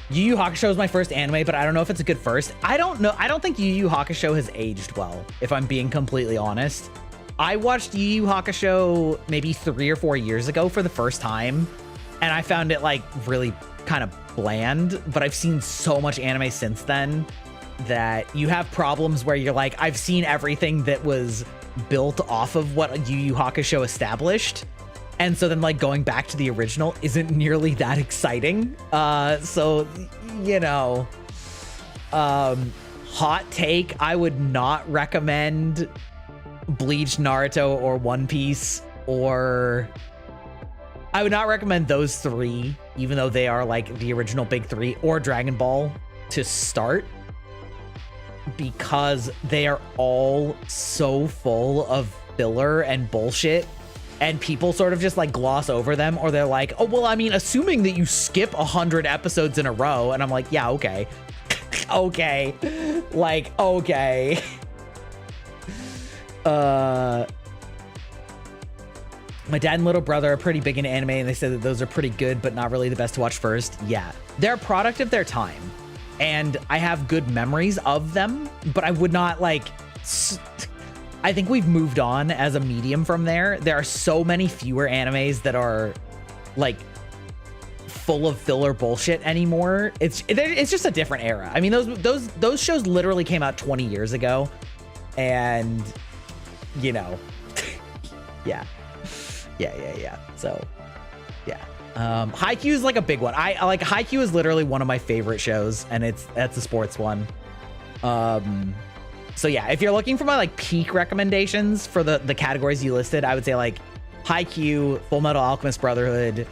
Yu Yu Hakusho is my first anime, but I don't know if it's a good first. I don't know. I don't think Yu Yu Hakusho has aged well, if I'm being completely honest. I watched Yu Yu Hakusho maybe 3 or 4 years ago for the first time, and I found it like really kind of bland, but I've seen so much anime since then that you have problems where you're like, I've seen everything that was built off of what Yu Yu Hakusho established. And so then like going back to the original isn't nearly that exciting. So, hot take, I would not recommend Bleach, Naruto, or One Piece, or I would not recommend those 3, even though they are like the original big 3, or Dragon Ball to start, because they are all so full of filler and bullshit, and people sort of just like gloss over them, or they're like, oh, well, I mean, assuming that you skip 100 episodes in a row, and I'm like, yeah, okay. Okay. Like, okay. My dad and little brother are pretty big into anime, and they said that those are pretty good, but not really the best to watch first. Yeah. They're a product of their time, and I have good memories of them, but I would not like... I think we've moved on as a medium from there. There are so many fewer animes that are like full of filler bullshit anymore. It's just a different era. I mean, those shows literally came out 20 years ago, and yeah. So yeah. Haikyuu is like a big one. I like Haikyuu is literally one of my favorite shows, and that's a sports one. So yeah, if you're looking for my like peak recommendations for the categories you listed, I would say like Haikyuu, Full Metal Alchemist Brotherhood,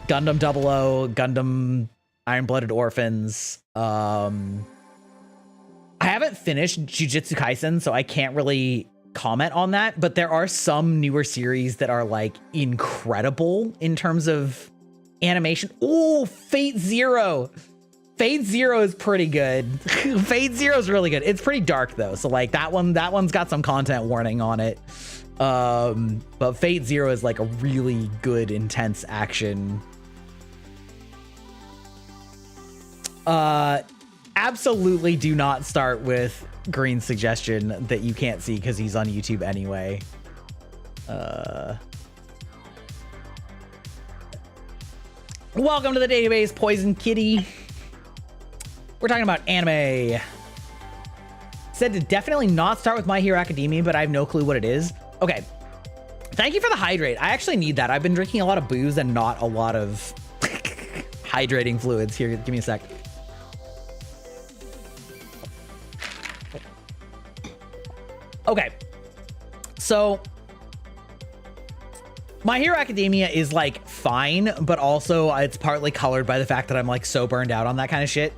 Gundam 00, Gundam Iron-Blooded Orphans. I haven't finished Jujutsu Kaisen, so I can't really comment on that, but there are some newer series that are like incredible in terms of animation. Oh, Fate Zero. Fate Zero is pretty good. Fate Zero is really good. It's pretty dark though, so like that one's got some content warning on it. But Fate Zero is like a really good, intense action. Absolutely do not start with Green's suggestion that you can't see because he's on YouTube anyway. Welcome to the database, Poison Kitty. We're talking about anime. Said to definitely not start with My Hero Academia, but I have no clue what it is. Okay. Thank you for the hydrate. I actually need that. I've been drinking a lot of booze and not a lot of hydrating fluids. Here, give me a sec. Okay. So My Hero Academia is like fine, but also it's partly colored by the fact that I'm like so burned out on that kind of shit.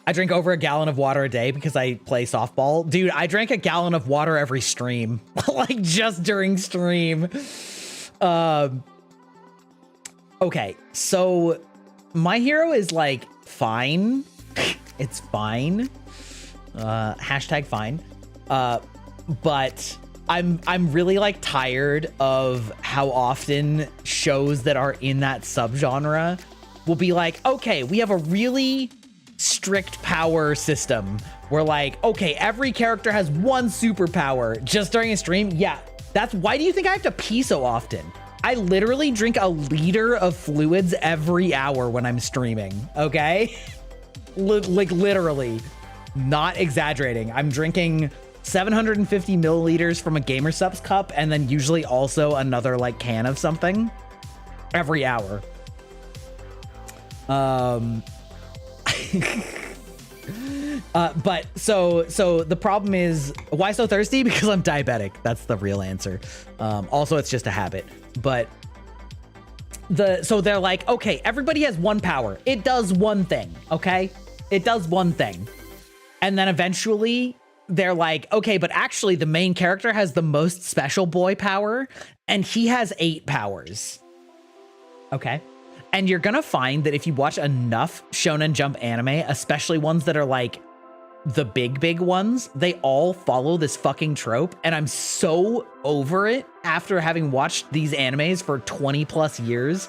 I drink over a gallon of water a day because I play softball. Dude, I drank a gallon of water every stream, like just during stream. Okay, so My Hero is like fine. It's fine. Hashtag fine. But I'm really like tired of how often shows that are in that subgenre will be like, okay, we have a really strict power system. We're like, okay, every character has one superpower just during a stream. Yeah, that's why do you think I have to pee so often? I literally drink a liter of fluids every hour when I'm streaming, okay? Like literally, not exaggerating. I'm drinking 750 milliliters from a Gamer Subs cup and then usually also another like can of something every hour. But so the problem is, why so thirsty? Because I'm diabetic. That's the real answer. Also, it's just a habit. But so they're like, okay, everybody has one power. It does one thing. Okay, it does one thing, and then eventually they're like, okay, but actually the main character has the most special boy power, and he has 8 powers. Okay. And you're gonna find that if you watch enough Shonen Jump anime, especially ones that are like the big ones, they all follow this fucking trope. And I'm so over it after having watched these animes for 20 plus years.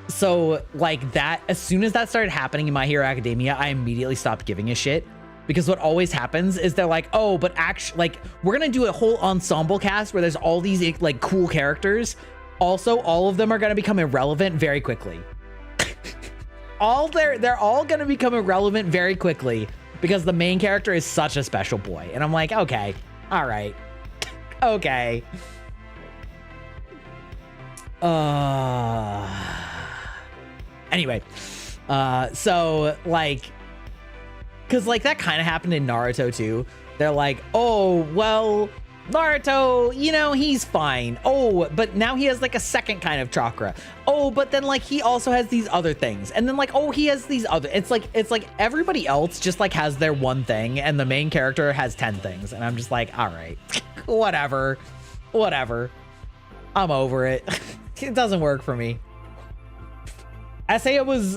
So like that, as soon as that started happening in My Hero Academia, I immediately stopped giving a shit. Because what always happens is they're like, oh, but actually, like, we're gonna do a whole ensemble cast where there's all these like cool characters. Also, all of them are going to become irrelevant very quickly. They're all going to become irrelevant very quickly because the main character is such a special boy. And I'm like, okay, all right, okay. Anyway, so like, because like that kind of happened in Naruto too. They're like, oh, well, Naruto, you know, he's fine. Oh, but now he has like a second kind of chakra. Oh, but then like he also has these other things. And then like, oh, he has these other, it's like everybody else just like has their one thing and the main character has 10 things. And I'm just like, all right, whatever. I'm over it. It doesn't work for me. SAO was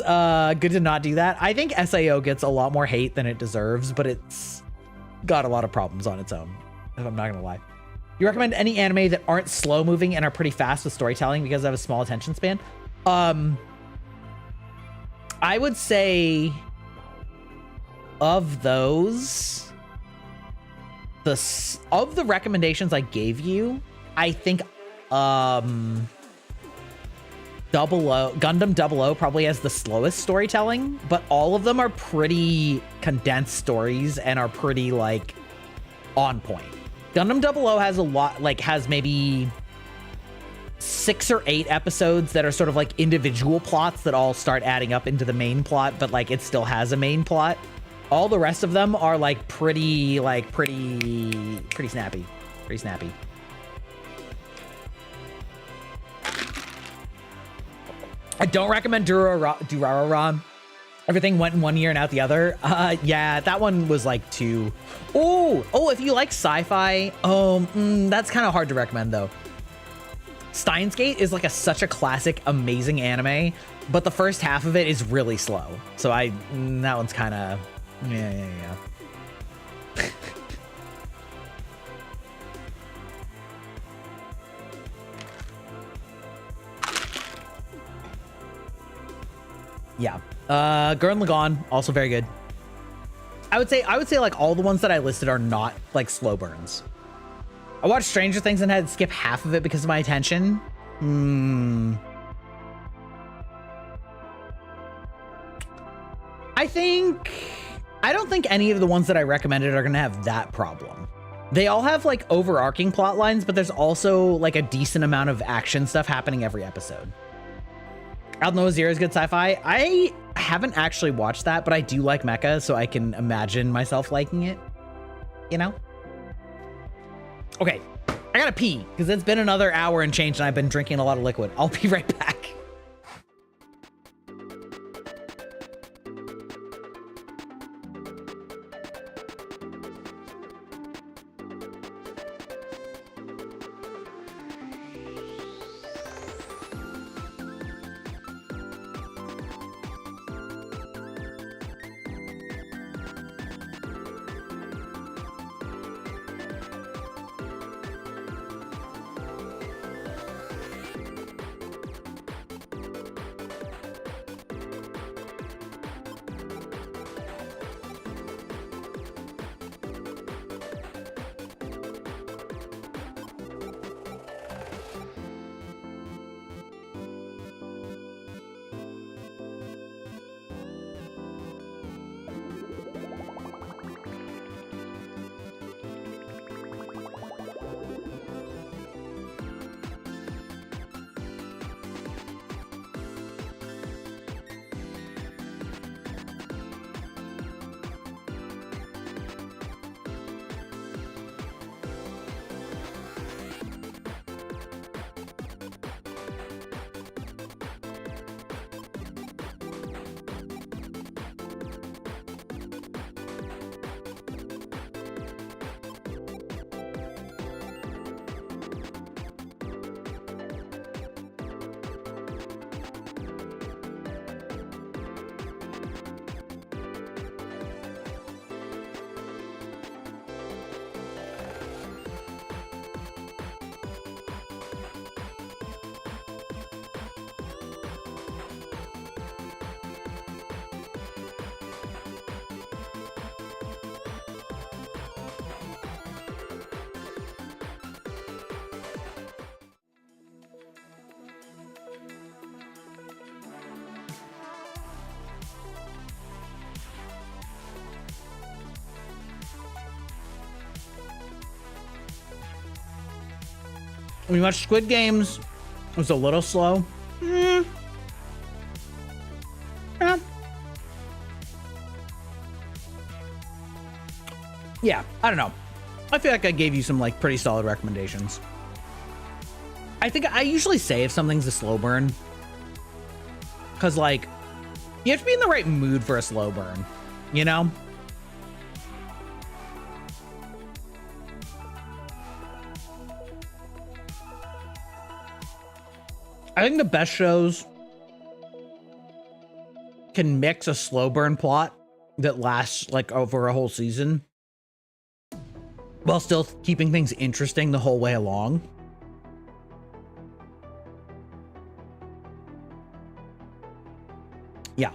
good to not do that. I think SAO gets a lot more hate than it deserves, but it's got a lot of problems on its own, if I'm not gonna lie. You recommend any anime that aren't slow moving and are pretty fast with storytelling because I have a small attention span? I would say of those, of the recommendations I gave you, I think Gundam 00 probably has the slowest storytelling, but all of them are pretty condensed stories and are pretty like on point. Gundam 00 has a lot, like has maybe 6 or 8 episodes that are sort of like individual plots that all start adding up into the main plot, but like it still has a main plot. All the rest of them are like pretty snappy. Pretty snappy. I don't recommend Durarara. Everything went in one ear and out the other. Yeah, that one was like 2. Oh, if you like sci-fi, that's kind of hard to recommend though. Steins Gate is like such a classic, amazing anime, but the first half of it is really slow. So that one's kind of, yeah. Yeah. Gurren Lagann, also very good. I would say like all the ones that I listed are not like slow burns. I watched Stranger Things and had to skip half of it because of my attention. I don't think any of the ones that I recommended are gonna have that problem. They all have like overarching plot lines, but there's also like a decent amount of action stuff happening every episode. Alno Zero is good sci-fi. I haven't actually watched that, but I do like mecha, so I can imagine myself liking it, you know? Okay, I gotta pee, because it's been another hour and change, and I've been drinking a lot of liquid. I'll be right back. We watched Squid Games. It was a little slow. Yeah. Yeah, I don't know. I feel like I gave you some like pretty solid recommendations. I think I usually say if something's a slow burn, because like you have to be in the right mood for a slow burn, you know? I think the best shows can mix a slow burn plot that lasts like over a whole season while still keeping things interesting the whole way along. Yeah.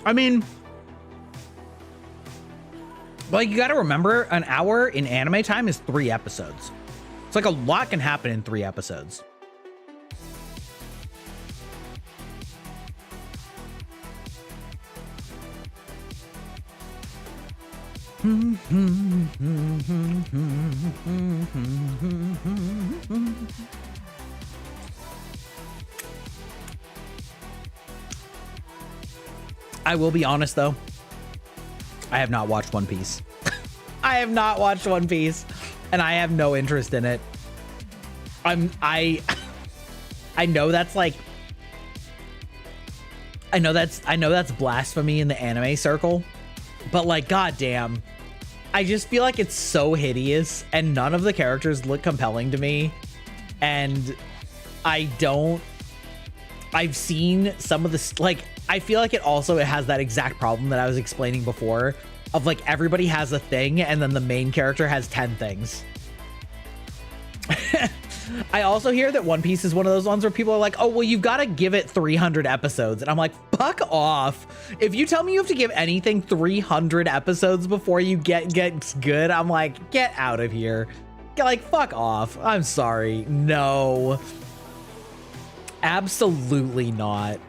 I mean, like, you gotta remember, an hour in anime time is 3 episodes. It's like a lot can happen in 3 episodes. I will be honest though, I have not watched One Piece. I have not watched One Piece, and I have no interest in it. I know that's like, I know that's blasphemy in the anime circle, but like, goddamn, I just feel like it's so hideous, and none of the characters look compelling to me, and I've seen some of this, like, I feel like it has that exact problem that I was explaining before of like everybody has a thing and then the main character has 10 things. I also hear that One Piece is one of those ones where people are like, oh, well, you've got to give it 300 episodes. And I'm like, fuck off. If you tell me you have to give anything 300 episodes before you gets good, I'm like, get out of here. Like, fuck off. I'm sorry. No. Absolutely not.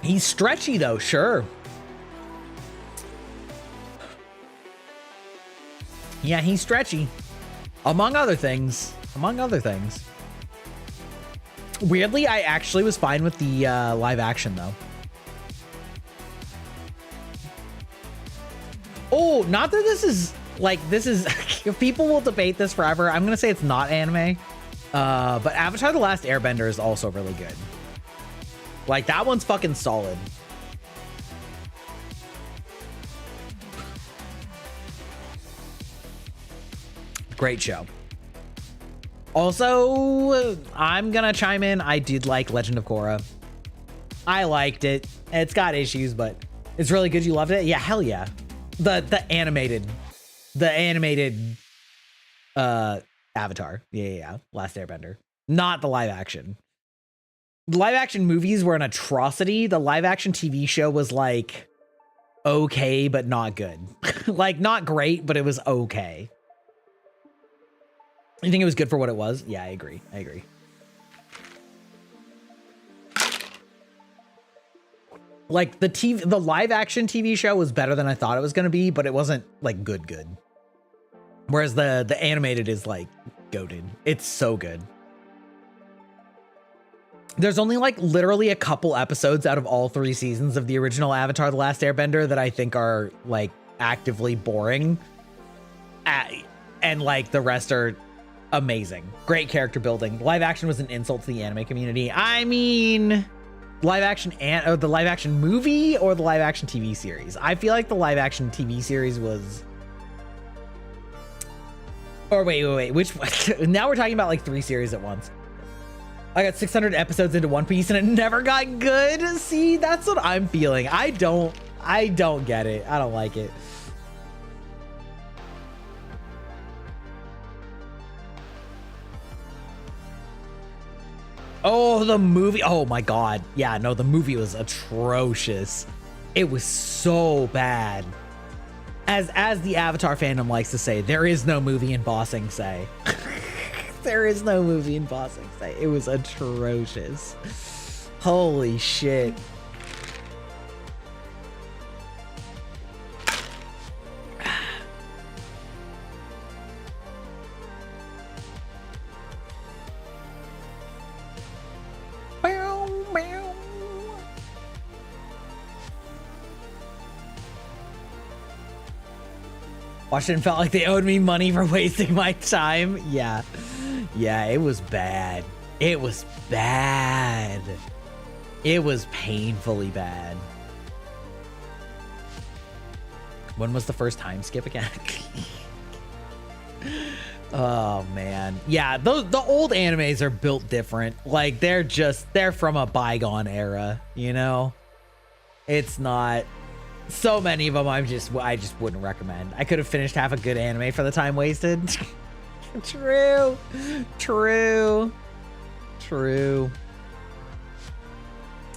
He's stretchy though, sure. Yeah, he's stretchy. Among other things. Among other things. Weirdly, I actually was fine with the live action though. Oh, not that this is like, this is, people will debate this forever. I'm gonna say it's not anime. But Avatar: The Last Airbender is also really good. Like, that one's fucking solid. Great show. Also, I'm gonna chime in. I did like Legend of Korra. I liked it. It's got issues, but it's really good. You loved it? Yeah, hell yeah. The animated Avatar. Yeah. Last Airbender. Not the live action. The live action movies were an atrocity. The live action TV show was like okay, but not good. Like, not great, but it was okay. You think it was good for what it was? Yeah, I agree. Like, the live action TV show was better than I thought it was going to be, but it wasn't like good. Whereas the animated is like goated. It's so good. There's only like literally a couple episodes out of all 3 seasons of the original Avatar: The Last Airbender that I think are like actively boring. And like the rest are amazing. Great character building. Live action was an insult to the anime community. I mean, live action or the live action movie or the live action TV series. I feel like the live action TV series was, or wait, which now we're talking about like 3 series at once. I got 600 episodes into One Piece and it never got good. See, that's what I'm feeling. I don't get it. I don't like it. Oh, the movie. Oh my God. Yeah, no, the movie was atrocious. It was so bad. As the Avatar fandom likes to say, there is no movie in Bossing Say. There is no movie in Bossing Say. It was atrocious. Holy shit. Washington felt like they owed me money for wasting my time. Yeah, it was bad. It was bad. It was painfully bad. When was the first time skip again? Oh man. Yeah, the old animes are built different. Like, they're from a bygone era, you know? It's not. So many of them I just wouldn't recommend. I could have finished half a good anime for the time wasted. True.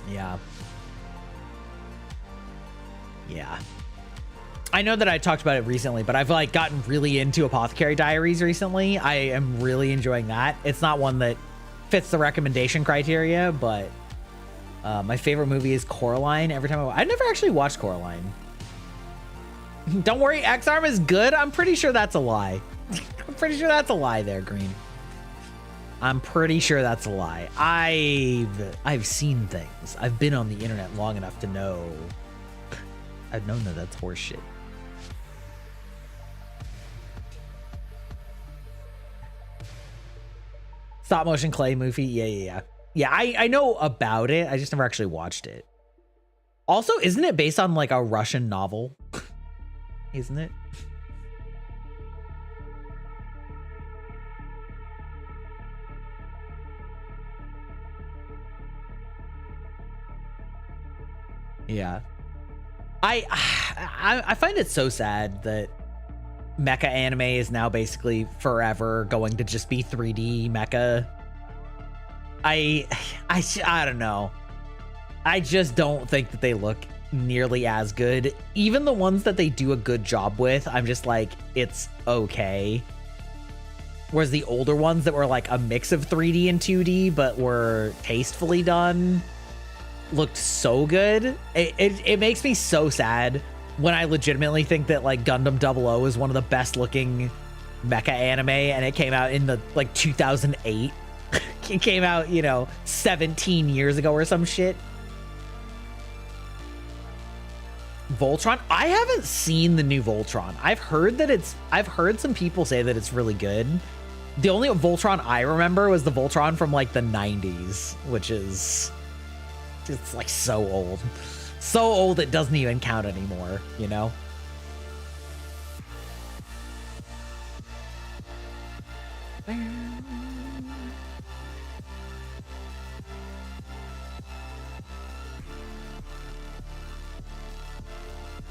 Yeah. I know that I talked about it recently, but I've like gotten really into Apothecary Diaries recently. I am really enjoying that. It's not one that fits the recommendation criteria, but my favorite movie is Coraline. Every time I never actually watched Coraline. Don't worry, X-Arm is good. I'm pretty sure that's a lie. I'm pretty sure that's a lie there, Green. I'm pretty sure that's a lie. I've seen things. I've been on the internet long enough to know. I've known that that's horseshit. Stop motion clay movie. Yeah. Yeah, I know about it. I just never actually watched it. Also, isn't it based on like a Russian novel? Isn't it? Yeah. I find it so sad that mecha anime is now basically forever going to just be 3D mecha. I don't know. I just don't think that they look nearly as good. Even the ones that they do a good job with, I'm just like, it's okay. Whereas the older ones that were like a mix of 3D and 2D, but were tastefully done, looked so good. It makes me so sad when I legitimately think that like Gundam 00 is one of the best looking mecha anime, and it came out in the like 2008. It came out, you know, 17 years ago or some shit. Voltron? I haven't seen the new Voltron. I've heard some people say that it's really good. The only Voltron I remember was the Voltron from like the 90s, which is, it's like so old. So old it doesn't even count anymore, you know?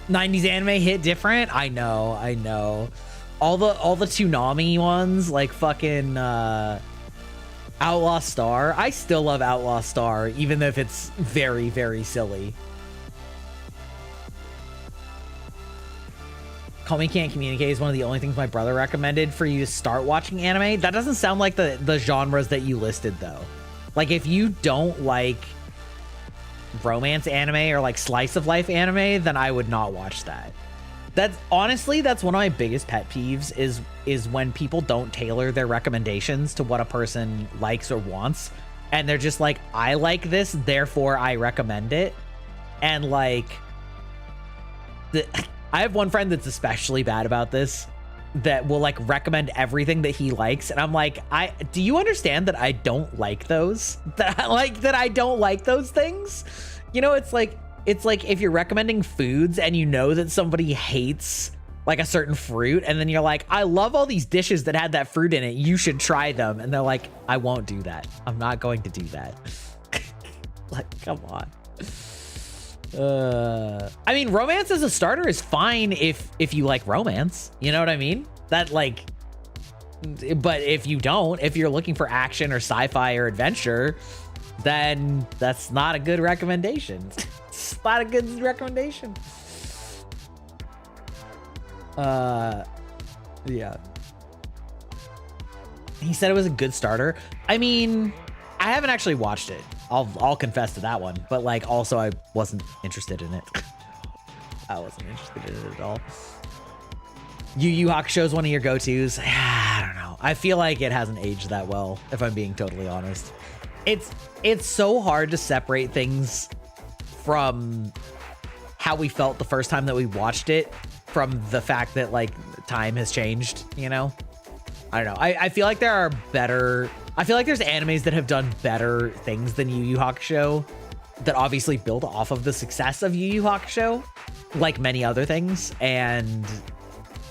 '90s anime hit different. I know. All the Toonami ones, like fucking Outlaw Star. I still love Outlaw Star, even if it's very, very silly. Call Me Can't Communicate is one of the only things my brother recommended for you to start watching anime. That doesn't sound like the genres that you listed, though. Like, if you don't like romance anime or like slice of life anime, then I would not watch that. That's honestly, that's one of my biggest pet peeves is when people don't tailor their recommendations to what a person likes or wants, and they're just like, I like this, therefore I recommend it. And like, I have one friend that's especially bad about this, that will like recommend everything that he likes, and I'm like, do you understand that I don't like those? That I don't like those things? You know, it's like if you're recommending foods and you know that somebody hates like a certain fruit, and then you're like, I love all these dishes that had that fruit in it, you should try them. And they're like, I won't do that. I'm not going to do that. Like, come on. I mean, romance as a starter is fine if you like romance, you know what I mean? That like, but if you don't, if you're looking for action or sci-fi or adventure, then that's not a good recommendation. It's not a good recommendation. Yeah. He said it was a good starter. I mean, I haven't actually watched it. I'll confess to that one, but like also I wasn't interested in it. I wasn't interested in it at all. Yu Yu Hakusho is one of your go-tos. I don't know. I feel like it hasn't aged that well, if I'm being totally honest. It's so hard to separate things from how we felt the first time that we watched it from the fact that like time has changed, you know? I don't know. I feel like there are better... I feel like there's animes that have done better things than Yu Yu Hakusho that obviously build off of the success of Yu Yu Hakusho, like many other things. And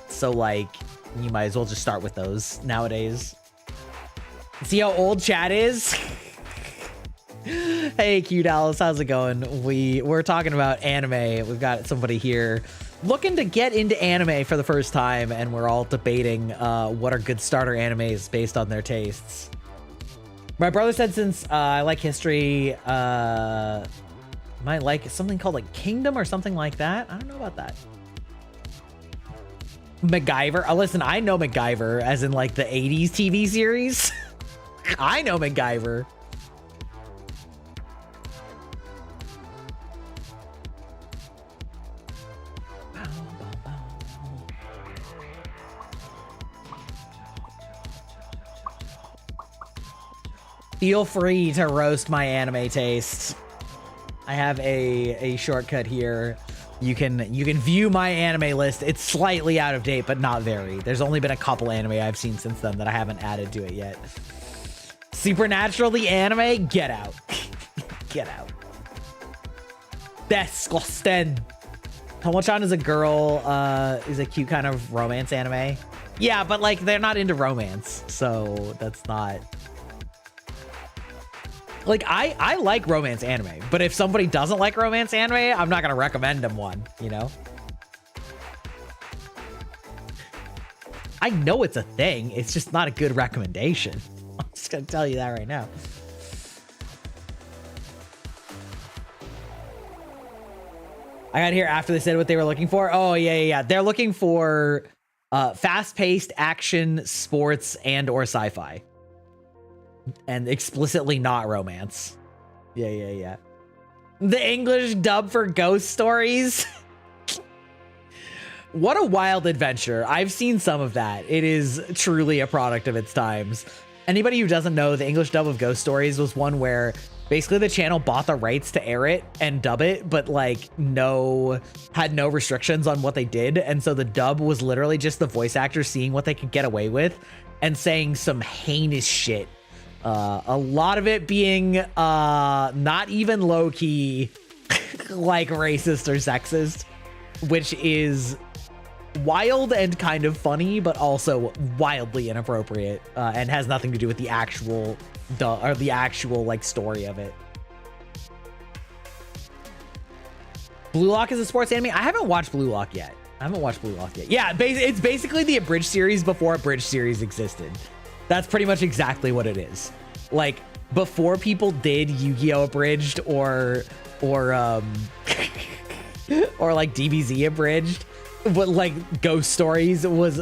so like, you might as well just start with those nowadays. See how old chat is? Hey, Q Dallas, how's it going? We're talking about anime. We've got somebody here looking to get into anime for the first time, and we're all debating what are good starter animes based on their tastes. My brother said since I like history, might like something called like Kingdom or something like that. I don't know about that. MacGyver. Listen, I know MacGyver as in like the 80s TV series. I know MacGyver. Feel free to roast my anime tastes. I have a shortcut here. You can view my anime list. It's slightly out of date, but not very. There's only been a couple anime I've seen since then that I haven't added to it yet. Supernatural the anime? Get out. Get out. Disgusting. Tomo-chan is a girl, is a cute kind of romance anime. Yeah, but like they're not into romance, so that's not... Like, I like romance anime, but if somebody doesn't like romance anime, I'm not going to recommend them one, you know? I know it's a thing. It's just not a good recommendation. I'm just gonna tell you that right now. I got here after they said what they were looking for. Oh, yeah. They're looking for fast-paced action, sports, and or sci-fi. And explicitly not romance. Yeah. The English dub for Ghost Stories. What a wild adventure. I've seen some of that. It is truly a product of its times. Anybody who doesn't know, the English dub of Ghost Stories was one where basically the channel bought the rights to air it and dub it, but like had no restrictions on what they did. And so the dub was literally just the voice actors seeing what they could get away with and saying some heinous shit. A lot of it being not even low-key like racist or sexist, which is wild and kind of funny, but also wildly inappropriate, and has nothing to do with the actual like story of it. Blue Lock is a sports anime. I haven't watched Blue Lock yet. Yeah, it's basically the abridged series before abridged series existed. That's pretty much exactly what it is. Like before people did Yu-Gi-Oh! Abridged or like DBZ abridged, but like Ghost Stories was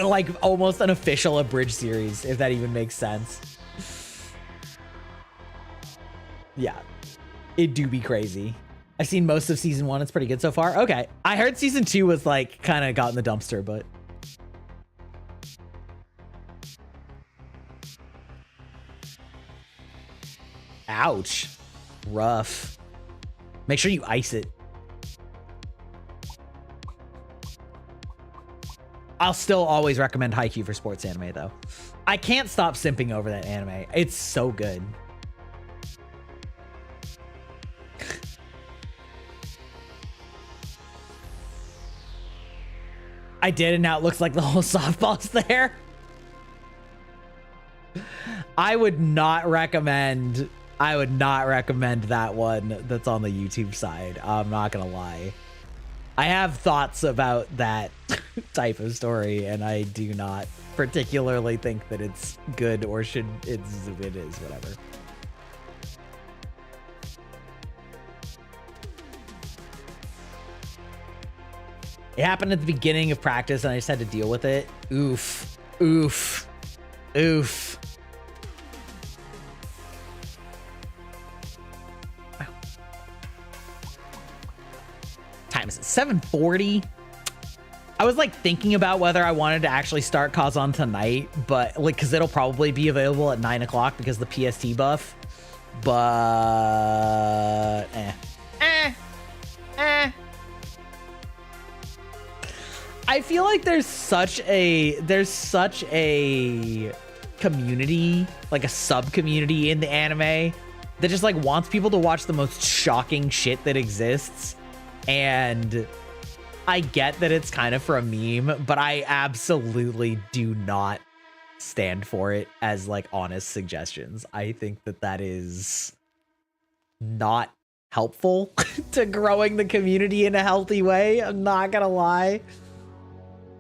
like almost an official abridged series, if that even makes sense. Yeah, it do be crazy. I've seen most of season 1. It's pretty good so far. Okay, I heard season 2 was like kind of got in the dumpster, but ouch, rough. Make sure you ice it. I'll still always recommend Haikyuu for sports anime, though. I can't stop simping over that anime. It's so good. I did, and now it looks like the whole softball's there. I would not recommend that one that's on the YouTube side. I'm not gonna lie. I have thoughts about that type of story, and I do not particularly think that it's good or it is whatever. It happened at the beginning of practice, and I just had to deal with it. Oof. Time is it? 7:40. I was like thinking about whether I wanted to actually start Kazan tonight, but like because it'll probably be available at 9 o'clock because of the PST buff. But I feel like there's such a community, like a sub community in the anime that just like wants people to watch the most shocking shit that exists. And I get that it's kind of for a meme, but I absolutely do not stand for it as like honest suggestions. I think that is not helpful to growing the community in a healthy way. I'm not gonna lie.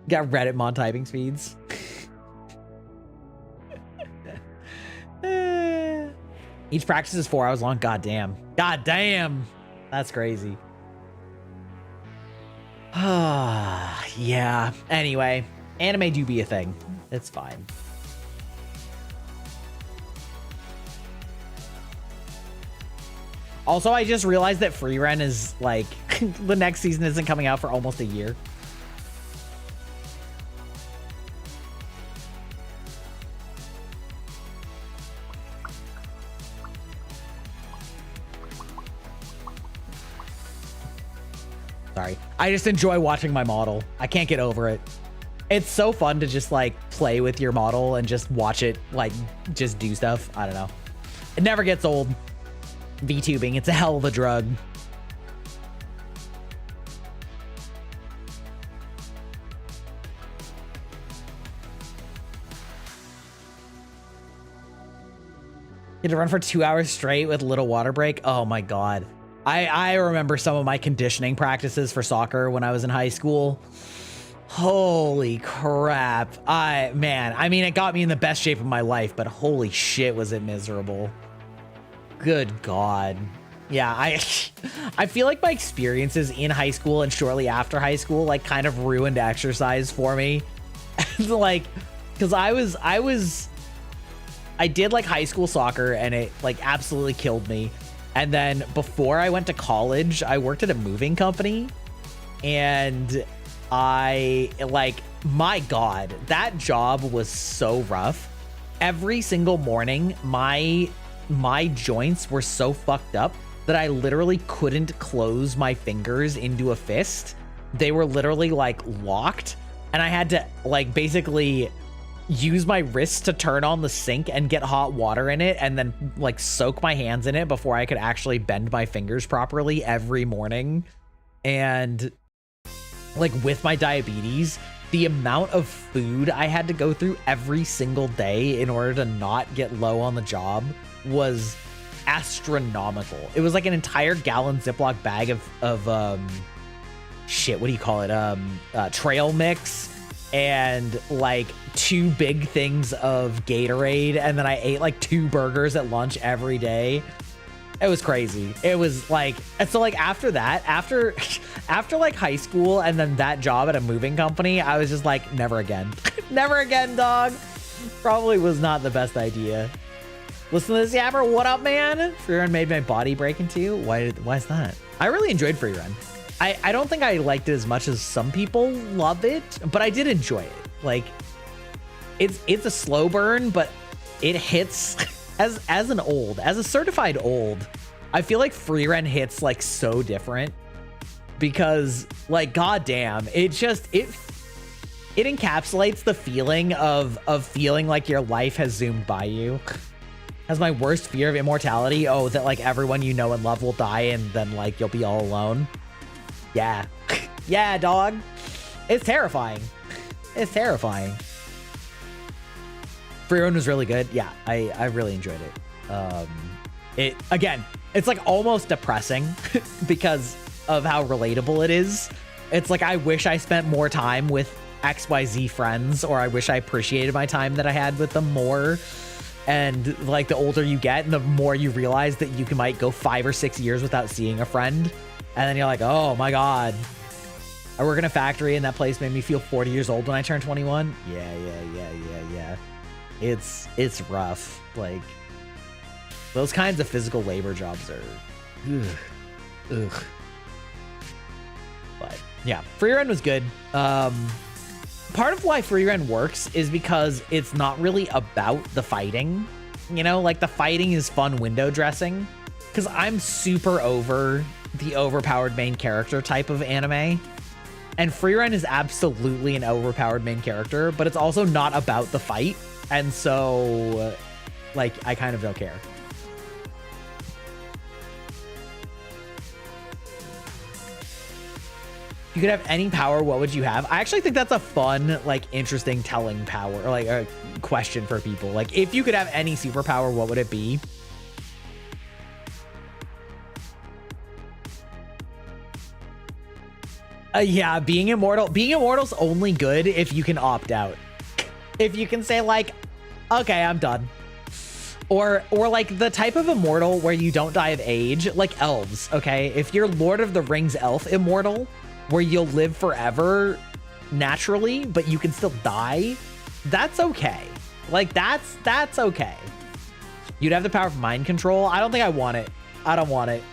Got Reddit mod typing speeds. Each practice is 4 hours long. God damn. That's crazy. Yeah. Anyway, anime do be a thing. It's fine. Also, I just realized that Free Rent is like the next season isn't coming out for almost a year. Sorry. I just enjoy watching my model. I can't get over it. It's so fun to just like play with your model and just watch it like just do stuff. I don't know. It never gets old. VTubing, it's a hell of a drug. You had to run for 2 hours straight with little water break. Oh my God. I remember some of my conditioning practices for soccer when I was in high school. Holy crap. Man, I mean, it got me in the best shape of my life, but holy shit, was it miserable. Good God. Yeah, I feel like my experiences in high school and shortly after high school, like, kind of ruined exercise for me. Like, because I did like high school soccer and it like absolutely killed me. And then before I went to college, I worked at a moving company, and my God, that job was so rough. Every single morning, my joints were so fucked up that I literally couldn't close my fingers into a fist. They were literally like locked, and I had to like basically use my wrists to turn on the sink and get hot water in it and then like soak my hands in it before I could actually bend my fingers properly every morning. And like with my diabetes, the amount of food I had to go through every single day in order to not get low on the job was astronomical. It was like an entire gallon Ziploc bag of shit, what do you call it? Trail mix, and like 2 big things of Gatorade, and then I ate like 2 burgers at lunch every day. It was crazy. It was like, and so like after that, after like high school and then that job at a moving company, I was just like, never again. Never again, dog. Probably was not the best idea. Listen to this yapper. What up, man? Free run made my body break into. Why is that? I really enjoyed free run. I don't think I liked it as much as some people love it, but I did enjoy it. Like, it's a slow burn, but it hits as a certified old. I feel like free run hits like so different because like, goddamn, it encapsulates the feeling of feeling like your life has zoomed by you. Has my worst fear of immortality. Oh, that like everyone you know and love will die and then like you'll be all alone. Yeah. Yeah, dog. It's terrifying. It's terrifying. Free run was really good. Yeah, I really enjoyed it. It's like almost depressing because of how relatable it is. It's like I wish I spent more time with XYZ friends, or I wish I appreciated my time that I had with them more. And like the older you get and the more you realize that you might go 5 or 6 years without seeing a friend. And then you're like, oh my God, I work in a factory and that place made me feel 40 years old when I turned 21. Yeah. It's rough. Like those kinds of physical labor jobs are, ugh. But yeah, free run was good. Part of why free run works is because it's not really about the fighting. You know, like the fighting is fun window dressing. Because I'm super over the overpowered main character type of anime. And free run is absolutely an overpowered main character, but it's also not about the fight. And so, like, I kind of don't care. If you could have any power, what would you have? I actually think that's a fun, like, interesting telling power, or like a question for people. Like, if you could have any superpower, what would it be? Yeah, being immortal. Being immortal's only good if you can opt out. If you can say like, okay, I'm done. Or like the type of immortal where you don't die of age, like elves, okay? If you're Lord of the Rings elf immortal, where you'll live forever naturally, but you can still die, that's okay. Like that's okay. You'd have the power of mind control. I don't think I want it. I don't want it.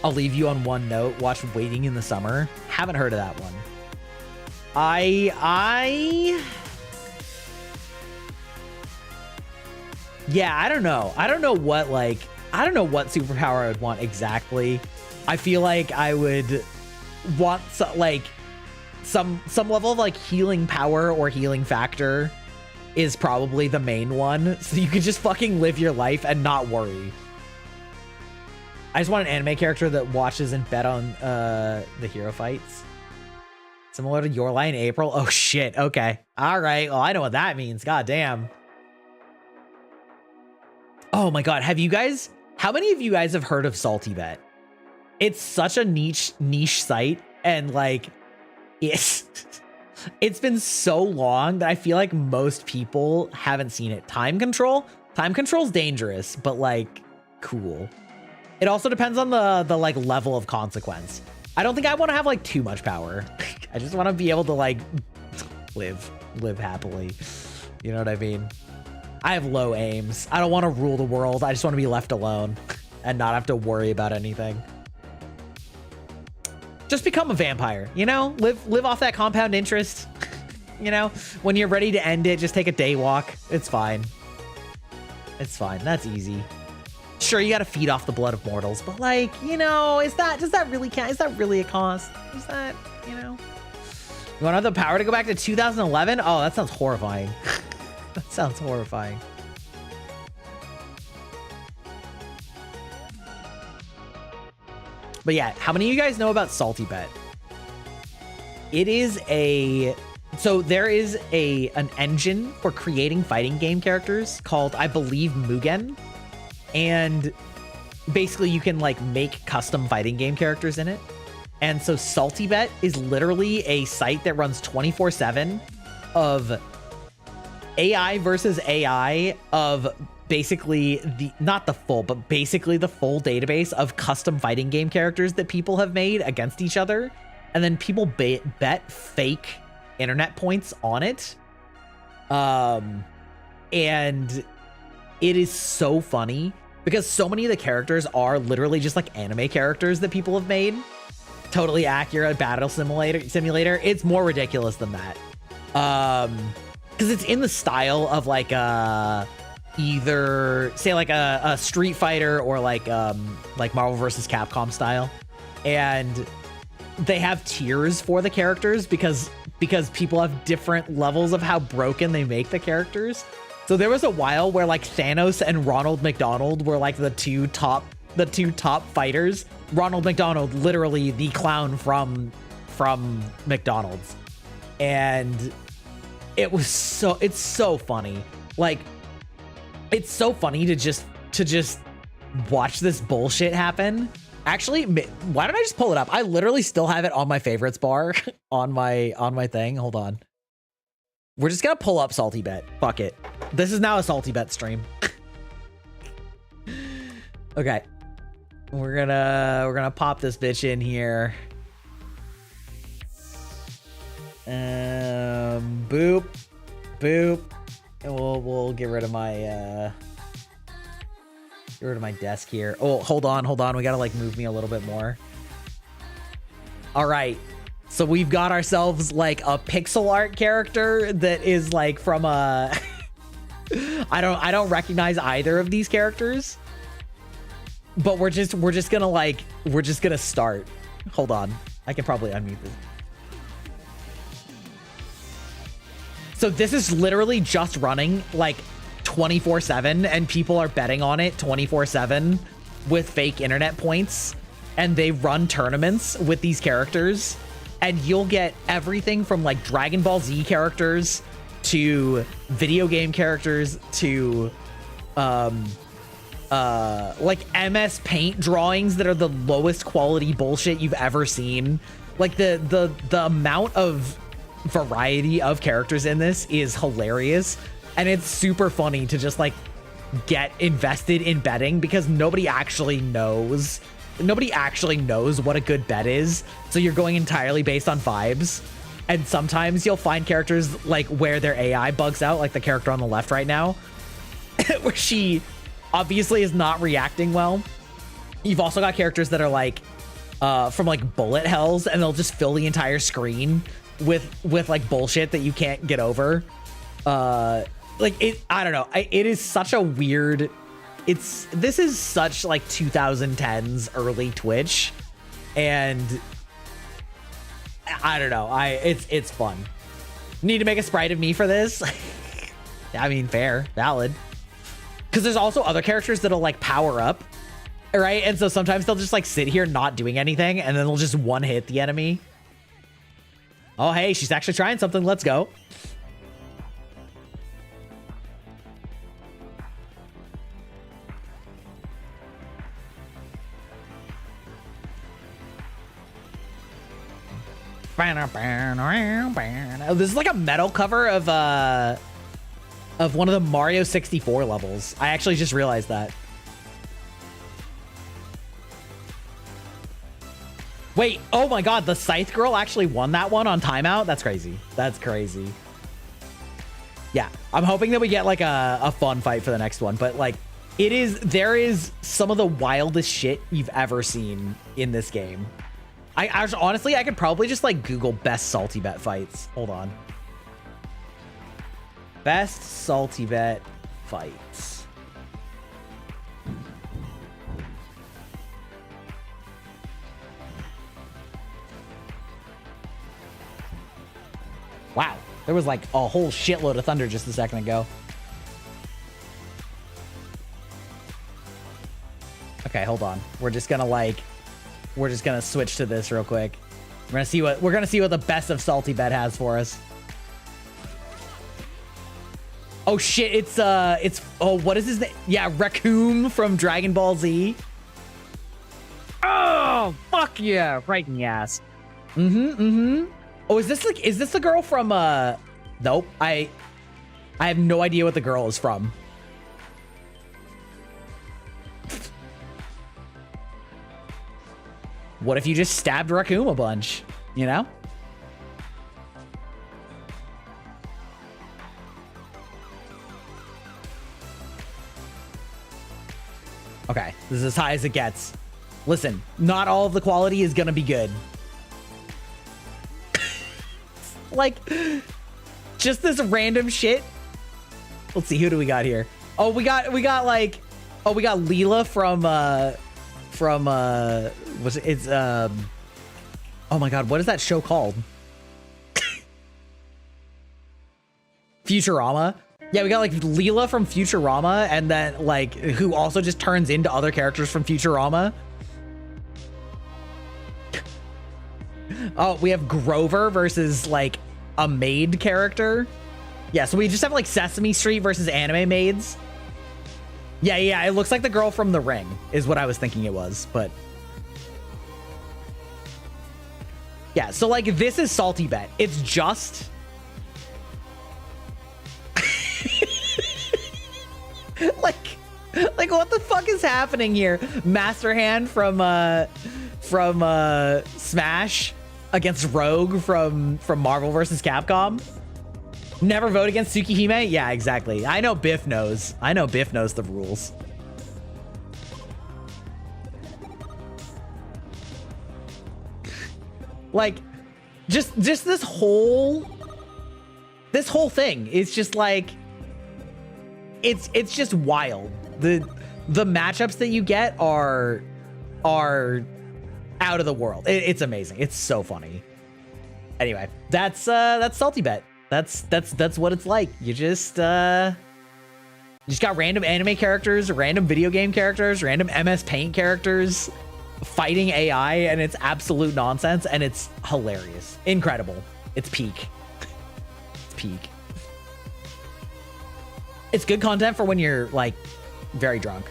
I'll leave you on one note. Watch Waiting in the Summer. Haven't heard of that one. Yeah, I don't know. I don't know what superpower I would want exactly. I feel like I would want some level of like healing power or healing factor is probably the main one. So you could just fucking live your life and not worry. I just want an anime character that watches and bet on the hero fights. Similar to Your Lie in April. Oh shit. Okay. All right. Well, I know what that means. God damn. Oh my God. How many of you guys have heard of Salty Bet? It's such a niche site. And like, Yes. It's been so long that I feel like most people haven't seen it. Time control's dangerous, but like cool. It also depends on the like level of consequence. I don't think I want to have like too much power. I just want to be able to like live happily. You know what I mean? I have low aims. I don't want to rule the world. I just want to be left alone and not have to worry about anything. Just become a vampire, you know? Live off that compound interest. You know, when you're ready to end it, just take a day walk. It's fine. It's fine. That's easy. Sure, you gotta feed off the blood of mortals, but like, you know, does that really count? Is that really a cost? Is that, you know? You want to have the power to go back to 2011? Oh, that sounds horrifying. That sounds horrifying. But yeah, how many of you guys know about Salty Bet? It is so there is an engine for creating fighting game characters called, I believe, Mugen. And basically you can like make custom fighting game characters in it. And so Salty Bet is literally a site that runs 24/7 of AI versus AI of basically not the full, but basically the full database of custom fighting game characters that people have made against each other. And then people bet fake internet points on it. And it is so funny because so many of the characters are literally just like anime characters that people have made. Totally accurate battle simulator. It's more ridiculous than that. Because it's in the style of like either say like a Street Fighter or like Marvel vs. Capcom style. And they have tiers for the characters because people have different levels of how broken they make the characters. So there was a while where like Thanos and Ronald McDonald were like the two top fighters. Ronald McDonald, literally the clown from McDonald's. And it's so funny. Like, it's so funny to just watch this bullshit happen. Actually, why don't I just pull it up? I literally still have it on my favorites bar on my thing. Hold on. We're just gonna pull up Salty Bet. Fuck it. This is now a Salty Bet stream. Okay. We're gonna pop this bitch in here. Boop. Boop. And we'll get rid of my desk here. Oh, hold on. We gotta like move me a little bit more. All right. So we've got ourselves like a pixel art character that is like from a I don't recognize either of these characters. But we're just gonna start. Hold on. I can probably unmute this. So this is literally just running like 24/7 and people are betting on it 24/7 with fake internet points, and they run tournaments with these characters, and you'll get everything from like Dragon Ball Z characters to video game characters to like MS Paint drawings that are the lowest quality bullshit you've ever seen. Like the amount of variety of characters in this is hilarious, and it's super funny to just like get invested in betting because nobody actually knows what a good bet is, so you're going entirely based on vibes. And sometimes you'll find characters like where their AI bugs out, like the character on the left right now where she obviously is not reacting well. You've also got characters that are like from like bullet hells, and they'll just fill the entire screen with like bullshit that you can't get over. Like it, I don't know. It is such a weird. This is such like 2010s early Twitch, and I don't know. It's fun. Need to make a sprite of me for this. I mean, fair, valid. Because there's also other characters that'll like power up, right? And so sometimes they'll just like sit here not doing anything, and then they'll just one hit the enemy. Oh, hey, she's actually trying something. Let's go. This is like a metal cover of one of the Mario 64 levels. I actually just realized that. Wait, oh my god, the Scythe girl actually won that one on timeout? That's crazy. That's crazy. Yeah, I'm hoping that we get like a fun fight for the next one, but like there is some of the wildest shit you've ever seen in this game. Honestly, I could probably just like Google best salty bet fights. Hold on. Best salty bet fights. Wow, there was like a whole shitload of thunder just a second ago. Okay, hold on. We're just gonna switch to this real quick. We're gonna see what the best of salty bet has for us. Oh shit, it's oh, what is his name? Yeah, Raccoon from Dragon Ball Z. Oh, fuck yeah, right in the ass. Oh, is this the girl from nope. I have no idea what the girl is from. What if you just stabbed Raccoon a bunch, you know? Okay, this is as high as it gets. Listen, not all of the quality is gonna be good. Like, just this random shit. Let's see, who do we got here? Oh, we got Leela from oh my god, what is that show called? Futurama. Yeah, we got like Leela from Futurama, and then like who also just turns into other characters from Futurama. Oh, we have Grover versus like a maid character. Yeah, so we just have like Sesame Street versus anime maids. Yeah, it looks like the girl from The Ring is what I was thinking it was, but yeah, so like this is salty bet. It's just like what the fuck is happening here? Master Hand from Smash against Rogue from Marvel vs. Capcom. Never vote against Tsukihime? Yeah, exactly. I know Biff knows. I know Biff knows the rules. Like, just this whole thing is just like, it's just wild. The matchups that you get are out of the world. It's amazing. It's so funny. Anyway, that's salty bet. That's what it's like. You just got random anime characters, random video game characters, random MS Paint characters fighting AI, and it's absolute nonsense, and it's hilarious. Incredible. It's peak. It's peak. It's good content for when you're like very drunk.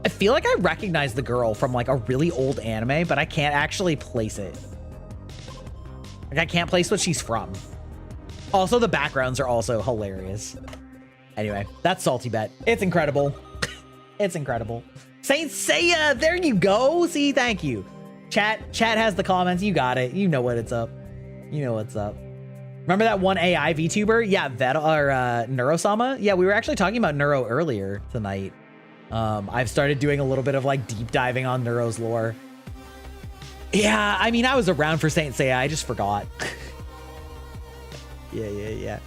I feel like I recognize the girl from like a really old anime, but I can't actually place it. Like I can't place what she's from. Also, the backgrounds are also hilarious. Anyway, that's salty bet. It's incredible. It's incredible. Saint Seiya, there you go. See, thank you. Chat has the comments. You got it. You know what it's up. You know what's up. Remember that one AI VTuber? Yeah, Neurosama. Yeah, we were actually talking about Neuro earlier tonight. I've started doing a little bit of like deep diving on Neuro's lore. Yeah, I mean, I was around for Saint Seiya. I just forgot. Yeah.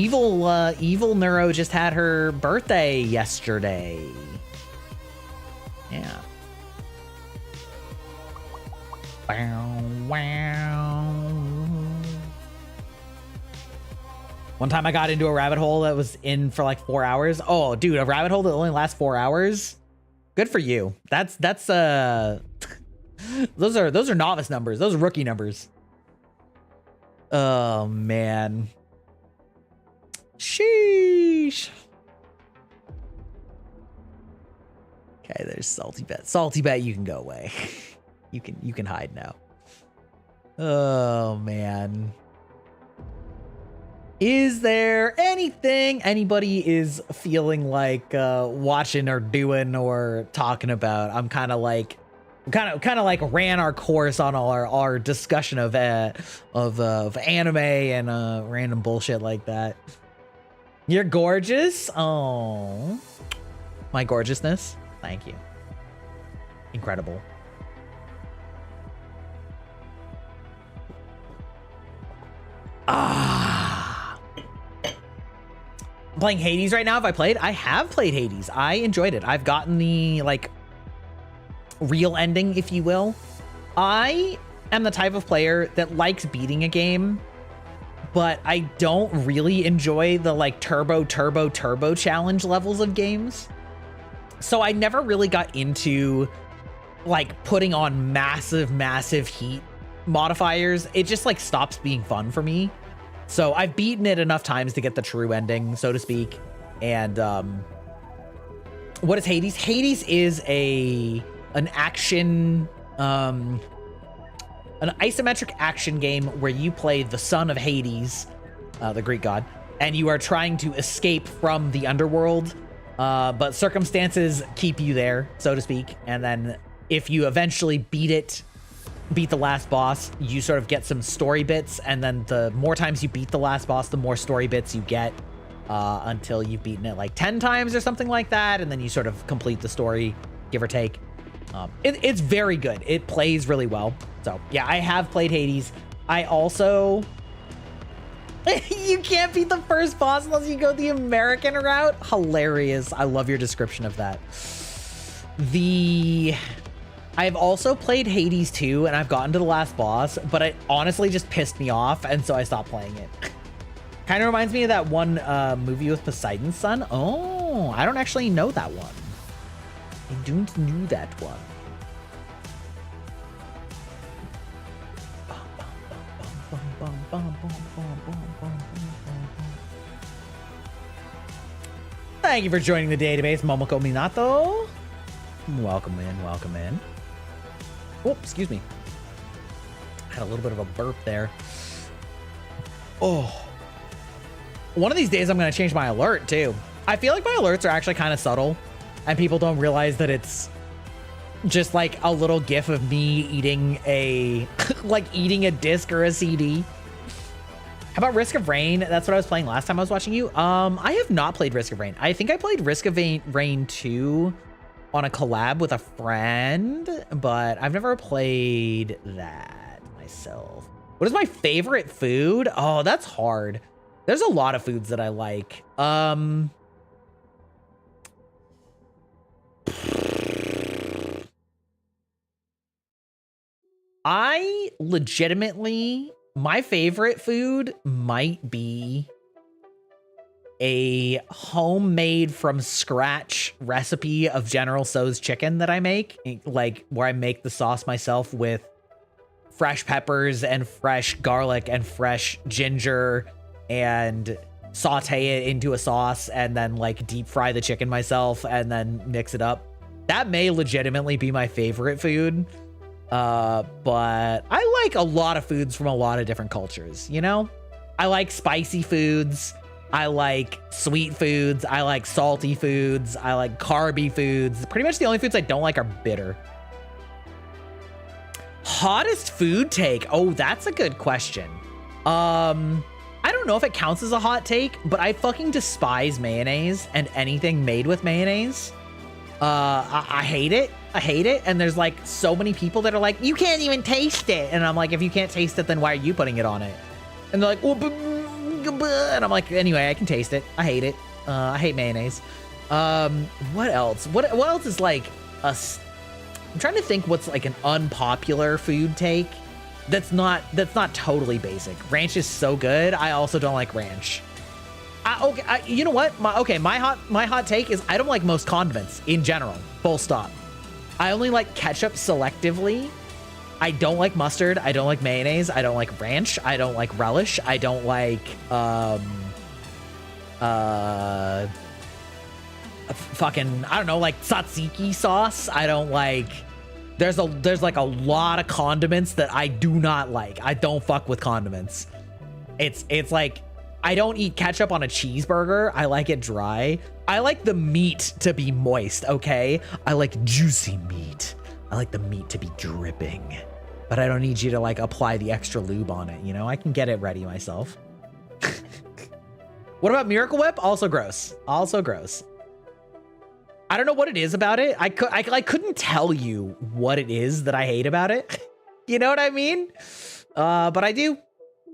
Evil Neuro just had her birthday yesterday. Yeah. One time I got into a rabbit hole that was in for like 4 hours. Oh, dude, a rabbit hole that only lasts 4 hours? Good for you. That's those are novice numbers. Those are rookie numbers. Oh man. Sheesh. Okay, there's Salty Bet. Salty Bet, you can go away. you can hide now. Oh man. Is there anything anybody is feeling like watching or doing or talking about? I'm kind of like ran our course on our discussion of anime and random bullshit like that. You're gorgeous. Oh, my gorgeousness. Thank you. Incredible. I'm playing Hades right now. Have I played? I have played Hades. I enjoyed it. I've gotten the like real ending, if you will. I am the type of player that likes beating a game, but I don't really enjoy the like turbo challenge levels of games. So I never really got into like putting on massive heat modifiers. It just like stops being fun for me. So I've beaten it enough times to get the true ending, so to speak. And what is Hades? Hades is an action, an isometric action game where you play the son of Hades, the Greek god, and you are trying to escape from the underworld, but circumstances keep you there, so to speak. And then if you eventually beat the last boss, you sort of get some story bits, and then the more times you beat the last boss, the more story bits you get, until you've beaten it like 10 times or something like that, and then you sort of complete the story, give or take. It's very good. It plays really well. So yeah, I have played Hades. I also... You can't beat the first boss unless you go the American route. Hilarious. I love your description of that. I've also played Hades 2, and I've gotten to the last boss, but it honestly just pissed me off, and so I stopped playing it. Kind of reminds me of that one movie with Poseidon's son. Oh, I don't actually know that one. I don't know that one. Thank you for joining the database, Momoko Minato. Welcome in, welcome in. Oh, excuse me. I had a little bit of a burp there. Oh. One of these days, I'm going to change my alert, too. I feel like my alerts are actually kind of subtle, and people don't realize that it's just like a little gif of me eating a, like eating a disc or a CD. How about Risk of Rain? That's what I was playing last time I was watching you. I have not played Risk of Rain. I think I played Risk of Rain 2 on a collab with a friend, but I've never played that myself. What is my favorite food? Oh, that's hard. There's a lot of foods that I like. I legitimately, my favorite food might be a homemade from scratch recipe of General Tso's chicken that I make, like where I make the sauce myself with fresh peppers and fresh garlic and fresh ginger and saute it into a sauce and then like deep fry the chicken myself and then mix it up. That may legitimately be my favorite food. But I like a lot of foods from a lot of different cultures, you know? I like spicy foods. I like sweet foods. I like salty foods. I like carby foods. Pretty much the only foods I don't like are bitter. Hottest food take? Oh, that's a good question. I don't know if it counts as a hot take, but I fucking despise mayonnaise and anything made with mayonnaise. I hate it. I hate it. And there's like so many people that are like, you can't even taste it. And I'm like, if you can't taste it, then why are you putting it on it? And they're like, well, and I'm like, anyway, I can taste it. I hate it. I hate mayonnaise. What else? What else is like I'm trying to think what's like an unpopular food take that's not totally basic. Ranch is so good. I also don't like ranch. Okay, you know what? My hot take is I don't like most condiments in general. Full stop. I only like ketchup selectively. I don't like mustard. I don't like mayonnaise. I don't like ranch. I don't like relish. I don't like fucking, I don't know, like tzatziki sauce. I don't like, there's like a lot of condiments that I do not like. I don't fuck with condiments. It's like, I don't eat ketchup on a cheeseburger. I like it dry. I like the meat to be moist, okay? I like juicy meat. I like the meat to be dripping. But I don't need you to like apply the extra lube on it, you know? I can get it ready myself. What about Miracle Whip? Also gross. Also gross. I don't know what it is about it. I couldn't tell you what it is that I hate about it. You know what I mean? But I do.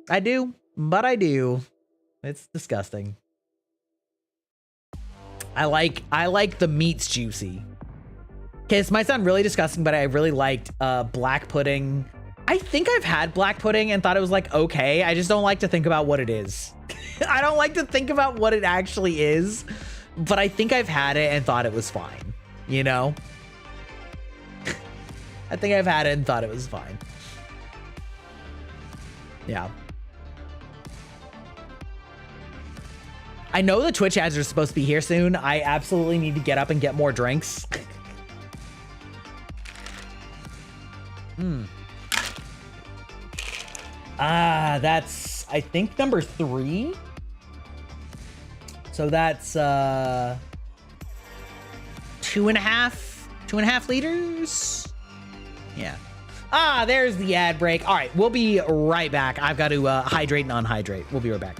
I do. But I do. It's disgusting. I like the meat's juicy. Okay, this might sound really disgusting, but I really liked black pudding. I think I've had black pudding and thought it was like okay. I just don't like to think about what it is. I don't like to think about what it actually is, but I think I've had it and thought it was fine, you know? I think I've had it and thought it was fine. Yeah. I know the Twitch ads are supposed to be here soon. I absolutely need to get up and get more drinks. That's, I think, number 3. So that's 2.5 liters. Yeah. There's the ad break. All right, we'll be right back. I've got to hydrate and unhydrate. We'll be right back.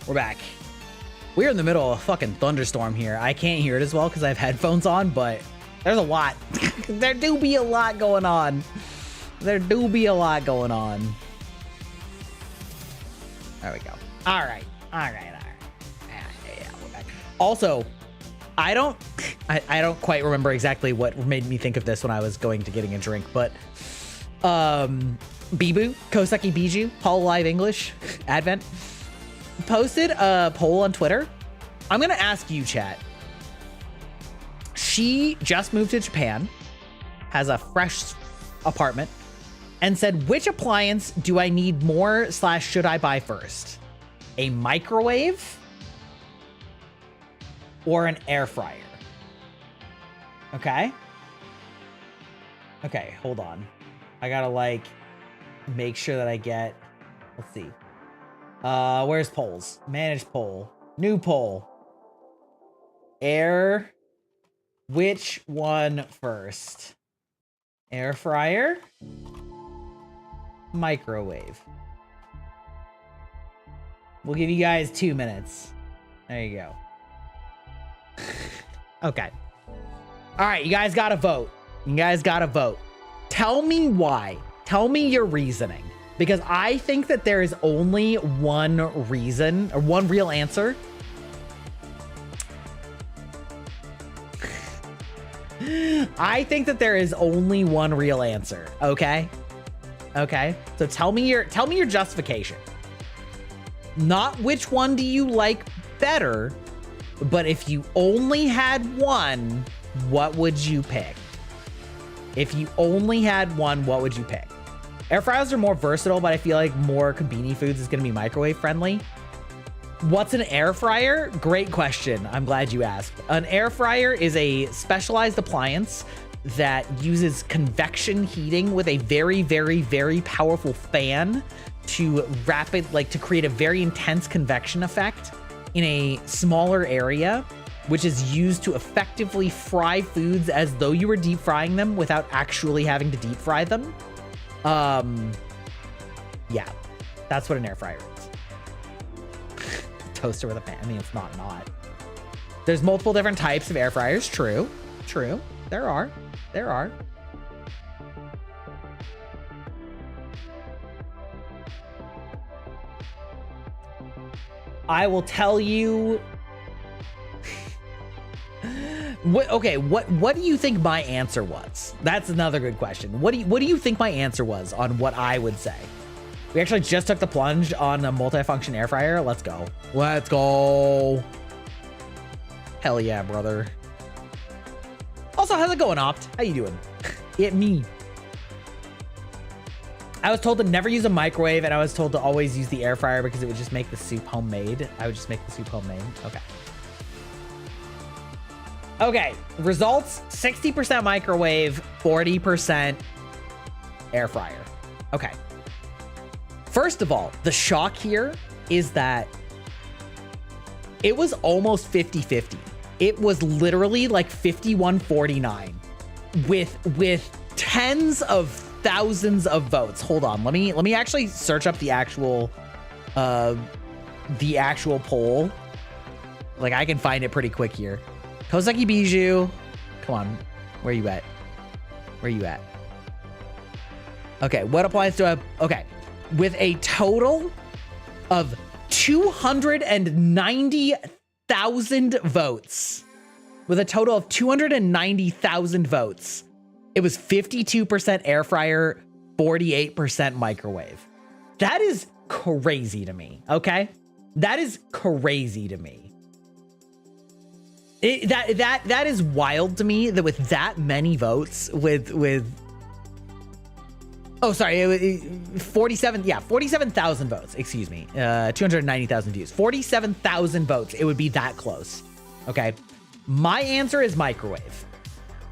We're back. We're in the middle of a fucking thunderstorm here. I can't hear it as well because I have headphones on, but there's a lot. There do be a lot going on. There do be a lot going on. There we go. All right. Yeah, we're back. Also, I don't quite remember exactly what made me think of this when I was going to getting a drink, but Bibu, Koseki Biju, hololive English, Advent, posted a poll on Twitter. I'm gonna ask you, chat. She just moved to Japan, has a fresh apartment, and said, which appliance do I need more / should I buy first? A microwave or an air fryer? Okay. Okay, hold on. I gotta like make sure that I get, let's see. Where's polls? Manage poll. New poll. Air. Which one first? Air fryer? Microwave. We'll give you guys 2 minutes. There you go. Okay. All right, you guys gotta vote. You guys gotta vote. Tell me why. Tell me your reasoning. Because I think that there is only one reason, or one real answer. I think that there is only one real answer, okay? Okay, so tell me your justification. Not which one do you like better, but if you only had one, what would you pick? If you only had one, what would you pick? Air fryers are more versatile, but I feel like more convenient foods is gonna be microwave friendly. What's an air fryer? Great question. I'm glad you asked. An air fryer is a specialized appliance that uses convection heating with a very, very, very powerful fan to to create a very intense convection effect in a smaller area, which is used to effectively fry foods as though you were deep frying them without actually having to deep fry them. Yeah, that's what an air fryer is. Toaster with a pan. I mean, it's not. There's multiple different types of air fryers. True. There are. I will tell you. What do you think my answer was? That's another good question. What do you think my answer was on what I would say? We actually just took the plunge on a multifunction air fryer. Let's go. Let's go. Hell yeah, brother. Also, how's it going, Opt? How you doing? It me. I was told to never use a microwave, and I was told to always use the air fryer because it would just make the soup homemade. I would just make the soup homemade. Okay. Okay, results, 60% microwave, 40% air fryer. Okay. First of all, the shock here is that it was almost 50-50. It was literally like 51-49 with tens of thousands of votes. Hold on, let me actually search up the actual poll. Like, I can find it pretty quick here. Koseki Biju, come on, where you at? Okay, what appliance do I have? Okay, with a total of 290,000 votes. With a total of 290,000 votes, it was 52% air fryer, 48% microwave. That is crazy to me, okay? That is crazy to me. That is wild to me that with that many votes, oh, sorry, it was 47,000 votes, excuse me. 290,000 views. 47,000 votes, it would be that close. Okay. My answer is microwave.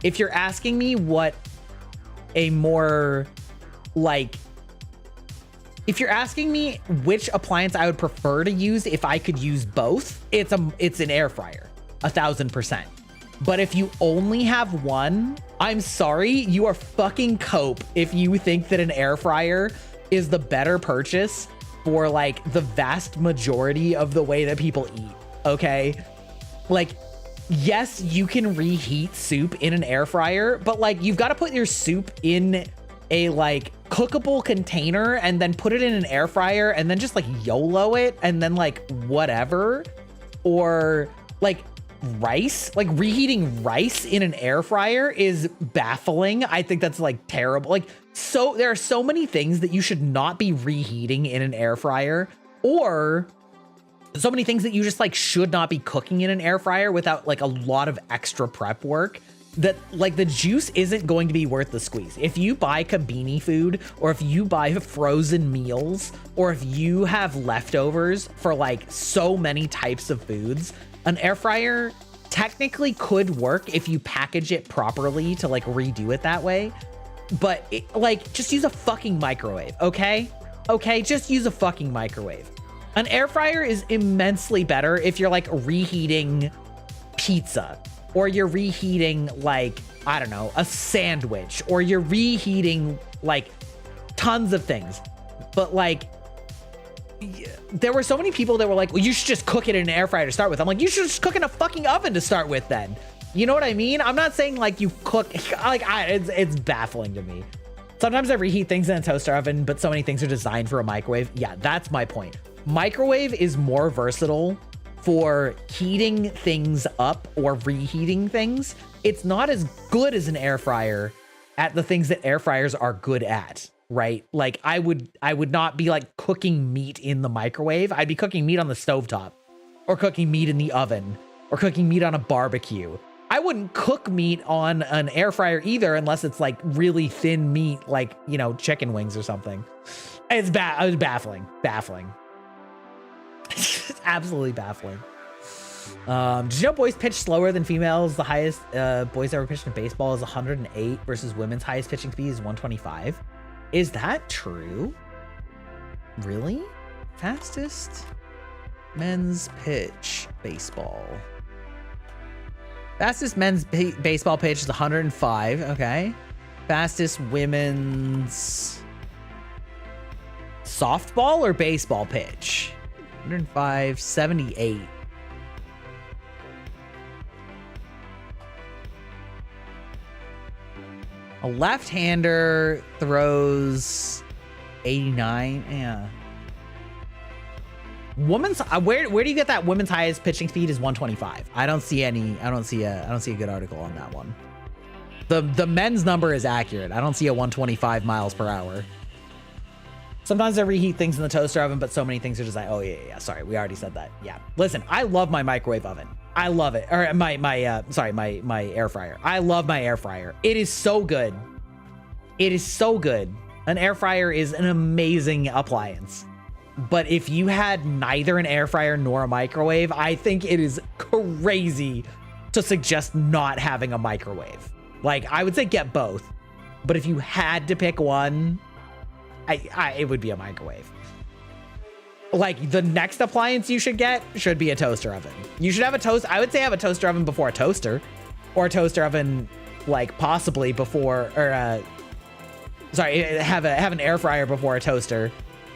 If you're asking me what a more if you're asking me which appliance I would prefer to use if I could use both, it's an air fryer, 1,000%. But if you only have one, I'm sorry, you are fucking cope if you think that an air fryer is the better purchase for like the vast majority of the way that people eat, okay? Like, yes, you can reheat soup in an air fryer, but like you've got to put your soup in a like cookable container and then put it in an air fryer and then just like YOLO it and then like whatever. Or like rice, like reheating rice in an air fryer is baffling. I think that's like terrible. Like, so there are so many things that you should not be reheating in an air fryer, or so many things that you just like should not be cooking in an air fryer without like a lot of extra prep work, that like the juice isn't going to be worth the squeeze. If you buy kabini food, or if you buy frozen meals, or if you have leftovers for like so many types of foods, an air fryer technically could work if you package it properly to like redo it that way. But like, just use a fucking microwave, okay? Okay, just use a fucking microwave. An air fryer is immensely better if you're like reheating pizza, or you're reheating like, I don't know, a sandwich, or you're reheating like tons of things. But like, there were so many people that were like, well, you should just cook it in an air fryer to start with. I'm like, you should just cook in a fucking oven to start with then. You know what I mean? I'm not saying like you cook, like it's baffling to me. Sometimes I reheat things in a toaster oven, but so many things are designed for a microwave. Yeah, that's my point. Microwave is more versatile for heating things up or reheating things. It's not as good as an air fryer at the things that air fryers are good at, right? Like I would not be like cooking meat in the microwave. I'd be cooking meat on the stovetop, or cooking meat in the oven, or cooking meat on a barbecue. I wouldn't cook meat on an air fryer either, unless it's like really thin meat, like, you know, chicken wings or something. It's baffling. It's absolutely baffling. Did you know boys pitch slower than females? The highest boys ever pitched in baseball is 108 versus women's highest pitching speed is 125. Is that true? Really? Fastest men's pitch baseball. Fastest men's baseball pitch is 105. Okay. Fastest women's softball or baseball pitch? 105, 78. A left-hander throws 89. Yeah. Women's where do you get that women's highest pitching speed is 125? I don't see a good article on that one. The men's number is accurate. I don't see a 125 miles per hour. Sometimes I reheat things in the toaster oven, but so many things are just like, oh yeah. Sorry, we already said that. Yeah. Listen, I love my microwave oven. I love it. Or my air fryer. I love my air fryer. It is so good. It is so good. An air fryer is an amazing appliance. But if you had neither an air fryer nor a microwave, I think it is crazy to suggest not having a microwave. Like, I would say get both. But if you had to pick one, it would be a microwave. Like, the next appliance you should get should be a toaster oven. You should have a toast. I would say have a toaster oven before a toaster, or a toaster oven, like, possibly before, or have an air fryer before a toaster,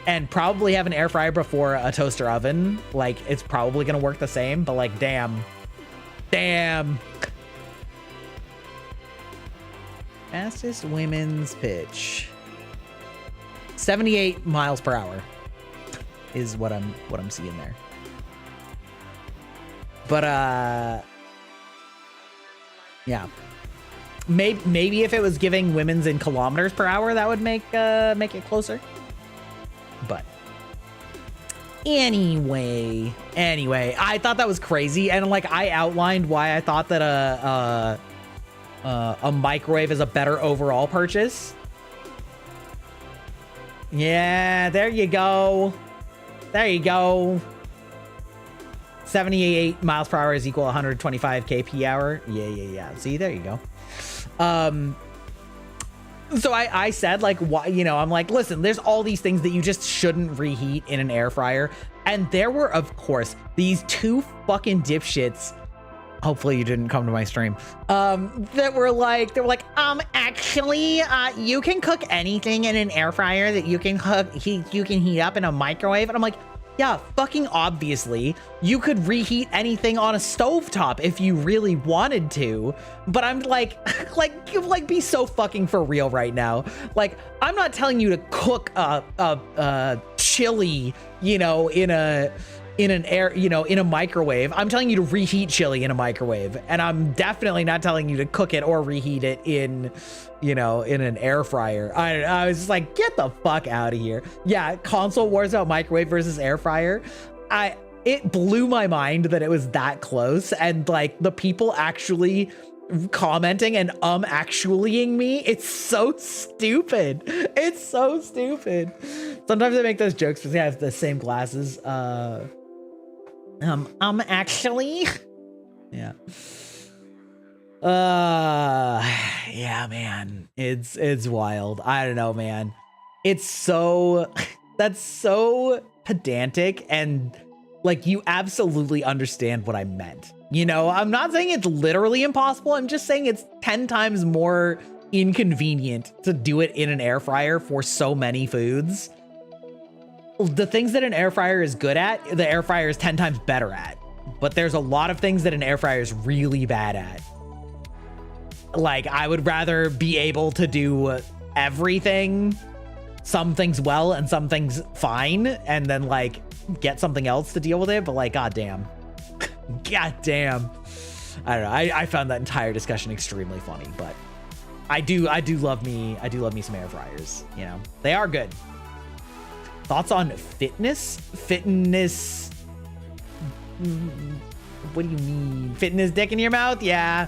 and probably have an air fryer before a toaster oven. Like, it's probably gonna work the same, but like, damn. Fastest women's pitch. 78 miles per hour is what I'm seeing there. But yeah, maybe if it was giving women's in kilometers per hour, that would make it closer. But anyway, I thought that was crazy, and like I outlined why I thought that a microwave is a better overall purchase. Yeah, there you go. 78 miles per hour is equal to 125 kp hour. Yeah. See, there you go. So I said, like, why, you know, I'm like, listen, there's all these things that you just shouldn't reheat in an air fryer. And there were, of course, these two fucking dipshits hopefully you didn't come to my stream, they were like, actually, you can cook anything in an air fryer that you can heat up in a microwave. And I'm like, yeah, fucking obviously, you could reheat anything on a stovetop if you really wanted to. But I'm like, be so fucking for real right now. Like, I'm not telling you to cook chili, you know, in a microwave. I'm telling you to reheat chili in a microwave, and I'm definitely not telling you to cook it or reheat it in, you know, in an air fryer. I was just like, get the fuck out of here. Yeah, console wars about microwave versus air fryer. It blew my mind that it was that close, and like the people actually commenting and actuallying me. It's so stupid. It's so stupid. Sometimes I make those jokes because I have the same glasses. Actually, yeah. Yeah, man, it's wild. I don't know, man. It's so, that's so pedantic, and like, you absolutely understand what I meant. You know, I'm not saying it's literally impossible. I'm just saying it's 10 times more inconvenient to do it in an air fryer for so many foods. The things that an air fryer is good at, the air fryer is 10 times better at. But there's a lot of things that an air fryer is really bad at. Like, I would rather be able to do everything, some things well and some things fine, and then like get something else to deal with it. But like, goddamn. Goddamn. I don't know. I found that entire discussion extremely funny, but I do love me some air fryers, you know. They are good. Thoughts on fitness? Fitness. What do you mean? Fitness dick in your mouth? Yeah.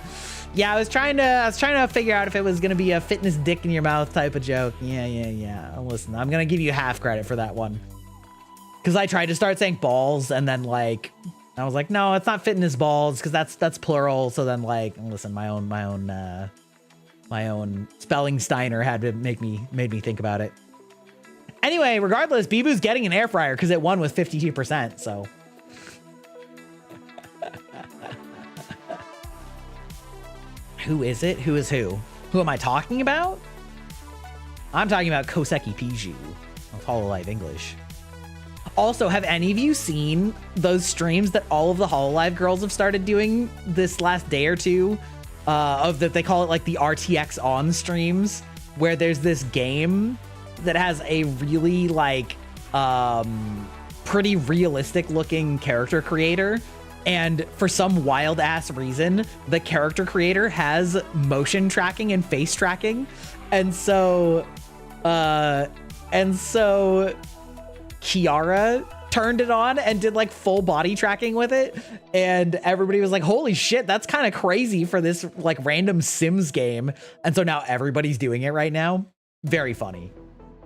Yeah, I was trying to figure out if it was gonna be a fitness dick in your mouth type of joke. Yeah. Listen, I'm gonna give you half credit for that one. Cause I tried to start saying balls, and then like I was like, no, it's not fitness balls, because that's plural. So then like, listen, my own spelling Steiner had to made me think about it. Anyway, regardless, Bibu's getting an air fryer because it won with 52%. So. Who is it? Who is who? Who am I talking about? I'm talking about Koseki Piju of hololive English. Also, have any of you seen those streams that all of the hololive girls have started doing this last day or two? Of that, they call it like the RTX on streams, where there's this game that has a really like pretty realistic looking character creator. And for some wild ass reason, the character creator has motion tracking and face tracking. And so Kiara turned it on and did like full body tracking with it. And everybody was like, holy shit, that's kind of crazy for this like random Sims game. And so now everybody's doing it right now. Very funny.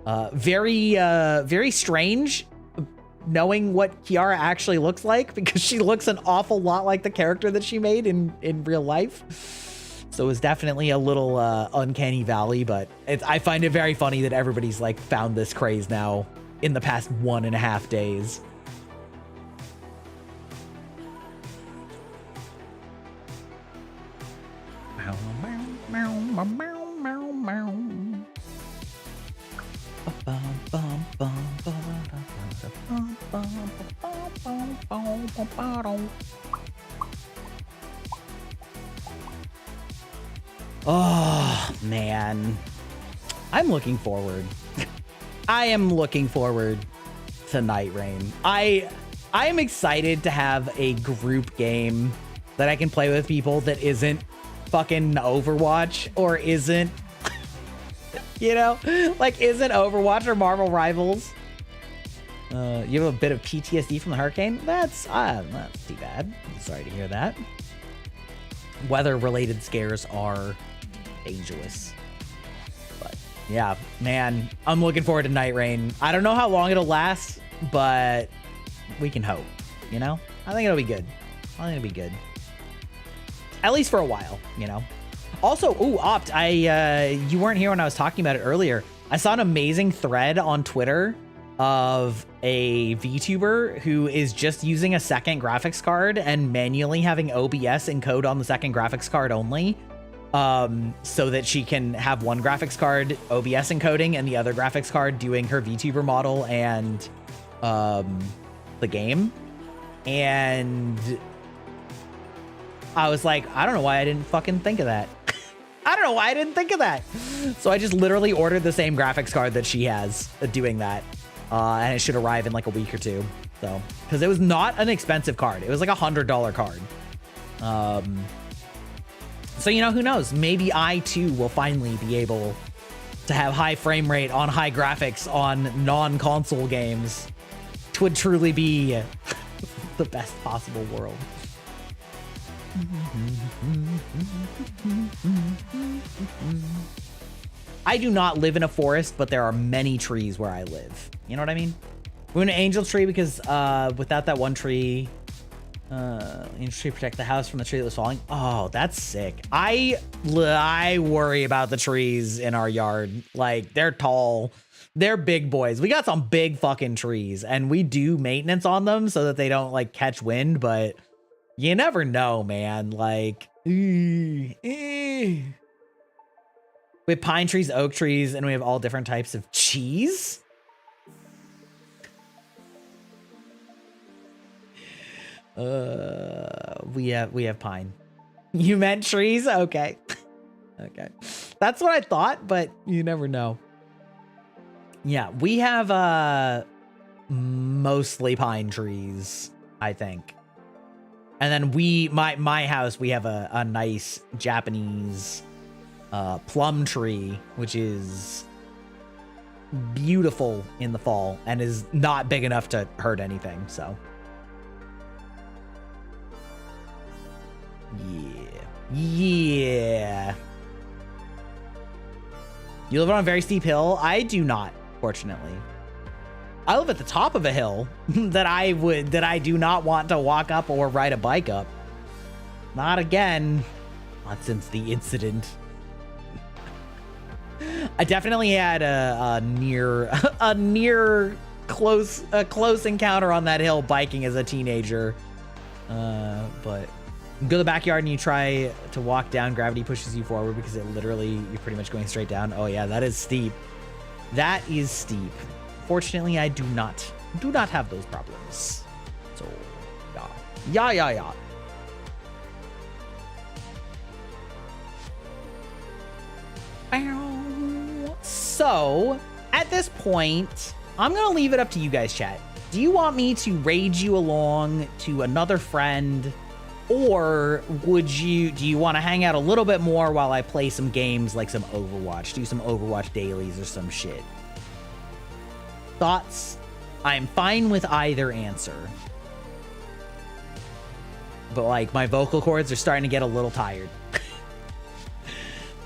Very strange knowing what Kiara actually looks like, because she looks an awful lot like the character that she made in real life. So it was definitely a little uncanny valley, but I find it very funny that everybody's like found this craze now in the past 1.5 days. Oh man, I'm looking forward. I am looking forward to Night Rain. I am excited to have a group game that I can play with people that isn't fucking Overwatch, or isn't you know, like isn't Overwatch or Marvel Rivals. You have a bit of PTSD from the hurricane? That's too bad. Sorry to hear that. Weather-related scares are dangerous. But yeah, man, I'm looking forward to Night Rain. I don't know how long it'll last, but we can hope, you know? I think it'll be good. I think it'll be good. At least for a while, you know? Also, ooh, Opt, you weren't here when I was talking about it earlier. I saw an amazing thread on Twitter of a VTuber who is just using a second graphics card and manually having OBS encode on the second graphics card only, so that she can have one graphics card OBS encoding and the other graphics card doing her VTuber model and the game. And I was like, I don't know why I didn't fucking think of that. I don't know why I didn't think of that. So I just literally ordered the same graphics card that she has doing that. And it should arrive in like a week or two. So, because it was not an expensive card. It was like $100 card. So, you know, who knows? Maybe I too will finally be able to have high frame rate on high graphics on non-console games. It would truly be the best possible world. I do not live in a forest, but there are many trees where I live. You know what I mean? We're in an angel tree because without that one tree, angel tree protect the house from the tree that was falling. Oh, that's sick. I worry about the trees in our yard. Like, they're tall. They're big boys. We got some big fucking trees, and we do maintenance on them so that they don't like catch wind, but you never know, man. Like, we have pine trees, oak trees, and we have all different types of cheese. We have pine. You meant trees? Okay. Okay. That's what I thought, but you never know. Yeah, we have mostly pine trees, I think. And then my house, we have a nice Japanese plum tree, which is beautiful in the fall and is not big enough to hurt anything. So yeah. You live on a very steep hill? I do not, fortunately. I live at the top of a hill that I do not want to walk up or ride a bike up. Not again. Not since the incident. I definitely had a close encounter on that hill biking as a teenager. But you go to the backyard and you try to walk down, gravity pushes you forward because it literally, you're pretty much going straight down. Oh yeah, that is steep. That is steep. Fortunately, I do not have those problems. So, yeah. So, at this point, I'm gonna leave it up to you guys, chat. Do you want me to raid you along to another friend, or do you want to hang out a little bit more while I play some games like some Overwatch, do some Overwatch dailies or some shit? Thoughts? I'm fine with either answer. But like, my vocal cords are starting to get a little tired.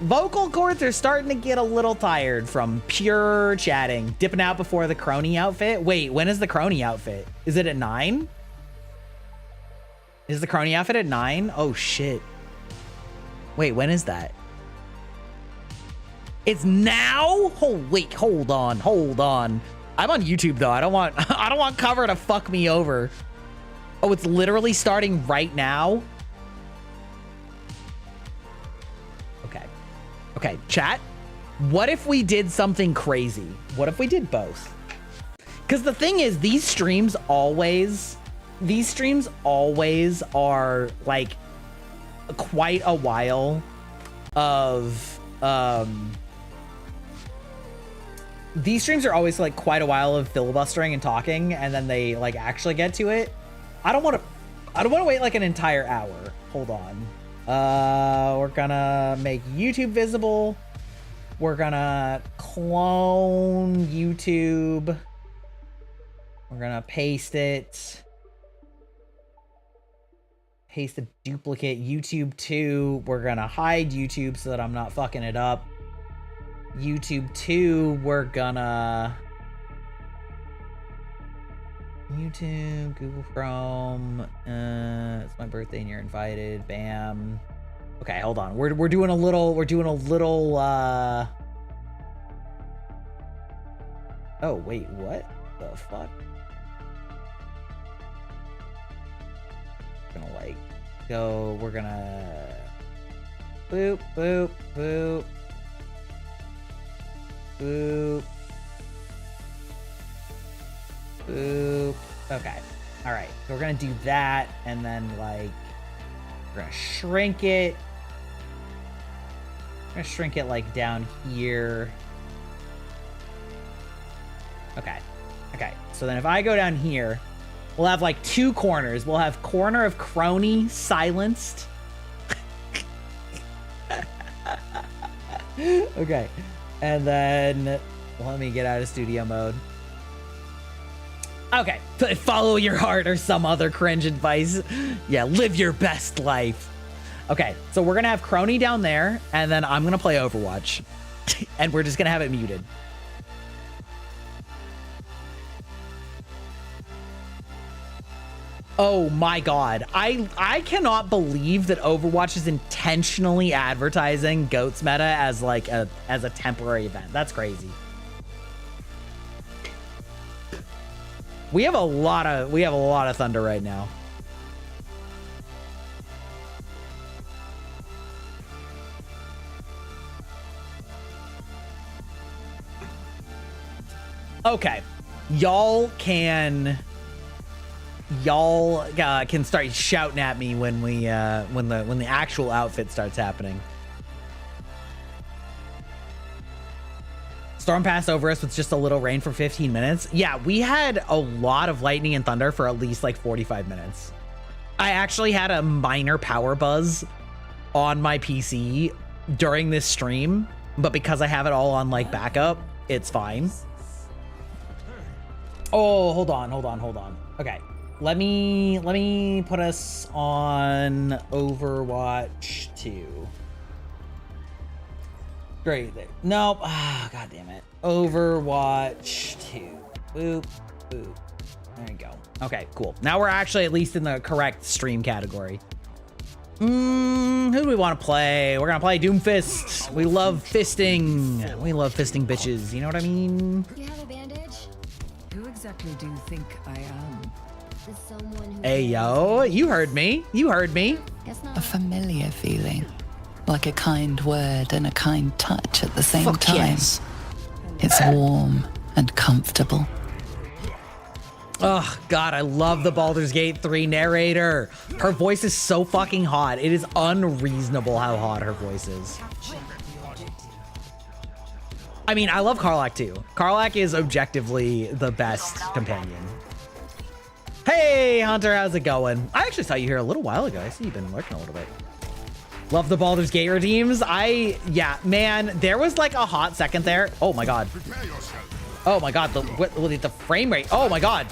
Vocal cords are starting to get a little tired from pure chatting. Dipping out before the crony outfit. Wait, when is the crony outfit? Is it at 9? Is the crony outfit at 9? Oh shit. Wait, when is that? It's now? Oh wait, hold on. I'm on YouTube though. I don't want cover to fuck me over. Oh, it's literally starting right now. Okay, chat. What if we did something crazy? What if we did both? Because the thing is, these streams always are like quite a while of these streams are always like quite a while of filibustering and talking, and then they like actually get to it. I don't want to wait like an entire hour. Hold on. We're gonna make YouTube visible. We're gonna clone YouTube. We're gonna paste it. Paste the duplicate YouTube 2. We're gonna hide YouTube so that I'm not fucking it up. YouTube 2, we're gonna YouTube, Google Chrome. It's my birthday and you're invited. Bam. Okay, hold on. We're doing a little oh wait, what? the fuck? Gonna like go. We're gonna boop boop boop boop boop. Okay. All right. So we're gonna do that, and then like we're gonna shrink it. I'm gonna shrink it like down here. Okay. Okay. So then if I go down here, we'll have like two corners. We'll have corner of crony silenced. Okay. And then let me get out of studio mode. Okay. Follow your heart or some other cringe advice. Yeah, live your best life. Okay, so we're gonna have crony down there, and then I'm gonna play Overwatch. And we're just gonna have it muted. Oh my god. I cannot believe that Overwatch is intentionally advertising GOATS meta as like a temporary event. That's crazy. We have a lot of thunder right now. Okay. Y'all can start shouting at me when the actual outfit starts happening. Storm passed over us with just a little rain for 15 minutes. Yeah, we had a lot of lightning and thunder for at least like 45 minutes. I actually had a minor power buzz on my PC during this stream, but because I have it all on like backup, it's fine. Oh, hold on. Okay. Let me put us on Overwatch 2. Great. Nope. Ah, God damn it. Overwatch 2. Boop, boop. There you go. Okay, cool. Now we're actually at least in the correct stream category. Who do we want to play? We're gonna play Doomfist. We love fisting. We love fisting bitches. You know what I mean? You have a bandage? Who exactly do you think I am? Hey, yo. You heard me. You heard me. A familiar feeling. Like a kind word and a kind touch at the same time. Yes. It's warm and comfortable. Oh, God, I love the Baldur's Gate 3 narrator. Her voice is so fucking hot. It is unreasonable how hot her voice is. I mean, I love Karlach too. Karlach is objectively the best companion. Hey, Hunter, how's it going? I actually saw you here a little while ago. I see you've been lurking a little bit. Love the Baldur's Gate redeems. Yeah, man, there was like a hot second there. Oh my God. Oh my God, the frame rate. Oh my God.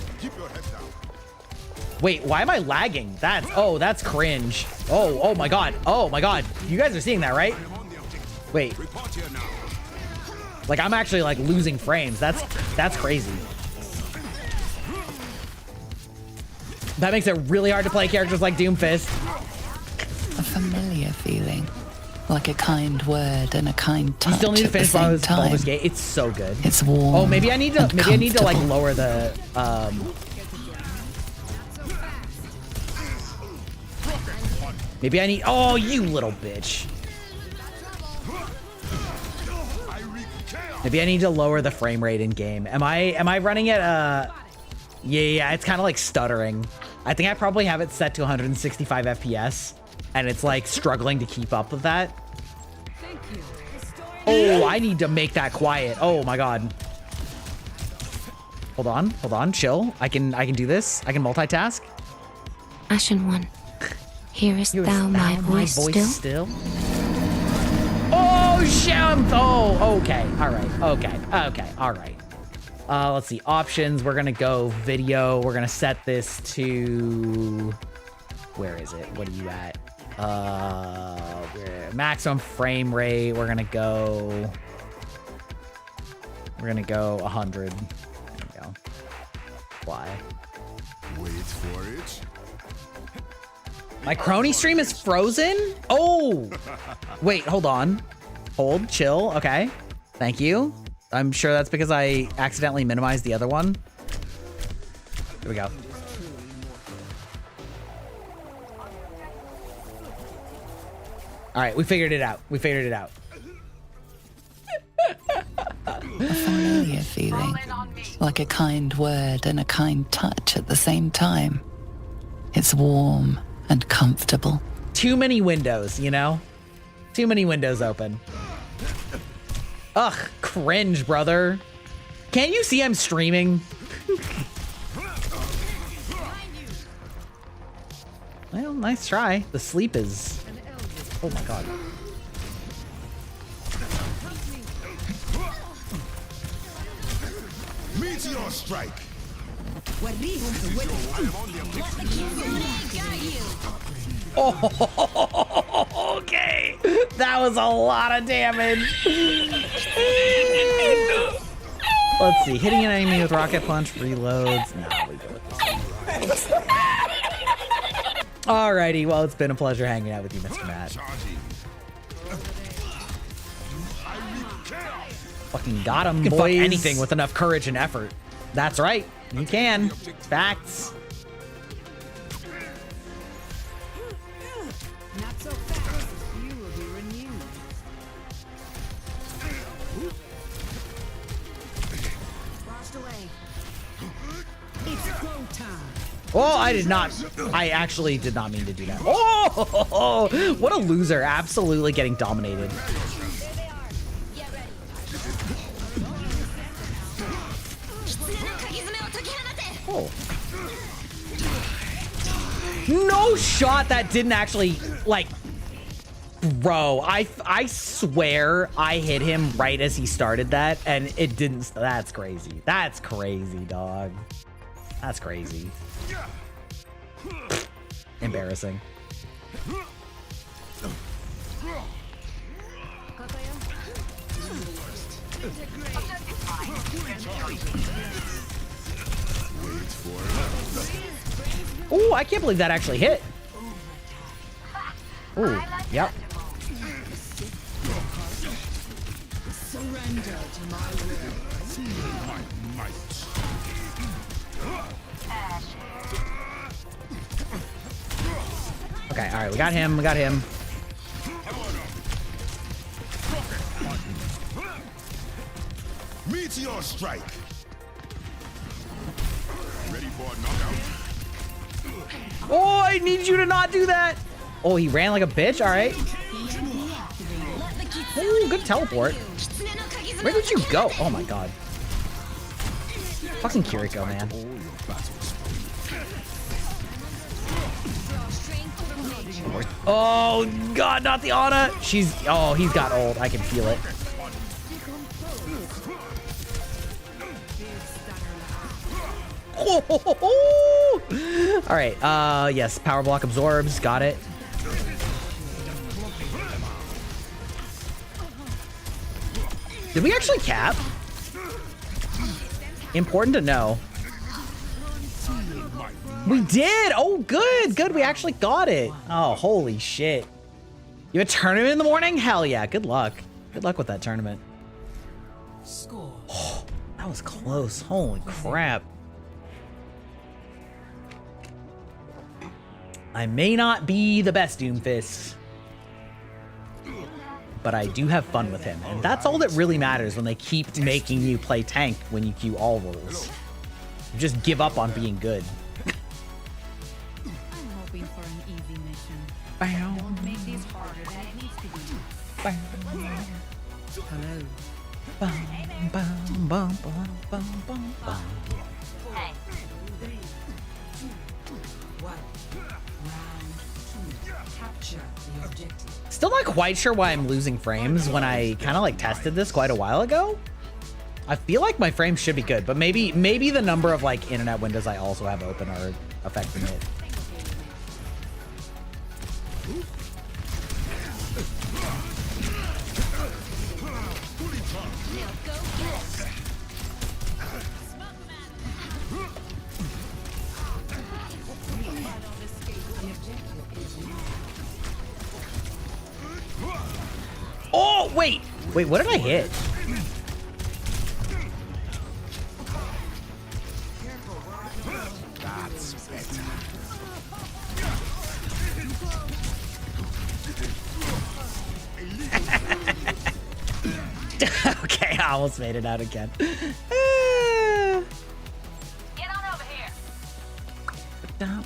Wait, why am I lagging? That's cringe. Oh my God. Oh my God. You guys are seeing that, right? Wait. Like I'm actually like losing frames. That's crazy. That makes it really hard to play characters like Doomfist. A familiar feeling. Like a kind word and a kind touch. You still need to finish Baldur's Gate. It's so good. It's warm. Oh, maybe I need to like lower the maybe I need. Oh, you little bitch. Maybe I need to lower the frame rate in game. Am I running it? Yeah, it's kind of like stuttering. I think I probably have it set to 165 FPS, and it's like struggling to keep up with that. Oh, I need to make that quiet. Oh my God. Hold on, chill. I can do this. I can multitask. Ashen One, hearest thou my voice still? Oh, shit. Oh, okay. All right. Okay. All right. Let's see. Options. We're going to go video. We're going to set this to... Where is it? What are you at? Maximum frame rate. We're going to go 100. There we go. Why? Wait for it. My crony stream is frozen? Oh! Wait, hold on. Hold, chill. Okay. Thank you. I'm sure that's because I accidentally minimized the other one. Here we go. All right, we figured it out. We figured it out. A familiar feeling, like a kind word and a kind touch at the same time. It's warm and comfortable. Too many windows, you know? Too many windows open. Ugh, cringe, brother. Can't you see I'm streaming? Well, nice try. The sleep is... Oh my god. Meteor strike. Oh, okay. That was a lot of damage. Let's see. Hitting an enemy with rocket punch reloads. Nah, we go with this one. Alrighty. Well, it's been a pleasure hanging out with you, Mr. Matt. Fucking got him, boys. Fuck anything with enough courage and effort. That's right. You can. Facts. Not so fast. You will be renewed. Washed away. It's go time. Oh, I did not. I actually did not mean to do that. Oh, what a loser. Absolutely getting dominated. Oh. No shot that didn't actually, like, bro, I swear I hit him right as he started that, and it didn't. That's crazy. That's crazy, dog. That's crazy. Embarrassing. Ooh, I can't believe that actually hit. Ooh, yep. Surrender to my will. Okay, all right, we got him. We got him. Meteor strike. Ready for a knockout? Oh, I need you to not do that. Oh, he ran like a bitch. All right. Ooh, good teleport. Where did you go? Oh my god. Fucking Kiriko, man. Oh god, not the Ana. She's. Oh, he's got old. I can feel it. All right. Yes. Power block absorbs. Got it. Did we actually cap? Important to know. We did. Oh, good. Good. We actually got it. Oh, holy shit. You have a tournament in the morning? Hell yeah. Good luck. Good luck with that tournament. Oh, that was close. Holy crap. I may not be the best Doomfist, but I do have fun with him. And that's all that really matters when they keep making you play tank when you queue all roles. You just give up on being good. I'm hoping for an easy mission. Bow. Don't make this harder than it needs to be. Bow. Hello. Bum, bum, bum, bum, bum, bum, bum. Still not quite sure why I'm losing frames when I kind of like tested this quite a while ago. I feel like my frames should be good, but maybe the number of like internet windows I also have open are affecting it. Oh, wait. Wait, what did I hit? Okay, I almost made it out again. Get on over here. Dodge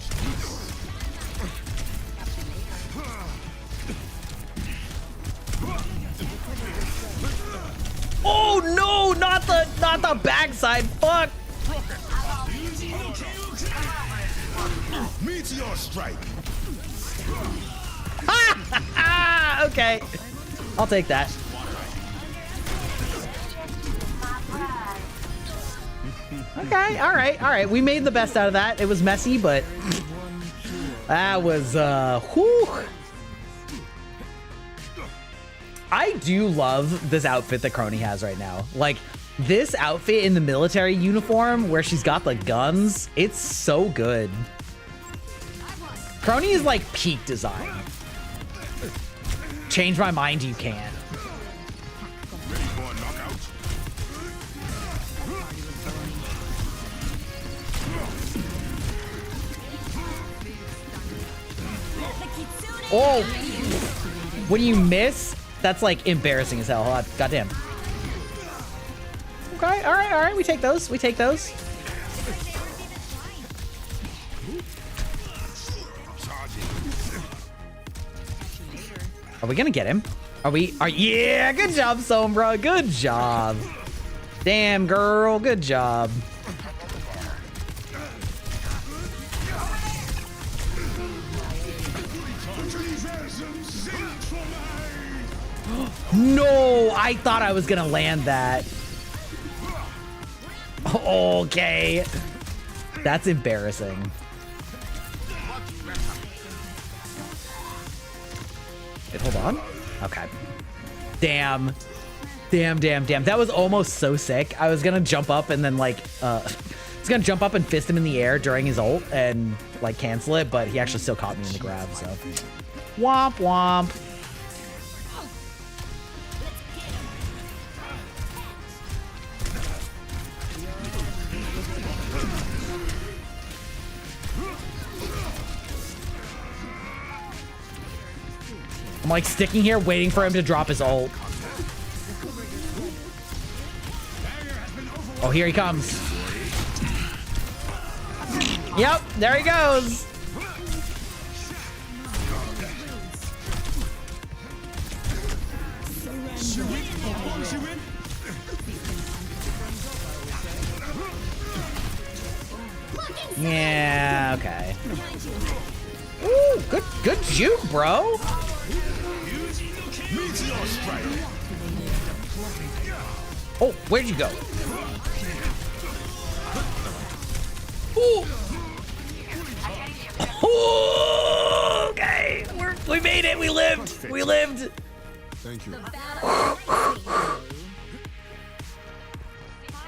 this. Oh no, not the backside. Fuck. Meteor strike. Okay. I'll take that. Okay, all right. We made the best out of that. It was messy, but that was whew. I do love this outfit that Crony has right now. Like, this outfit in the military uniform where she's got the guns, it's so good. Crony is like peak design. Change my mind, you can. Ready for a knockout? Oh, when you miss, that's like embarrassing as hell. Goddamn. Okay, all right. We take those. Are we gonna get him? Yeah, good job, Sombra. Good job. Damn, girl. Good job. No, I thought I was gonna land that. Okay. That's embarrassing. Wait, hold on. Okay. Damn. That was almost so sick. I was gonna jump up and then like, I was gonna jump up and fist him in the air during his ult and like cancel it, but he actually still caught me in the grab, so. Womp womp. I'm like sticking here waiting for him to drop his ult. Oh, here he comes. Yep, there he goes. Yeah, okay. Ooh, good juke, bro. Meteor strike. Oh, where'd you go? Ooh. Ooh, okay, we made it. We lived. Thank you.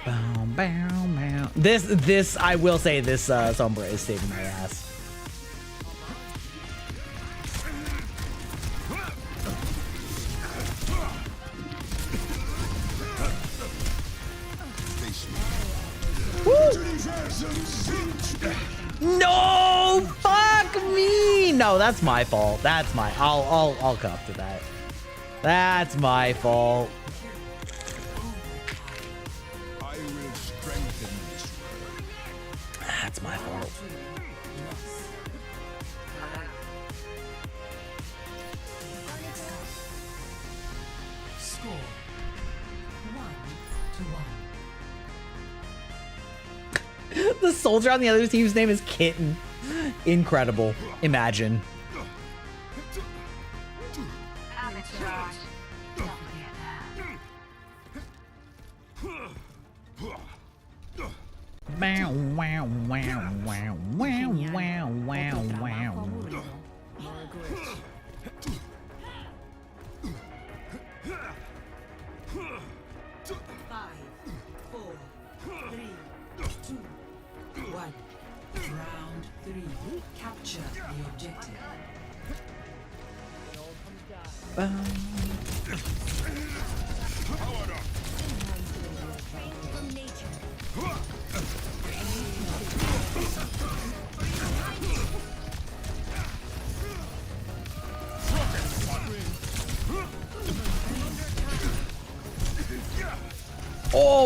Bow, bow, bow. This, I will say, this Sombra is saving my ass. No, fuck me. No, that's my fault. I'll cop to that. That's my fault. I will strengthen this world. That's my fault. Score 1-1. The soldier on the other team's name is Kitten. Incredible. Imagine. Wow, wow, wow, wow, wow, wow, wow, wow. Round 3. Capture the objective.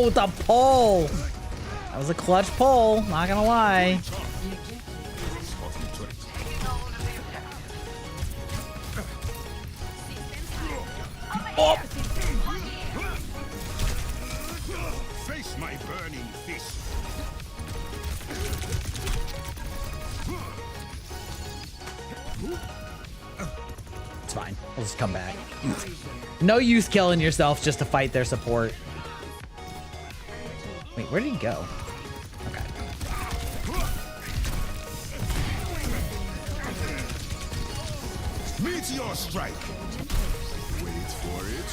No, the pull. That was a clutch pull, not gonna lie. Oh. Face my burning fist. It's fine. We'll just come back. No use killing yourself just to fight their support. Wait, where did he go? Okay. Meteor strike. Wait for it.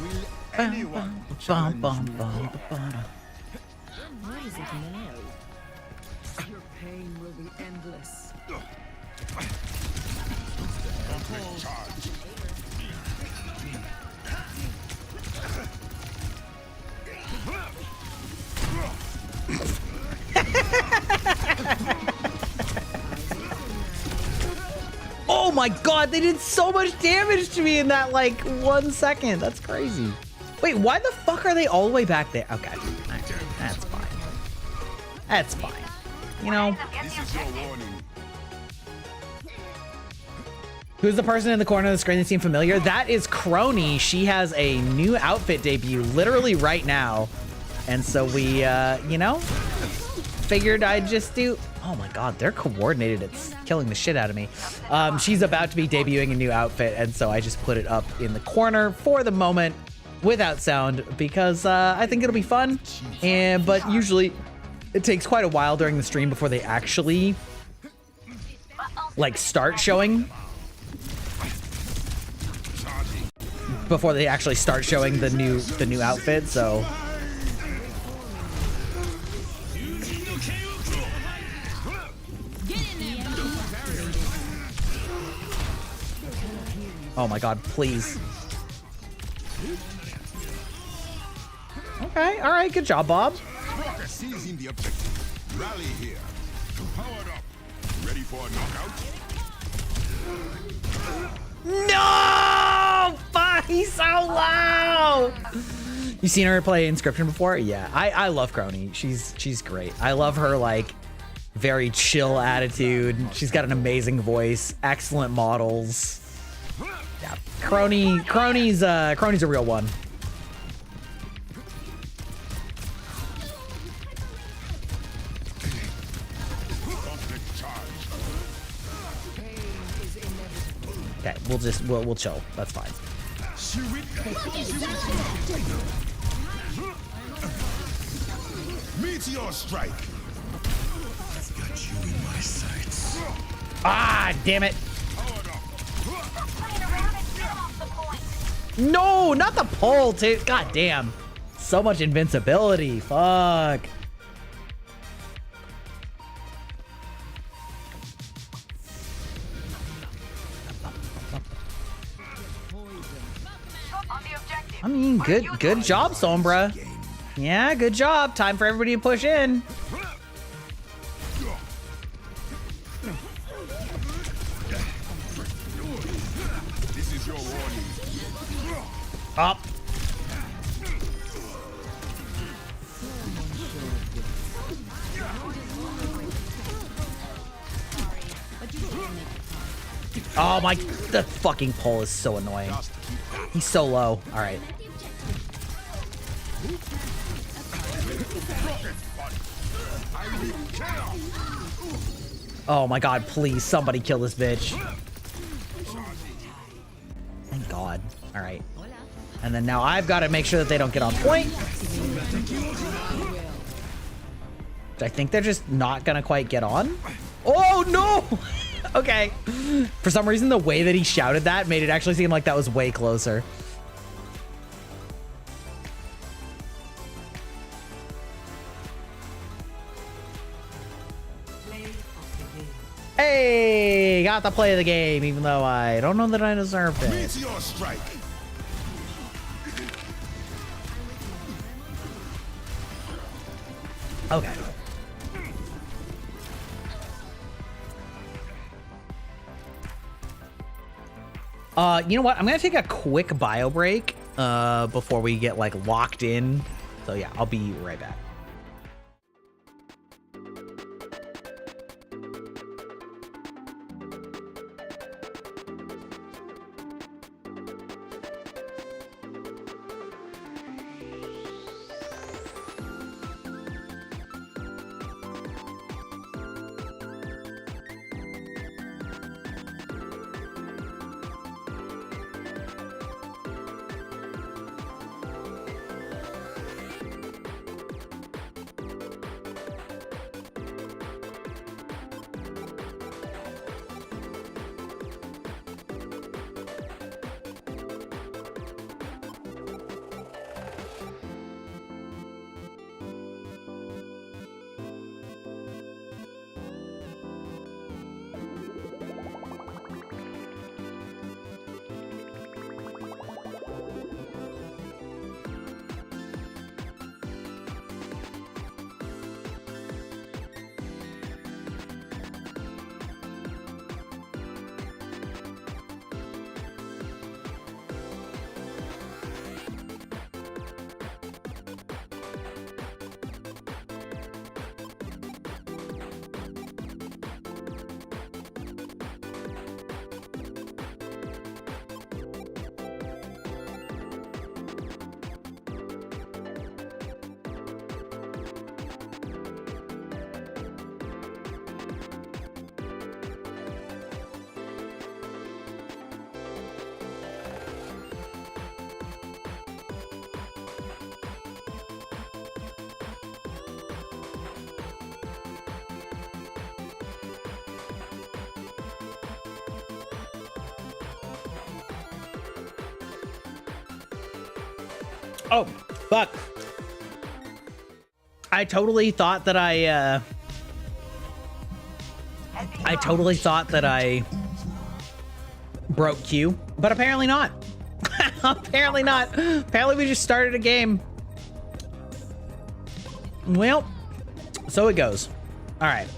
Will anyone challenge me? What is it now? Your pain will be endless. Epic charge. Oh my god, they did so much damage to me in that like 1 second. That's crazy. Wait, why the fuck are they all the way back there? Okay, that's fine. That's fine. You know, This is your warning. who's the person in the corner of the screen that seemed familiar? That is Crony. She has a new outfit debut literally right now. And so we, you know, figured I'd just do... Oh my god, they're coordinated. It's killing the shit out of me. She's about to be debuting a new outfit, and so I just put it up in the corner for the moment without sound because I think it'll be fun. But usually it takes quite a while during the stream before they actually like start showing. Before they actually start showing the new outfit, so. Oh my god, please. Okay, all right, good job, Bob. Rocker seizing the objective. Rally here. Powered up. Ready for a knockout? No! Fuck, he's so loud! You seen her play Inscription before? Yeah, I love Crony. She's great. I love her, like, very chill attitude. She's got an amazing voice, excellent models. Yeah, Crony's a real one. Okay, we'll chill. That's fine. Meteor strike. I've got you in my sights. Ah, damn it. No, not the pole, too. God damn. So much invincibility. Fuck. I mean, good job, Sombra. Yeah, good job. Time for everybody to push in. This is your warning. Up. Oh my, the fucking pole is so annoying. He's so low. All right. Oh my god, please, somebody kill this bitch. Thank god. All right. And then now I've got to make sure that they don't get on point. I think they're just not gonna quite get on. Oh no! Okay. For some reason, the way that he shouted that made it actually seem like that was way closer. Hey, got to play the game, even though I don't know that I deserve it. Meteor strike. Okay. You know what? I'm gonna take a quick bio break before we get like locked in. So yeah, I'll be right back. Oh, fuck. I totally thought that I broke Q, but apparently not. Apparently not. Apparently we just started a game. Well, so it goes. All right.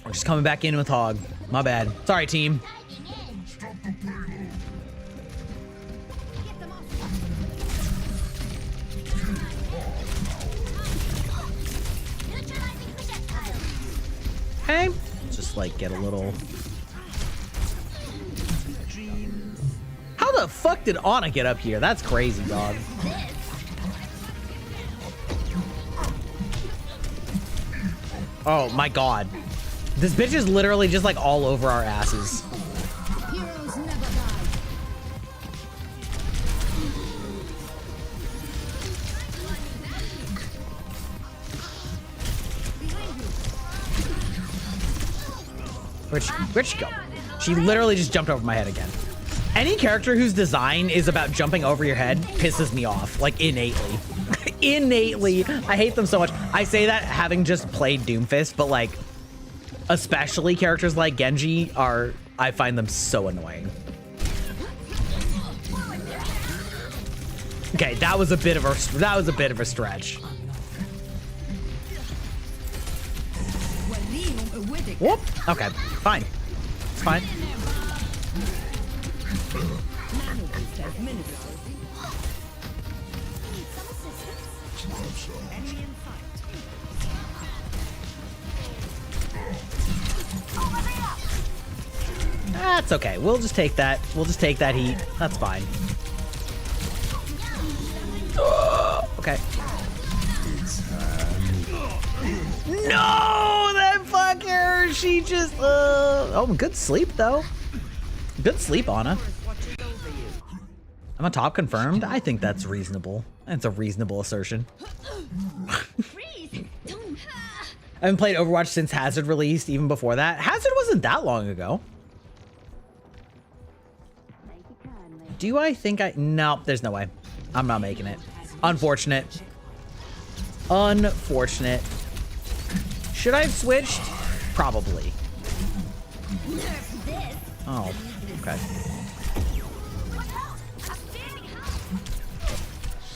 We're just coming back in with Hog. My bad. Sorry, team. Okay. Just like get a little. How the fuck did Anna get up here? That's crazy, dog. Oh my god. This bitch is literally just like all over our asses. Heroes never die. Where'd she go? She literally just jumped over my head again. Any character whose design is about jumping over your head pisses me off, like innately. Innately. I hate them so much. I say that having just played Doomfist, but like, especially characters like Genji are, I find them so annoying. Okay, that was a bit of a stretch. Whoop. Okay, fine. It's fine. That's okay. We'll just take that. We'll just take that heat. That's fine. Okay. No, that fucker. She just. Oh, good sleep though. Good sleep, Anna. I'm on top confirmed. I think that's reasonable. That's a reasonable assertion. I haven't played Overwatch since Hazard released. Even before that, Hazard wasn't that long ago. Do I think I... No, there's no way. I'm not making it. Unfortunate. Unfortunate. Should I have switched? Probably. Oh, okay.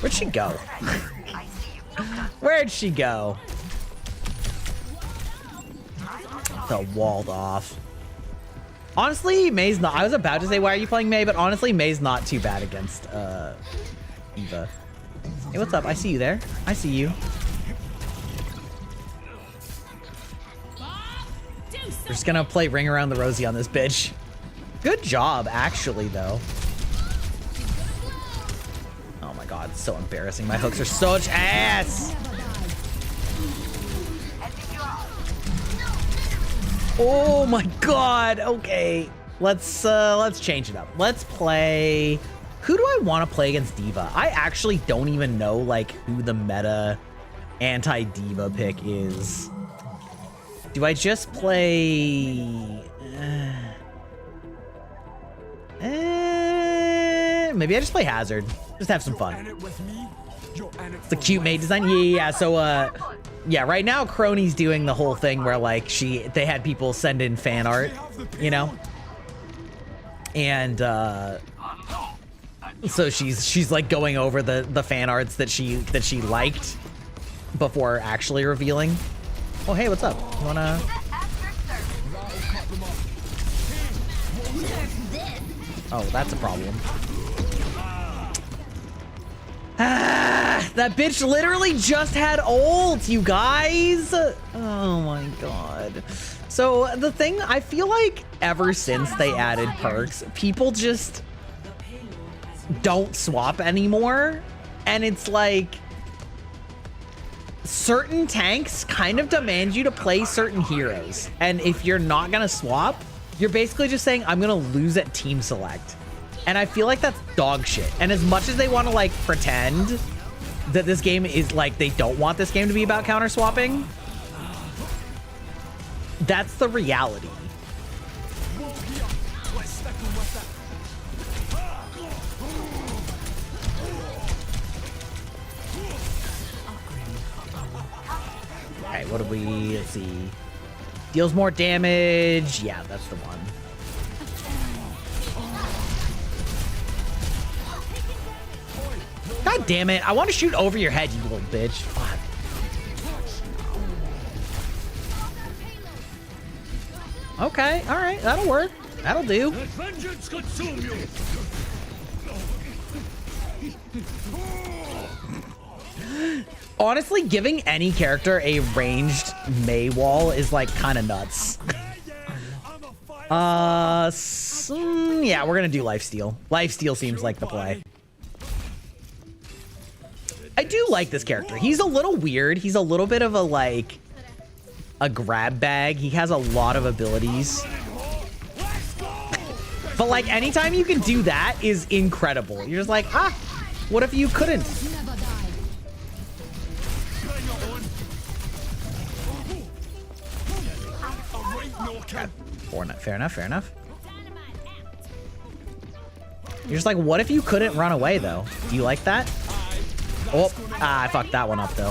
Where'd she go? Where'd she go? The walled off. Honestly, May's not. I was about to say, why are you playing May? But honestly, May's not too bad against Eva. Hey, what's up? I see you there. I see you. We're just gonna play Ring Around the Rosie on this bitch. Good job, actually, though. Oh my god, it's so embarrassing. My hooks are such ass. Oh my god. Okay, let's change it up. Let's play. Who do I want to play against D.Va? I actually don't even know like who the meta anti-D.Va pick is. Do I just play? Maybe I just play Hazard. Just have some fun. It's a cute maid design. Yeah. So yeah, right now Crony's doing the whole thing where like they had people send in fan art, you know, and so she's like going over the fan arts that she liked before actually revealing. Oh hey, what's up? You wanna? Oh, that's a problem. Ah, that bitch literally just had ult, you guys. Oh my god. So the thing, I feel like ever since they added perks, people just don't swap anymore. And it's like certain tanks kind of demand you to play certain heroes. And if you're not gonna swap, you're basically just saying, I'm gonna lose at team select. And I feel like that's dog shit. And as much as they want to like pretend that this game is like, they don't want this game to be about counter swapping, that's the reality. Alright, what do we, let's see. Deals more damage. Yeah, that's the one. God damn it. I want to shoot over your head, you little bitch. Fuck. Okay, alright, that'll work. That'll do. Honestly, giving any character a ranged Mei wall is like kind of nuts. Yeah, we're gonna do lifesteal. Lifesteal seems like the play. I do like this character. He's a little weird. He's a little bit of a like a grab bag. He has a lot of abilities. But like anytime you can do that is incredible. You're just like, ah, what if you couldn't? Okay. Fair enough, fair enough. You're just like, what if you couldn't run away though? Do you like that? Oh, I fucked that one up though.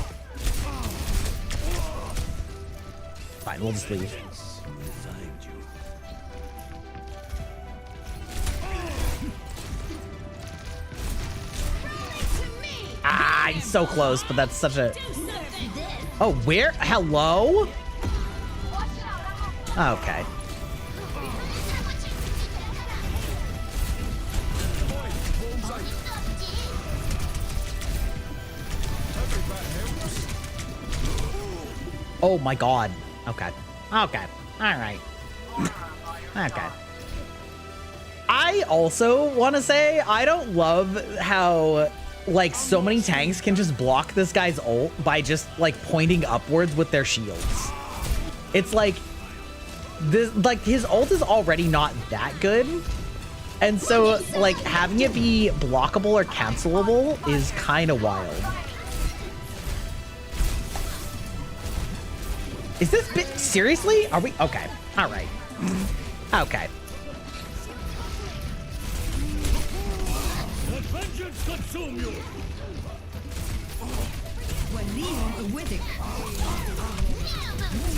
Fine, we'll just leave. Ah, he's so close, but that's such a... Oh, where? Hello? Okay. Oh my god. Okay. Okay. Alright. Okay. I also want to say, I don't love how, like, so many tanks can just block this guy's ult by just, like, pointing upwards with their shields. It's like, this, like, his ult is already not that good. And so, like, having it be blockable or cancelable is kind of wild. Is this bit seriously? Are we okay? All right. Okay.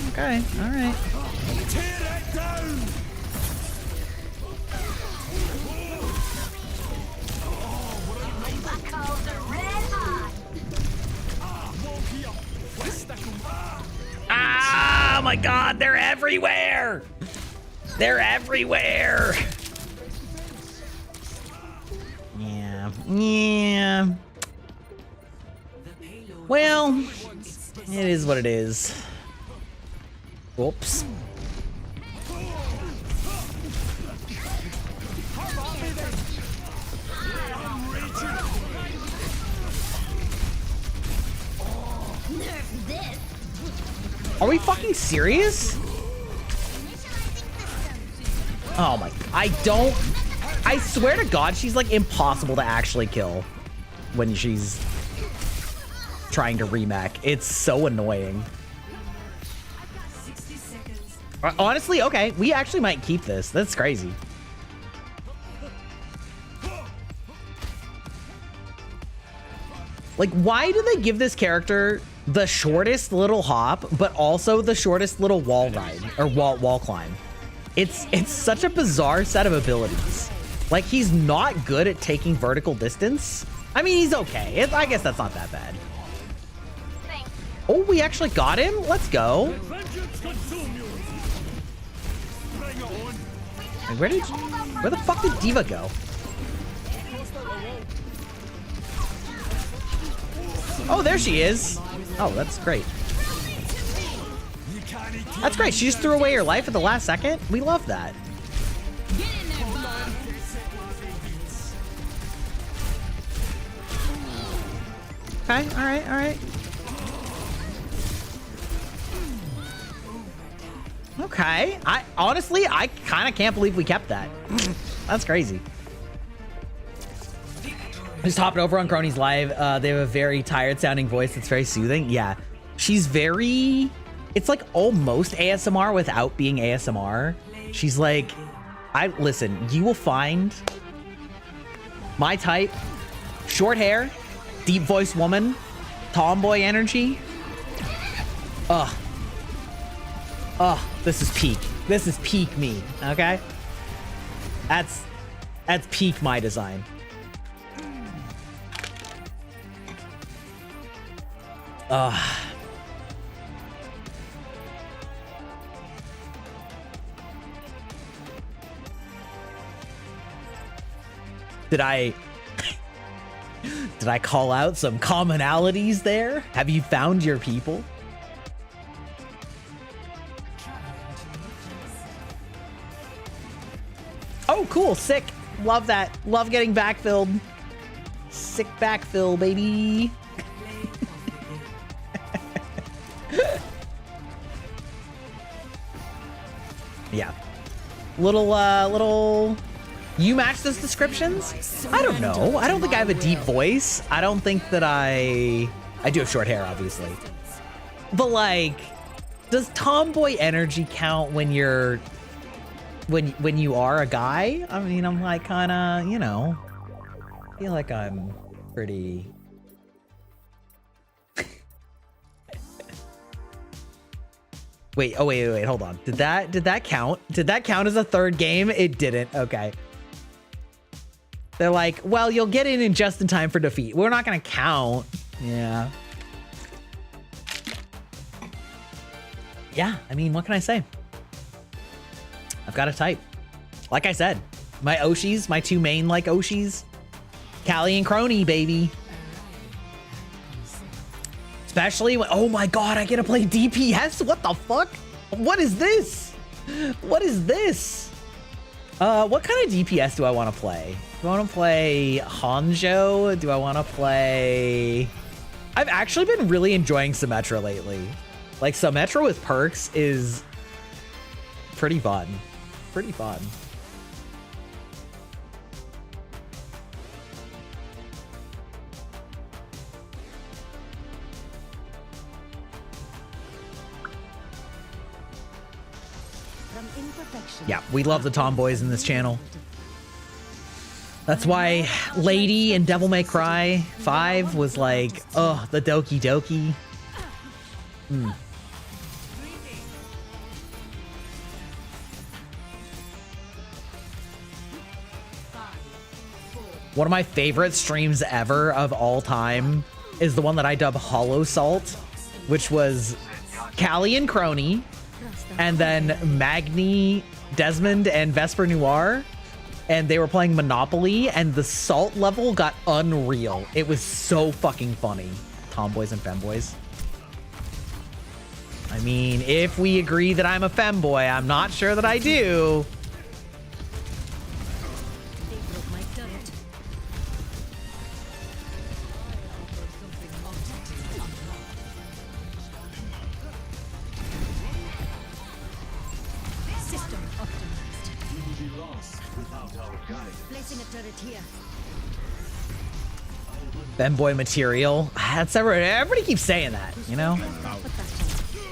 Okay. All right. Ah, oh my god, they're everywhere. They're everywhere. Yeah. Yeah. Well, it is what it is. Whoops. Are we fucking serious? Oh my, I swear to God, she's like impossible to actually kill when she's trying to remake. It's so annoying. Honestly, okay, we actually might keep this. That's crazy. Like, why do they give this character the shortest little hop, but also the shortest little wall ride or wall climb? It's such a bizarre set of abilities. Like, he's not good at taking vertical distance. I mean, he's okay. I guess that's not that bad. Oh, we actually got him? Let's go. Where the fuck did Diva go? Oh, there she is. Oh, that's great. That's great. She just threw away her life at the last second. We love that. Okay, all right, all right. Okay, honestly, I kind of can't believe we kept that. That's crazy. Just hopping over on Crony's live. They have a very tired sounding voice that's very soothing. Yeah, she's very, it's like almost ASMR without being ASMR. She's like, listen, you will find my type, short hair, deep voice woman, tomboy energy. Ugh. This is peak. This is peak me, okay? That's peak my design. Did I call out some commonalities there? Have you found your people? Oh, cool. Sick. Love that. Love getting backfilled. Sick backfill, baby. Yeah. Little... You match those descriptions? I don't know. I don't think I have a deep voice. I don't think that I do have short hair, obviously. But, like, does tomboy energy count when you're... When you are a guy? I mean, I'm like kind of, you know, feel like I'm pretty... Wait, oh wait, hold on. Did that count? Did that count as a third game? It didn't. Okay. They're like, well, you'll get in just in time for defeat. We're not gonna count. Yeah. Yeah, I mean, what can I say? I've got a type. Like I said, my Oshis, my two main like Oshis, Callie and Crony, baby. Especially when, oh my God, I get to play DPS? What the fuck? What is this? What is this? What kind of DPS do I want to play? Do I want to play Hanjo? Do I want to play... I've actually been really enjoying Symmetra lately. Like, Symmetra with perks is pretty fun. Pretty fun. Yeah, we love the tomboys in this channel. That's why Lady and Devil May Cry 5 was like, oh, the Doki Doki. One of my favorite streams ever of all time is the one that I dub Hollow Salt, which was Callie and Crony, and then Magni Desmond and Vesper Noir, and they were playing Monopoly, and the salt level got unreal. It was so fucking funny. Tomboys and femboys. I mean, if we agree that I'm a femboy, I'm not sure that I do. Femboy material. That's everybody keeps saying that, you know?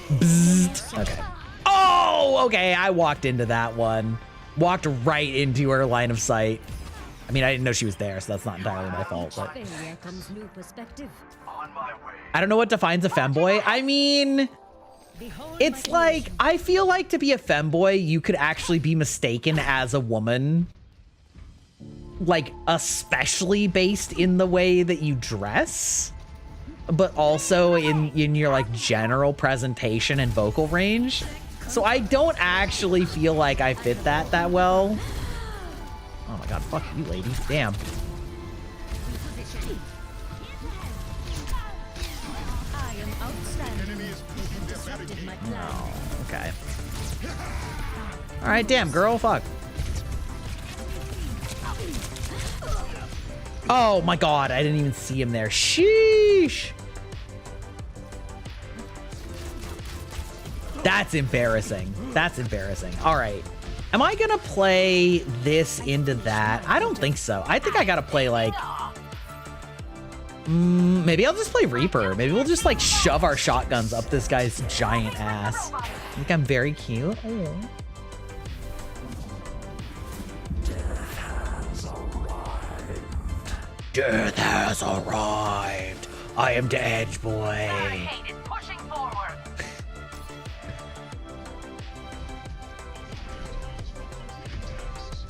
Bzzzt. Okay. Oh, okay. I walked into that one. Walked right into her line of sight. I mean, I didn't know she was there, so that's not entirely my fault, but I don't know what defines a femboy. I mean, it's like, I feel like to be a femboy, you could actually be mistaken as a woman. Like, especially based in the way that you dress, but also in your like general presentation and vocal range. So I don't actually feel like I fit that well. Oh my god, fuck you, lady. Damn. Oh, okay. All right, damn, girl, fuck. Oh my god, I didn't even see him there. Sheesh. That's embarrassing. That's embarrassing. All right. Am I gonna play this into that? I don't think so. I think I gotta play like... maybe I'll just play Reaper. Maybe we'll just like shove our shotguns up this guy's giant ass. I think I'm very cute. Oh. Death has arrived. I am the Edge Boy.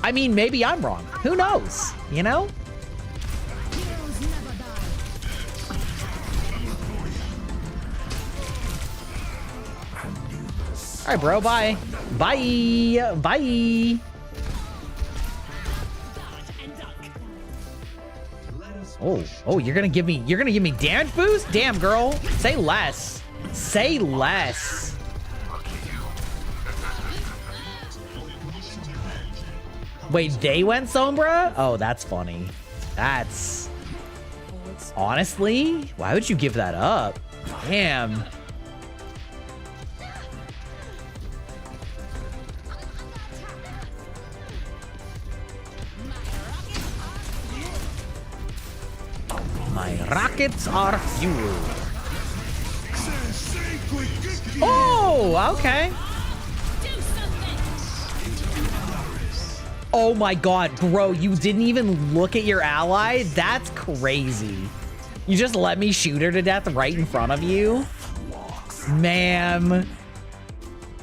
I mean, maybe I'm wrong. Who knows? You know? All right, bro. Bye. Bye. Bye. Oh, you're gonna give me damage boost? Damn, girl. Say less. Say less. Wait, they went Sombra? Oh, that's funny. That's... Honestly? Why would you give that up? Damn. My rockets are fuel. Oh, okay. Oh my god, bro, you didn't even look at your ally? That's crazy. You just let me shoot her to death right in front of you? Ma'am.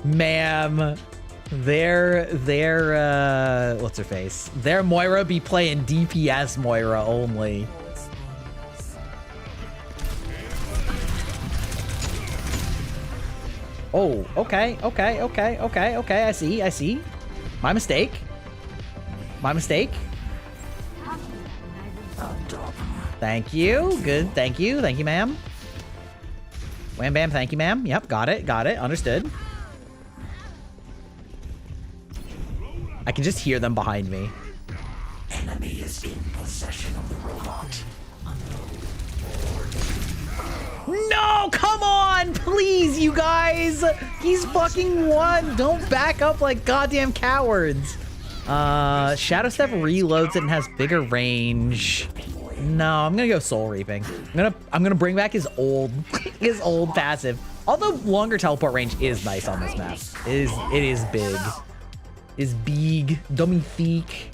Ma'am. What's her face? Their Moira be playing DPS Moira only. Oh, okay, I see. My mistake. Thank you, good, thank you, ma'am. Wham bam, thank you, ma'am. Yep, got it, understood. I can just hear them behind me. Enemy is in possession of the robot. No, come on, please, you guys. He's fucking won. Don't back up like goddamn cowards. Shadow Step reloads it and has bigger range. No, I'm gonna go Soul Reaping. I'm gonna bring back his old passive. Although longer teleport range is nice on this map. It is big. Is big, magnifique.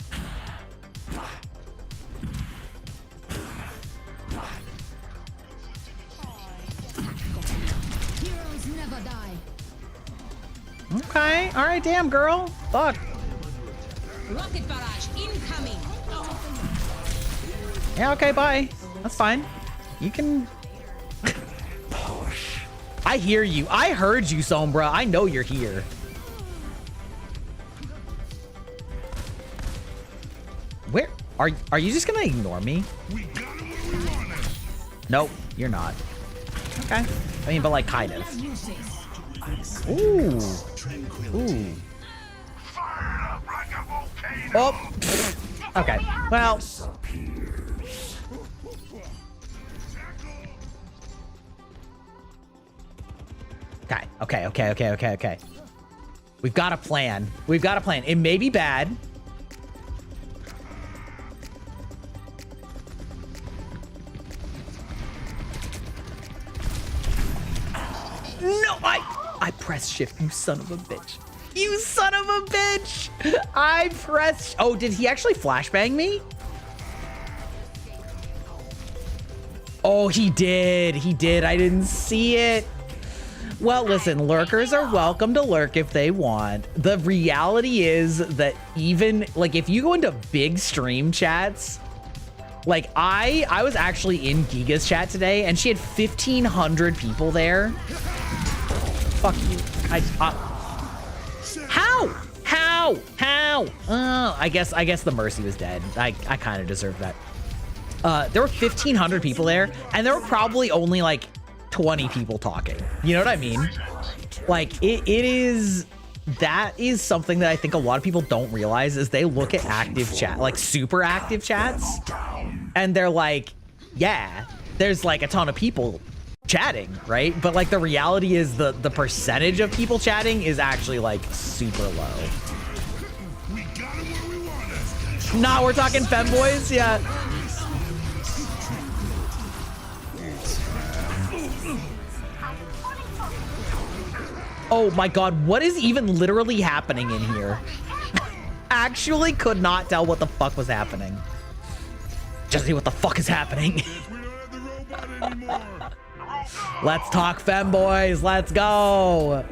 Okay, all right, damn girl. Fuck. Rocket barrage incoming. Yeah, okay, bye. That's fine. You can... I hear you. I heard you, Sombra. I know you're here. Are you just gonna ignore me? We got him where we wanted. Nope, you're not. Okay. I mean, but like kind of. Ooh. Ooh. Oh. Okay. Well. Okay. We've got a plan. It may be bad. No, I pressed shift, you son of a bitch. You son of a bitch! I pressed... Oh, did he actually flashbang me? Oh, he did. He did. I didn't see it. Well, listen, lurkers are welcome to lurk if they want. The reality is that even, like, if you go into big stream chats, like, I was actually in Giga's chat today, and she had 1,500 people there. Fuck you. How? Oh, I guess the Mercy was dead. I kind of deserved that. There were 1,500 people there, and there were probably only like 20 people talking. You know what I mean? Like that is something that I think a lot of people don't realize is they look at active chat, like super active chats, and they're like, yeah, there's like a ton of people chatting, right? But like the reality is the percentage of people chatting is actually like super low. We got him where we wanted. Nah, we're talking femboys, yeah. Oh my god, what is even literally happening in here? Actually could not tell what the fuck was happening. Just see what the fuck is happening. We don't have the robot anymore. Let's talk femboys, let's go.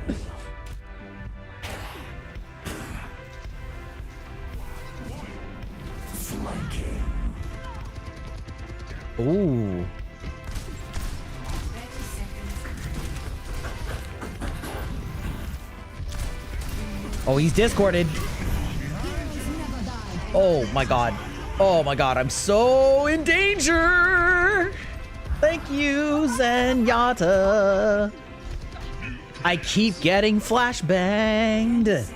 Ooh. Oh, he's discorded. Oh my god. Oh my god, I'm so in danger. Thank you, Zenyatta. I keep getting flashbanged.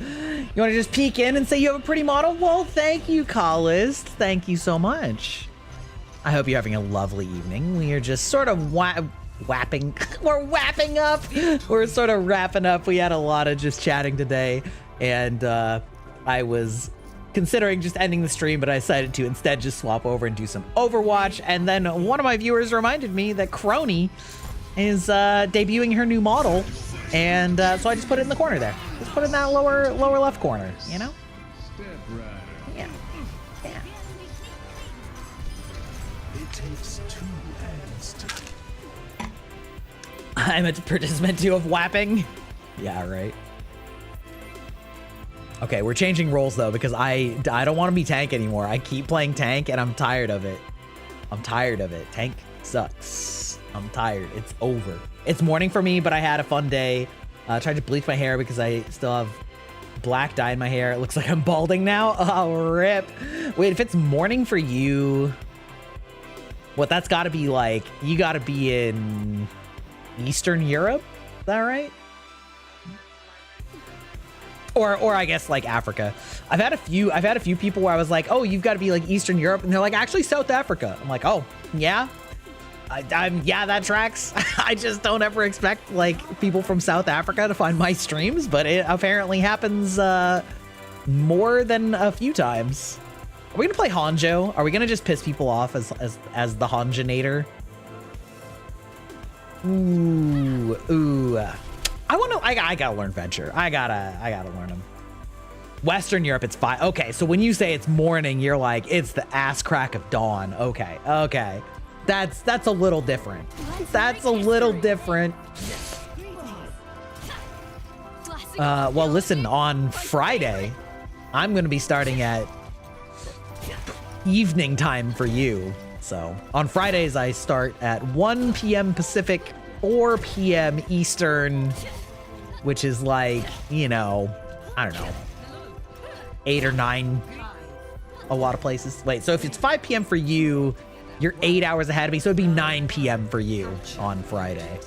You want to just peek in and say you have a pretty model? Well, thank you, Callist. Thank you so much. I hope you're having a lovely evening. We are just sort of wrapping up. We're sort of wrapping up. We had a lot of just chatting today, and I was considering just ending the stream, but I decided to instead just swap over and do some Overwatch. And then one of my viewers reminded me that Crony is debuting her new model, and so I just put it in the corner there. Just put it in that lower left corner, you know? Yeah. Yeah. It takes two hands to... I'm a participant too of whapping. Yeah, right. Okay, we're changing roles though, because I don't want to be tank anymore. I keep playing tank and I'm tired of it. Tank sucks. I'm tired. It's over. It's morning for me, but I had a fun day. Tried to bleach my hair because I still have black dye in my hair. It looks like I'm balding now. Oh, rip. Wait, if it's morning for you, what that's got to be like, you got to be in Eastern Europe. Is that right? Or I guess like Africa. I've had a few people where I was like, oh, you've got to be like Eastern Europe, and they're like, actually South Africa. I'm like, oh yeah, yeah, that tracks. I just don't ever expect like people from South Africa to find my streams, but it apparently happens more than a few times. Are we gonna play Hanjo? Are we gonna just piss people off as the Hanjonator? Ooh. I gotta learn Venture. I gotta learn them. Western Europe, it's 5. Okay, so when you say it's morning, you're like, it's the ass crack of dawn. Okay. That's a little different. Well, listen, on Friday, I'm gonna be starting at evening time for you. So on Fridays, I start at 1 p.m. Pacific, 4 p.m. Eastern, which is like, you know, I don't know, 8 or 9 a lot of places. Wait, so if it's 5 p.m. for you, you're 8 hours ahead of me, so it'd be 9 p.m. for you on Friday.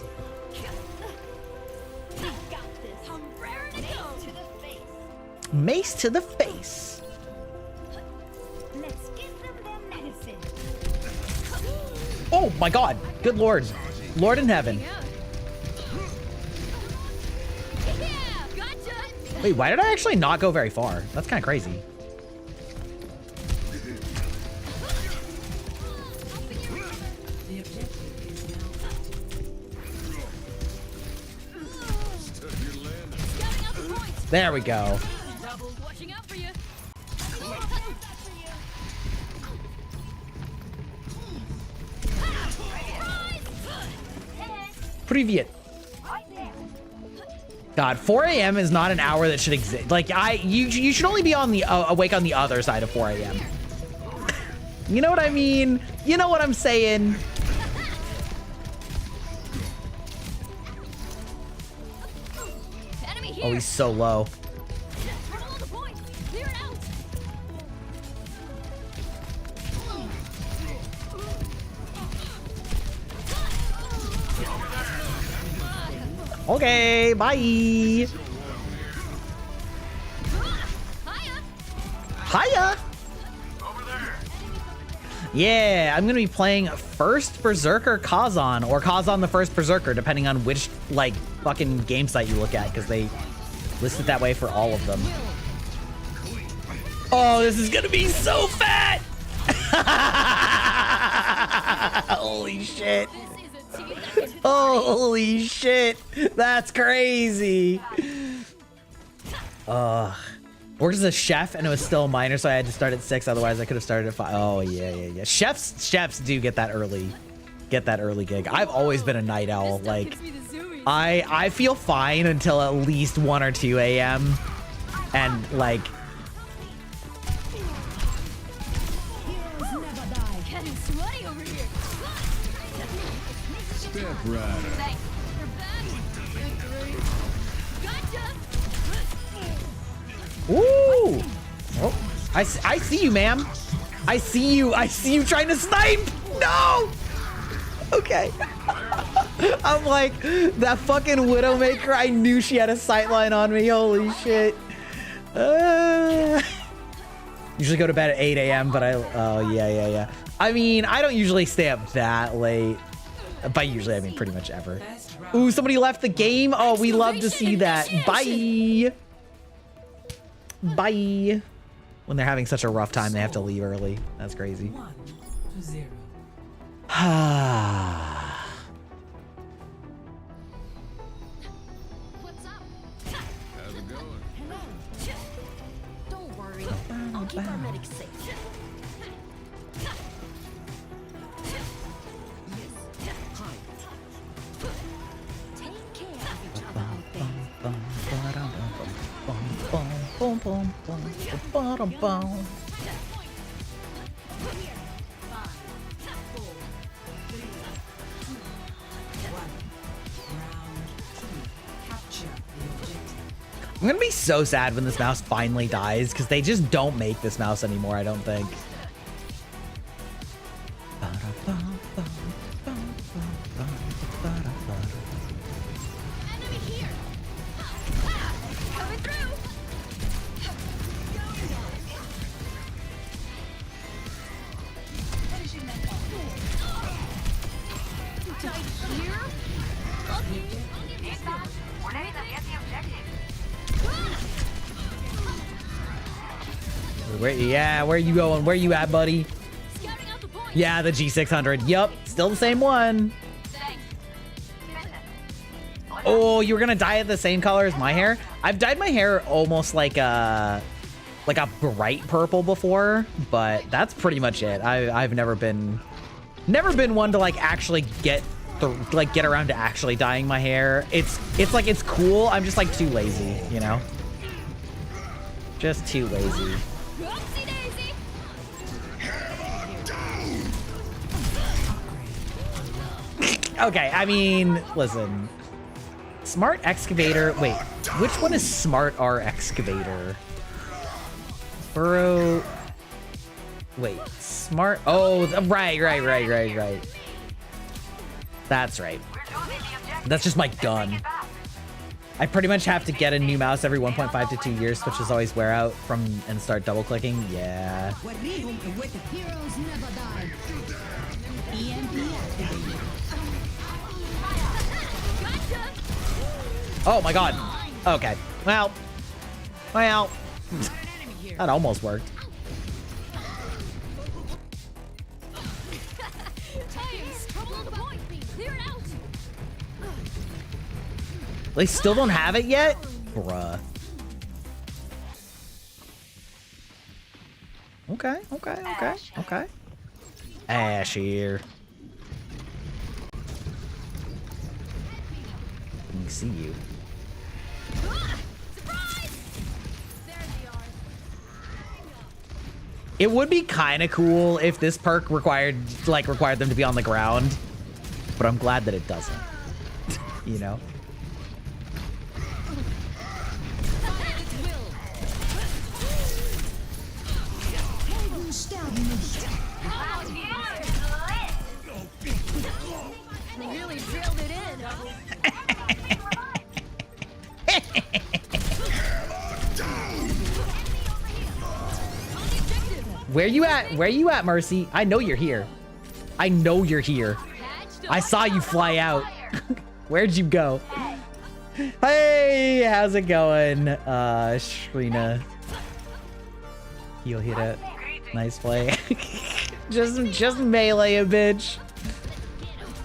Mace to the face. Oh my god. Good lord. Lord in heaven. Wait, why did I actually not go very far? That's kind of crazy. There we go. Привет. God, 4 a.m. is not an hour that should exist. Like, you should only be on the awake on the other side of 4 a.m. You know what I mean? You know what I'm saying? Oh, he's so low. Okay, bye. Hiya. Yeah, I'm gonna be playing first Berserker Kazan or Kazan the First Berserker, depending on which like fucking game site you look at, because they list it that way for all of them. Oh, this is gonna be so fat! Holy shit. Holy shit. That's crazy. Worked as a chef and it was still a minor, so I had to start at 6. Otherwise I could have started at 5. Oh yeah. Chefs do get that early gig. I've always been a night owl. Like I feel fine until at least 1 or 2 a.m. and like Ooh! Oh, I see you, ma'am. I see you trying to snipe. No. Okay. I'm like that fucking Widowmaker. I knew she had a sightline on me. Holy shit. Usually go to bed at 8 a.m. But oh yeah. I mean, I don't usually stay up that late. By usually, I mean pretty much ever. Ooh, somebody left the game. Oh, we love to see that. Bye. Bye. When they're having such a rough time, they have to leave early. That's crazy. 1-0. What's up? How's it going? Hello. Don't worry. I'll keep our medics safe. Take care of each other out there. I'm gonna be so sad when this mouse finally dies, because they just don't make this mouse anymore, I don't think. Enemy here. Coming through. Where you going? Where you at, buddy? Yeah, the G600. Yup, still the same one. Oh, you were gonna dye it the same color as my hair? I've dyed my hair almost like a bright purple before, but that's pretty much it. I've never been one to like actually get around to actually dyeing my hair. It's cool. I'm just like too lazy, you know? Just too lazy. Okay, I mean, listen. Smart excavator. Wait, which one is smart R excavator? Burrow. Wait, smart. Oh, right. That's right. That's just my gun. I pretty much have to get a new mouse every 1.5 to 2 years. Switches always wear out from and start double clicking. Yeah. Heroes never die. EMP activated. Oh my god. Okay. Well. That almost worked. They still don't have it yet? Bruh. Okay. Ash here. Let me see you. It would be kind of cool if this perk required them to be on the ground, but I'm glad that it doesn't. You know? Really drilled it in. Where you at? Where you at, Mercy? I know you're here. I know you're here. I saw you fly out. Where'd you go? Hey, how's it going? Shrina. He'll hit it. Nice play. just melee a bitch.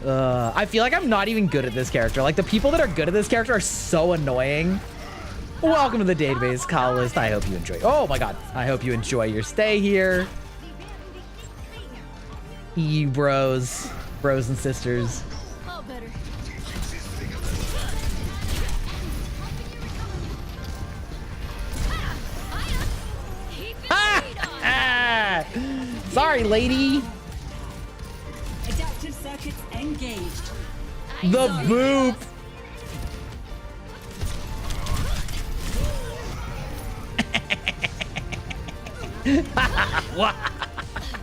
I feel like I'm not even good at this character. Like, the people that are good at this character are so annoying. Welcome to the database, Colist. I hope you enjoy. Oh my god. I hope you enjoy your stay here. You bros and sisters. Sorry, lady. Adaptive circuits engaged. The boop.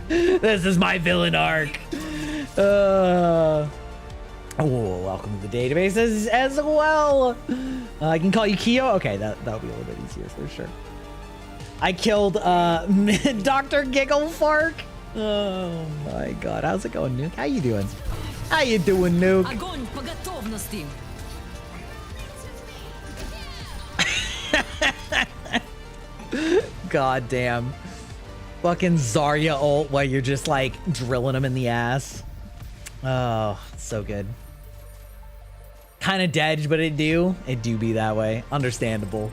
This is my villain arc. Oh, welcome to the database as well. I can call you Kyo. Okay, that'll be a little bit easier for sure. I killed Dr. Gigglefark. Oh my god, how's it going, Nuke? How you doing? How you doing, Nuke? Огонь по готовности. God damn. Fucking Zarya ult while you're just like drilling him in the ass. Oh, so good. Kind of dead, but it do be that way. Understandable.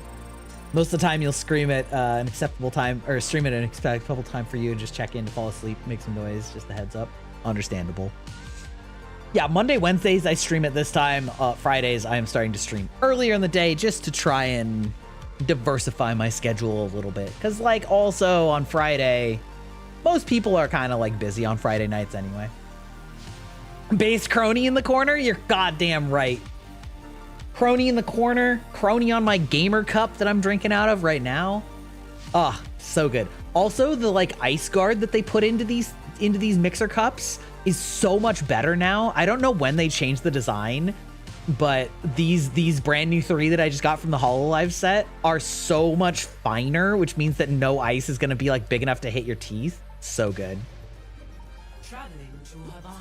Most of the time you'll scream at an acceptable time, or stream at an acceptable time for you and just check in to fall asleep, make some noise, just a heads up. Understandable. Yeah, Monday, Wednesdays I stream at this time. Fridays I am starting to stream earlier in the day just to try and diversify my schedule a little bit. Because like also on Friday, most people are kind of like busy on Friday nights anyway. Base crony in the corner? You're goddamn right. Crony in the corner, crony on my gamer cup that I'm drinking out of right now. Ah, so good. Also, the like ice guard that they put into these mixer cups is so much better now. I don't know when they changed the design, but these brand new 3 that I just got from the hololive set are so much finer, which means that no ice is gonna be like big enough to hit your teeth. So good. Traveling to Havana.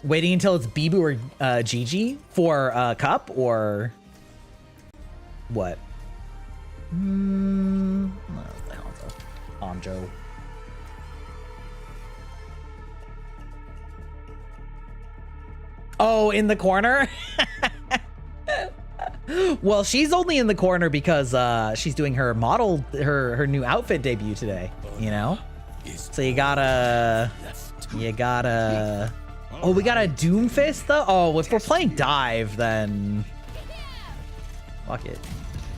Waiting until it's Bibu or Gigi for cup or what? Anjo. Oh, in the corner? Well, she's only in the corner because she's doing her her new outfit debut today, you know? So you gotta oh, we got a Doomfist though? Oh, if we're playing dive, then fuck it,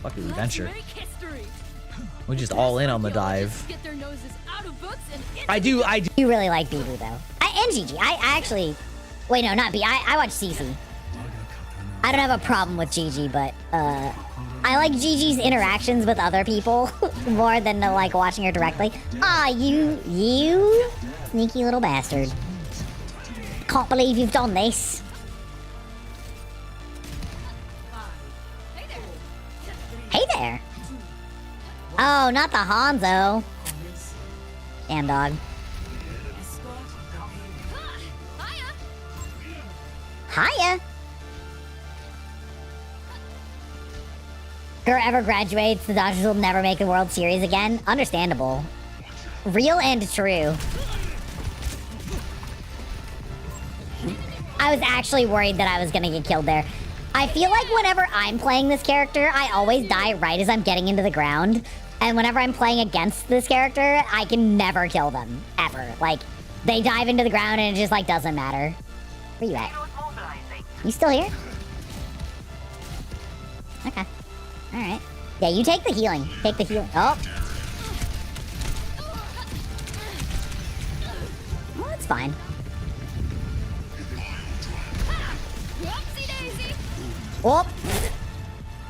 we venture. We just all in on the dive. I do You really like Bibu though. And Gigi. I actually, wait, no, not B. I watch Cece. I don't have a problem with Gigi, but I like Gigi's interactions with other people more than like watching her directly. Ah, you sneaky little bastard. Can't believe you've done this. Hey there. Oh, not the Hanzo. Damn dog. Hiya. Whoever graduates, the Dodgers will never make a World Series again. Understandable. Real and true. I was actually worried that I was gonna get killed there. I feel like whenever I'm playing this character, I always die right as I'm getting into the ground. And whenever I'm playing against this character, I can never kill them. Ever. Like, they dive into the ground and it just, like, doesn't matter. Where you at? You still here? Okay. Alright. Yeah, you take the healing. Take the healing. Oh. Well, that's fine. Whoop.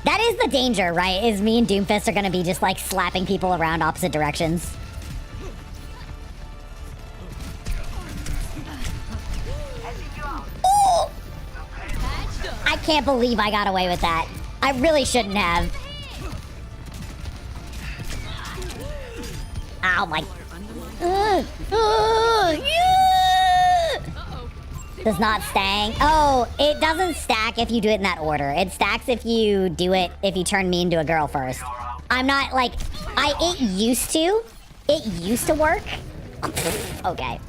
That is the danger, right? Is me and Doomfist are gonna be just like slapping people around opposite directions. Ooh! I can't believe I got away with that. I really shouldn't have. Ow, my... yeah! Does not stack. Oh, it doesn't stack if you do it in that order. It stacks if you do it, if you turn me into a girl first. I'm not, like... It used to. It used to work. Okay.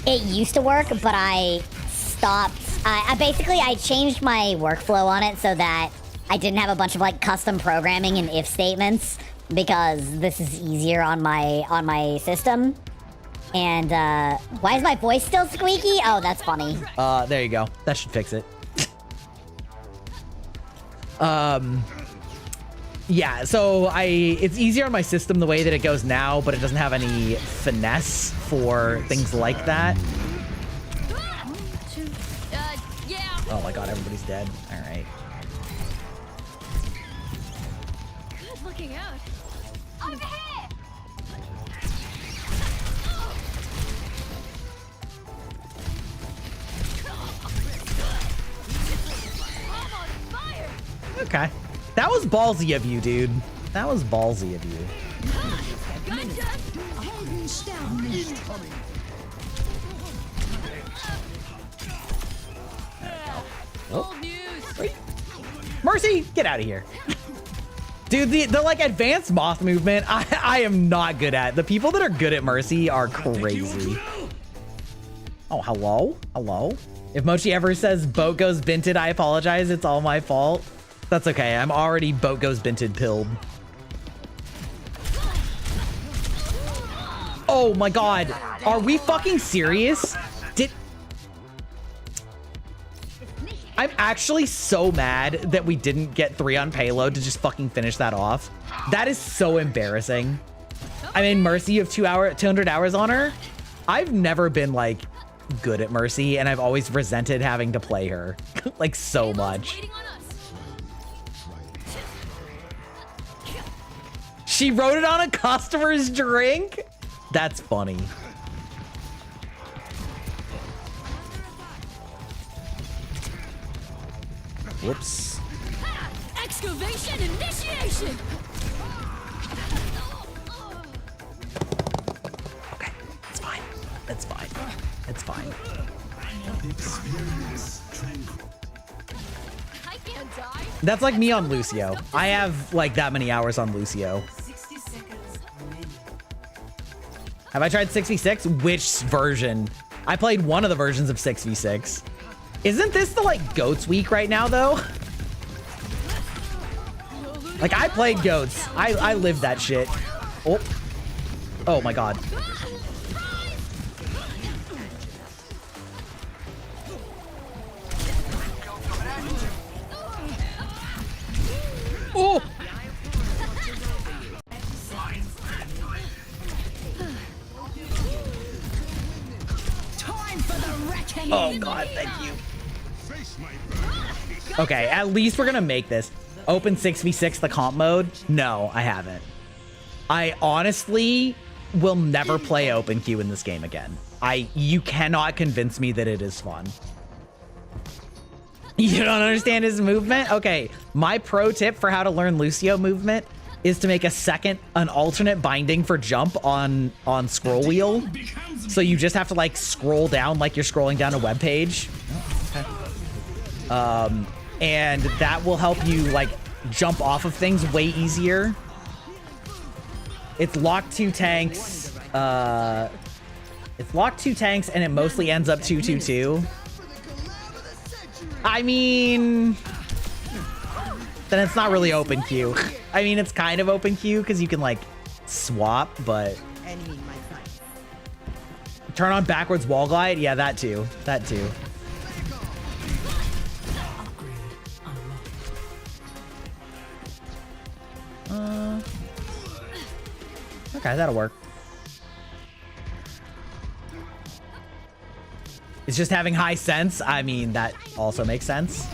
It used to work, but I stopped... I changed my workflow on it so that I didn't have a bunch of, like, custom programming and if statements, because this is easier on my system. And, why is my voice still squeaky? Oh, that's funny. There you go. That should fix it. Yeah, so it's easier on my system the way that it goes now, but it doesn't have any finesse for things like that. Oh my god, everybody's dead. All right. Good looking out. Over here. Okay. That was ballsy of you, dude. That was ballsy of you. Oh. Mercy, get out of here. Dude, the like advanced moth movement, I am not good at. The people that are good at Mercy are crazy. Oh, hello? Hello? If Mochi ever says boat goes binted, I apologize. It's all my fault. That's okay. I'm already boat goes binted pilled. Oh my god. Are we fucking serious? I'm actually so mad that we didn't get 3 on payload to just fucking finish that off. That is so embarrassing. I mean, Mercy, you have 200 hours on her. I've never been like good at Mercy, and I've always resented having to play her like so much. She wrote it on a customer's drink? That's funny. Whoops. Excavation initiation. Okay, it's fine. It's fine. It's fine. I can't die. That's like me on Lucio. I have like that many hours on Lucio. Have I tried 6v6? Which version? I played one of the versions of 6v6. Isn't this the like Goats week right now though? Like I played Goats. I lived that shit. Oh. Oh my god. Oh. Oh god, thank you. Okay, at least we're gonna make this. Open 6v6 the comp mode? No, I haven't. I honestly will never play open queue in this game again. You cannot convince me that it is fun. You don't understand his movement? Okay, my pro tip for how to learn Lucio movement is to make an alternate binding for jump on scroll wheel. So you just have to like scroll down like you're scrolling down a web page. And that will help you like jump off of things way easier. It's locked 2 tanks. It's locked 2 tanks and it mostly ends up 2-2-2. I mean, then it's not really open queue. I mean, it's kind of open queue because you can like swap, but turn on backwards wall glide. Yeah, that too. That too. Okay, that'll work. It's just having high sense. I mean, that also makes sense.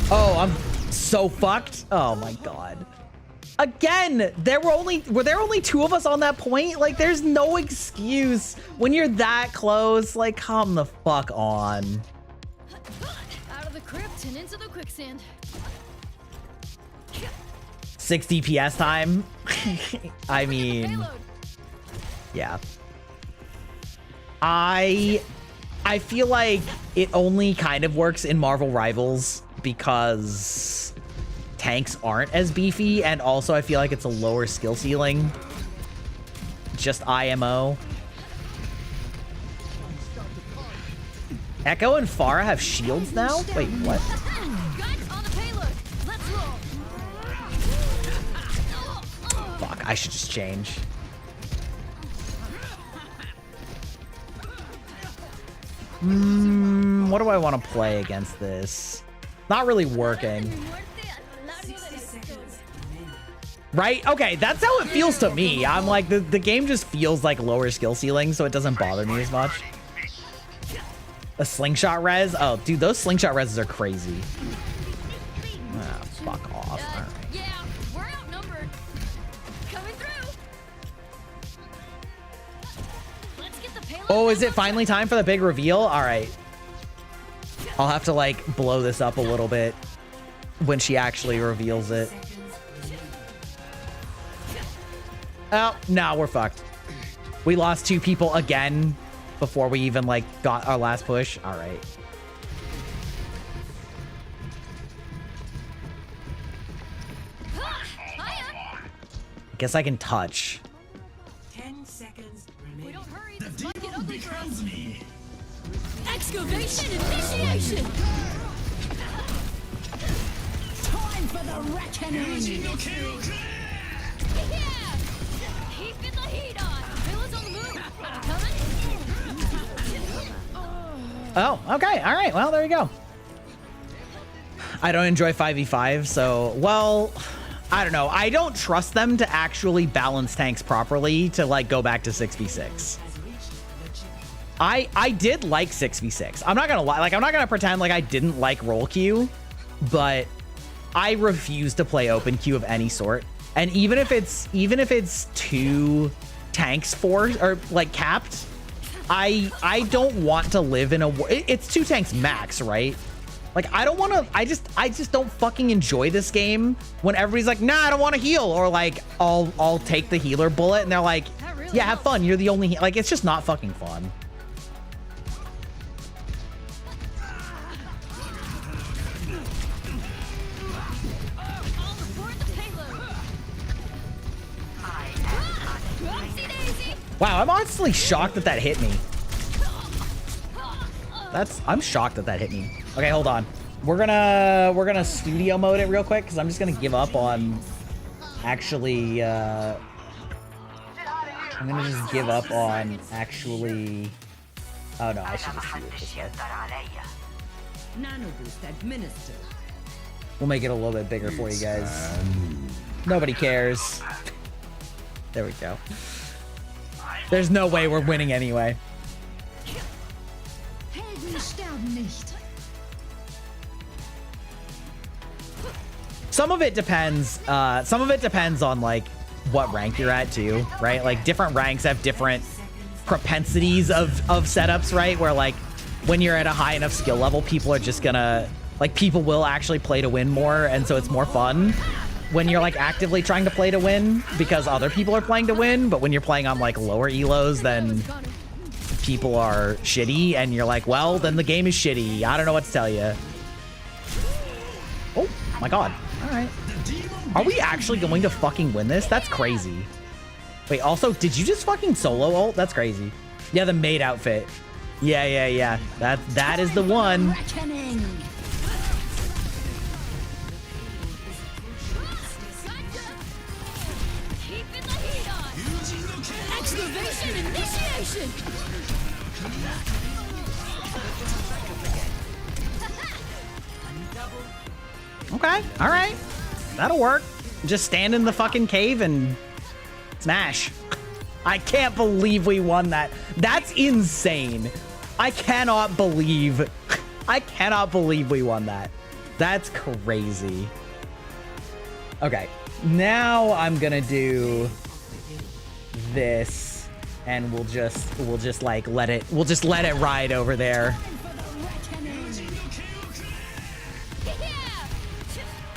Oh, I'm so fucked. Oh my god. Again, were there only 2 of us on that point? Like, there's no excuse when you're that close. Like, come the fuck on. Out of the crypt and into the quicksand. 6 DPS time. I mean, yeah. I feel like it only kind of works in Marvel Rivals because tanks aren't as beefy, and also I feel like it's a lower skill ceiling. Just IMO. Echo and Pharah have shields now? Wait, what? Fuck, I should just change. What do I want to play against this? Not really working. Right? Okay, that's how it feels to me. I'm like, the game just feels like lower skill ceiling, so it doesn't bother me as much. A slingshot res? Oh, dude, those slingshot reses are crazy. Ah, fuck off. All right. Yeah, we're outnumbered. Coming through. Let's get the payload. Oh, is it finally time for the big reveal? All right. I'll have to like blow this up a little bit when she actually reveals it. Oh, no, we're fucked. We lost 2 people again before we even like got our last push. All right. Guess I can touch. 10 seconds We remaining. don't hurry. This might get ugly for us. Excavation initiation. Time for the reckoning. Yeah. Keeping the heat on. Villains on the move. Coming. Oh, okay. All right. Well, there you go. I don't enjoy 5v5, so, well, I don't know. I don't trust them to actually balance tanks properly to like go back to 6v6. I did like 6v6. I'm not gonna lie. Like, I'm not gonna pretend like I didn't like roll queue, but I refuse to play open queue of any sort. And even if it's 2 tanks or like capped, I don't want to live in a it's 2 tanks max, right? Like, I don't want to, I just don't fucking enjoy this game when everybody's like, nah, I don't want to heal, or like, I'll take the healer bullet, and they're like, yeah, have fun, you're the only, like, it's just not fucking fun. All aboard the payload. Oopsie daisy. Wow, I'm honestly shocked that hit me. I'm shocked that hit me. Okay, hold on. We're gonna studio mode it real quick because I'm just gonna give up on actually. I'm gonna just give up on actually. Oh no, I should just do it this way. Nano boost administered. We'll make it a little bit bigger for you guys. Nobody cares. There we go. There's no way we're winning anyway. sterben nicht. Some of it depends. Some of it depends on like what rank you're at too, right? Like different ranks have different propensities of setups, right? Where like when you're at a high enough skill level, people are just gonna like people will actually play to win more, and so it's more fun when you're like actively trying to play to win because other people are playing to win. But when you're playing on like lower elos, then people are shitty, and you're like, well, then the game is shitty. I don't know what to tell you. Oh my god. All right. Are we actually going to fucking win this? That's crazy. Wait, also, did you just fucking solo ult? That's crazy. Yeah, the maid outfit. Yeah. That is the one. Excavation initiation. Okay, all right. That'll work. Just stand in the fucking cave and smash. I can't believe we won that. That's insane. I cannot believe we won that. That's crazy. Okay, now I'm gonna do this, and we'll just like let it ride over there.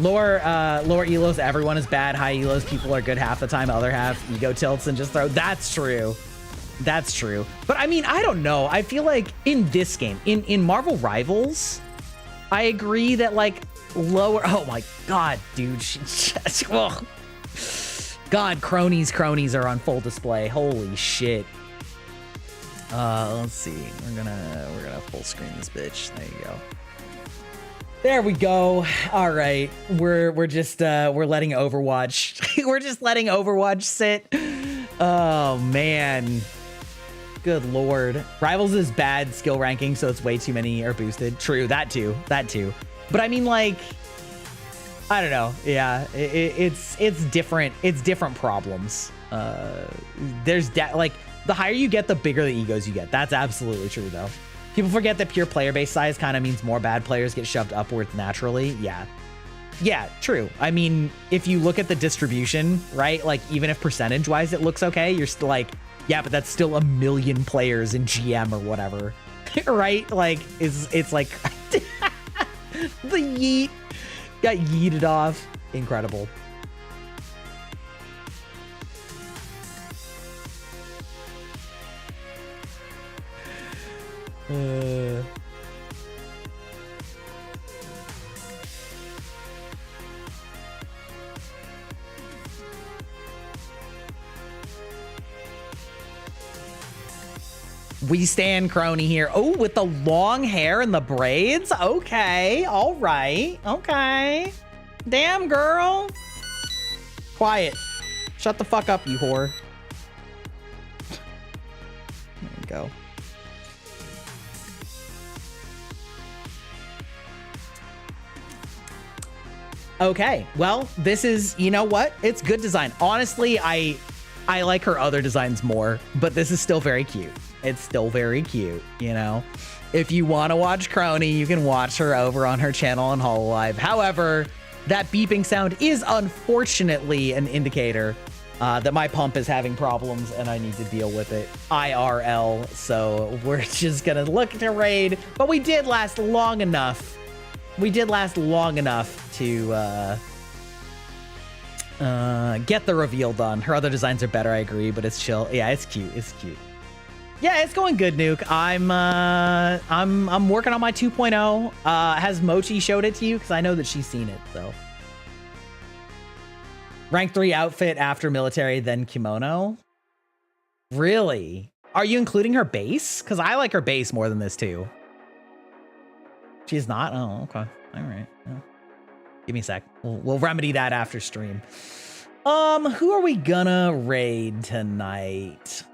Lower elos, everyone is bad. High elos, people are good half the time. Other half, ego tilts and just throw. That's true. That's true. But I mean, I don't know. I feel like in this game, in Marvel Rivals, I agree that like lower. Oh my god, dude. She just, oh. God, cronies are on full display. Holy shit. Let's see. We're gonna full screen this bitch. There you go. There we go. All right, we're letting Overwatch. We're just letting Overwatch sit. Oh man, good lord. Rivals is bad skill ranking, so it's way too many are boosted. True, that too. But I mean, like, I don't know. Yeah, it's different. It's different problems. There's like the higher you get, the bigger the egos you get. That's absolutely true, though. People forget that pure player base size kind of means more bad players get shoved upwards naturally. Yeah, true. I mean, if you look at the distribution, right? Like, even if percentage wise it looks okay, you're still like, yeah, but that's still 1 million players in GM or whatever, right? Like, it's like the yeet got yeeted off. Incredible. We stand crony here. Oh, with the long hair and the braids. Okay, all right. Okay. Damn, girl. Quiet. Shut the fuck up, you whore. There we go. Okay, well, this is, you know what? It's good design. Honestly, I like her other designs more, but this is still very cute. It's still very cute, you know? If you want to watch Crony, you can watch her over on her channel on hololive. However, that beeping sound is unfortunately an indicator that my pump is having problems and I need to deal with it IRL. So we're just gonna look to raid, but we did last long enough. We did last long enough to get the reveal done. Her other designs are better, I agree, but it's chill. Yeah, it's cute. It's cute. Yeah, it's going good, Nuke. I'm working on my 2.0. Has Mochi showed it to you? Because I know that she's seen it, so. Rank 3 outfit after military, then kimono. Really? Are you including her base? Because I like her base more than this too. She's not? Oh, okay. All right. Yeah. Give me a sec. We'll remedy that after stream. Who are we gonna raid tonight?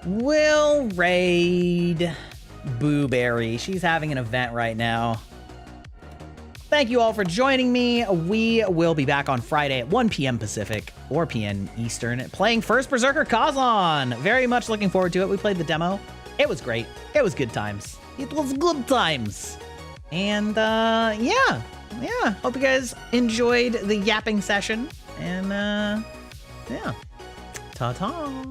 We'll raid Booberry. She's having an event right now. Thank you all for joining me. We will be back on Friday at 1 p.m. Pacific, 4 p.m. Eastern, playing First Berserker Kazan. Very much looking forward to it. We played the demo. It was great. It was good times. It was good times. And yeah. Hope you guys enjoyed the yapping session. And yeah. Ta-ta.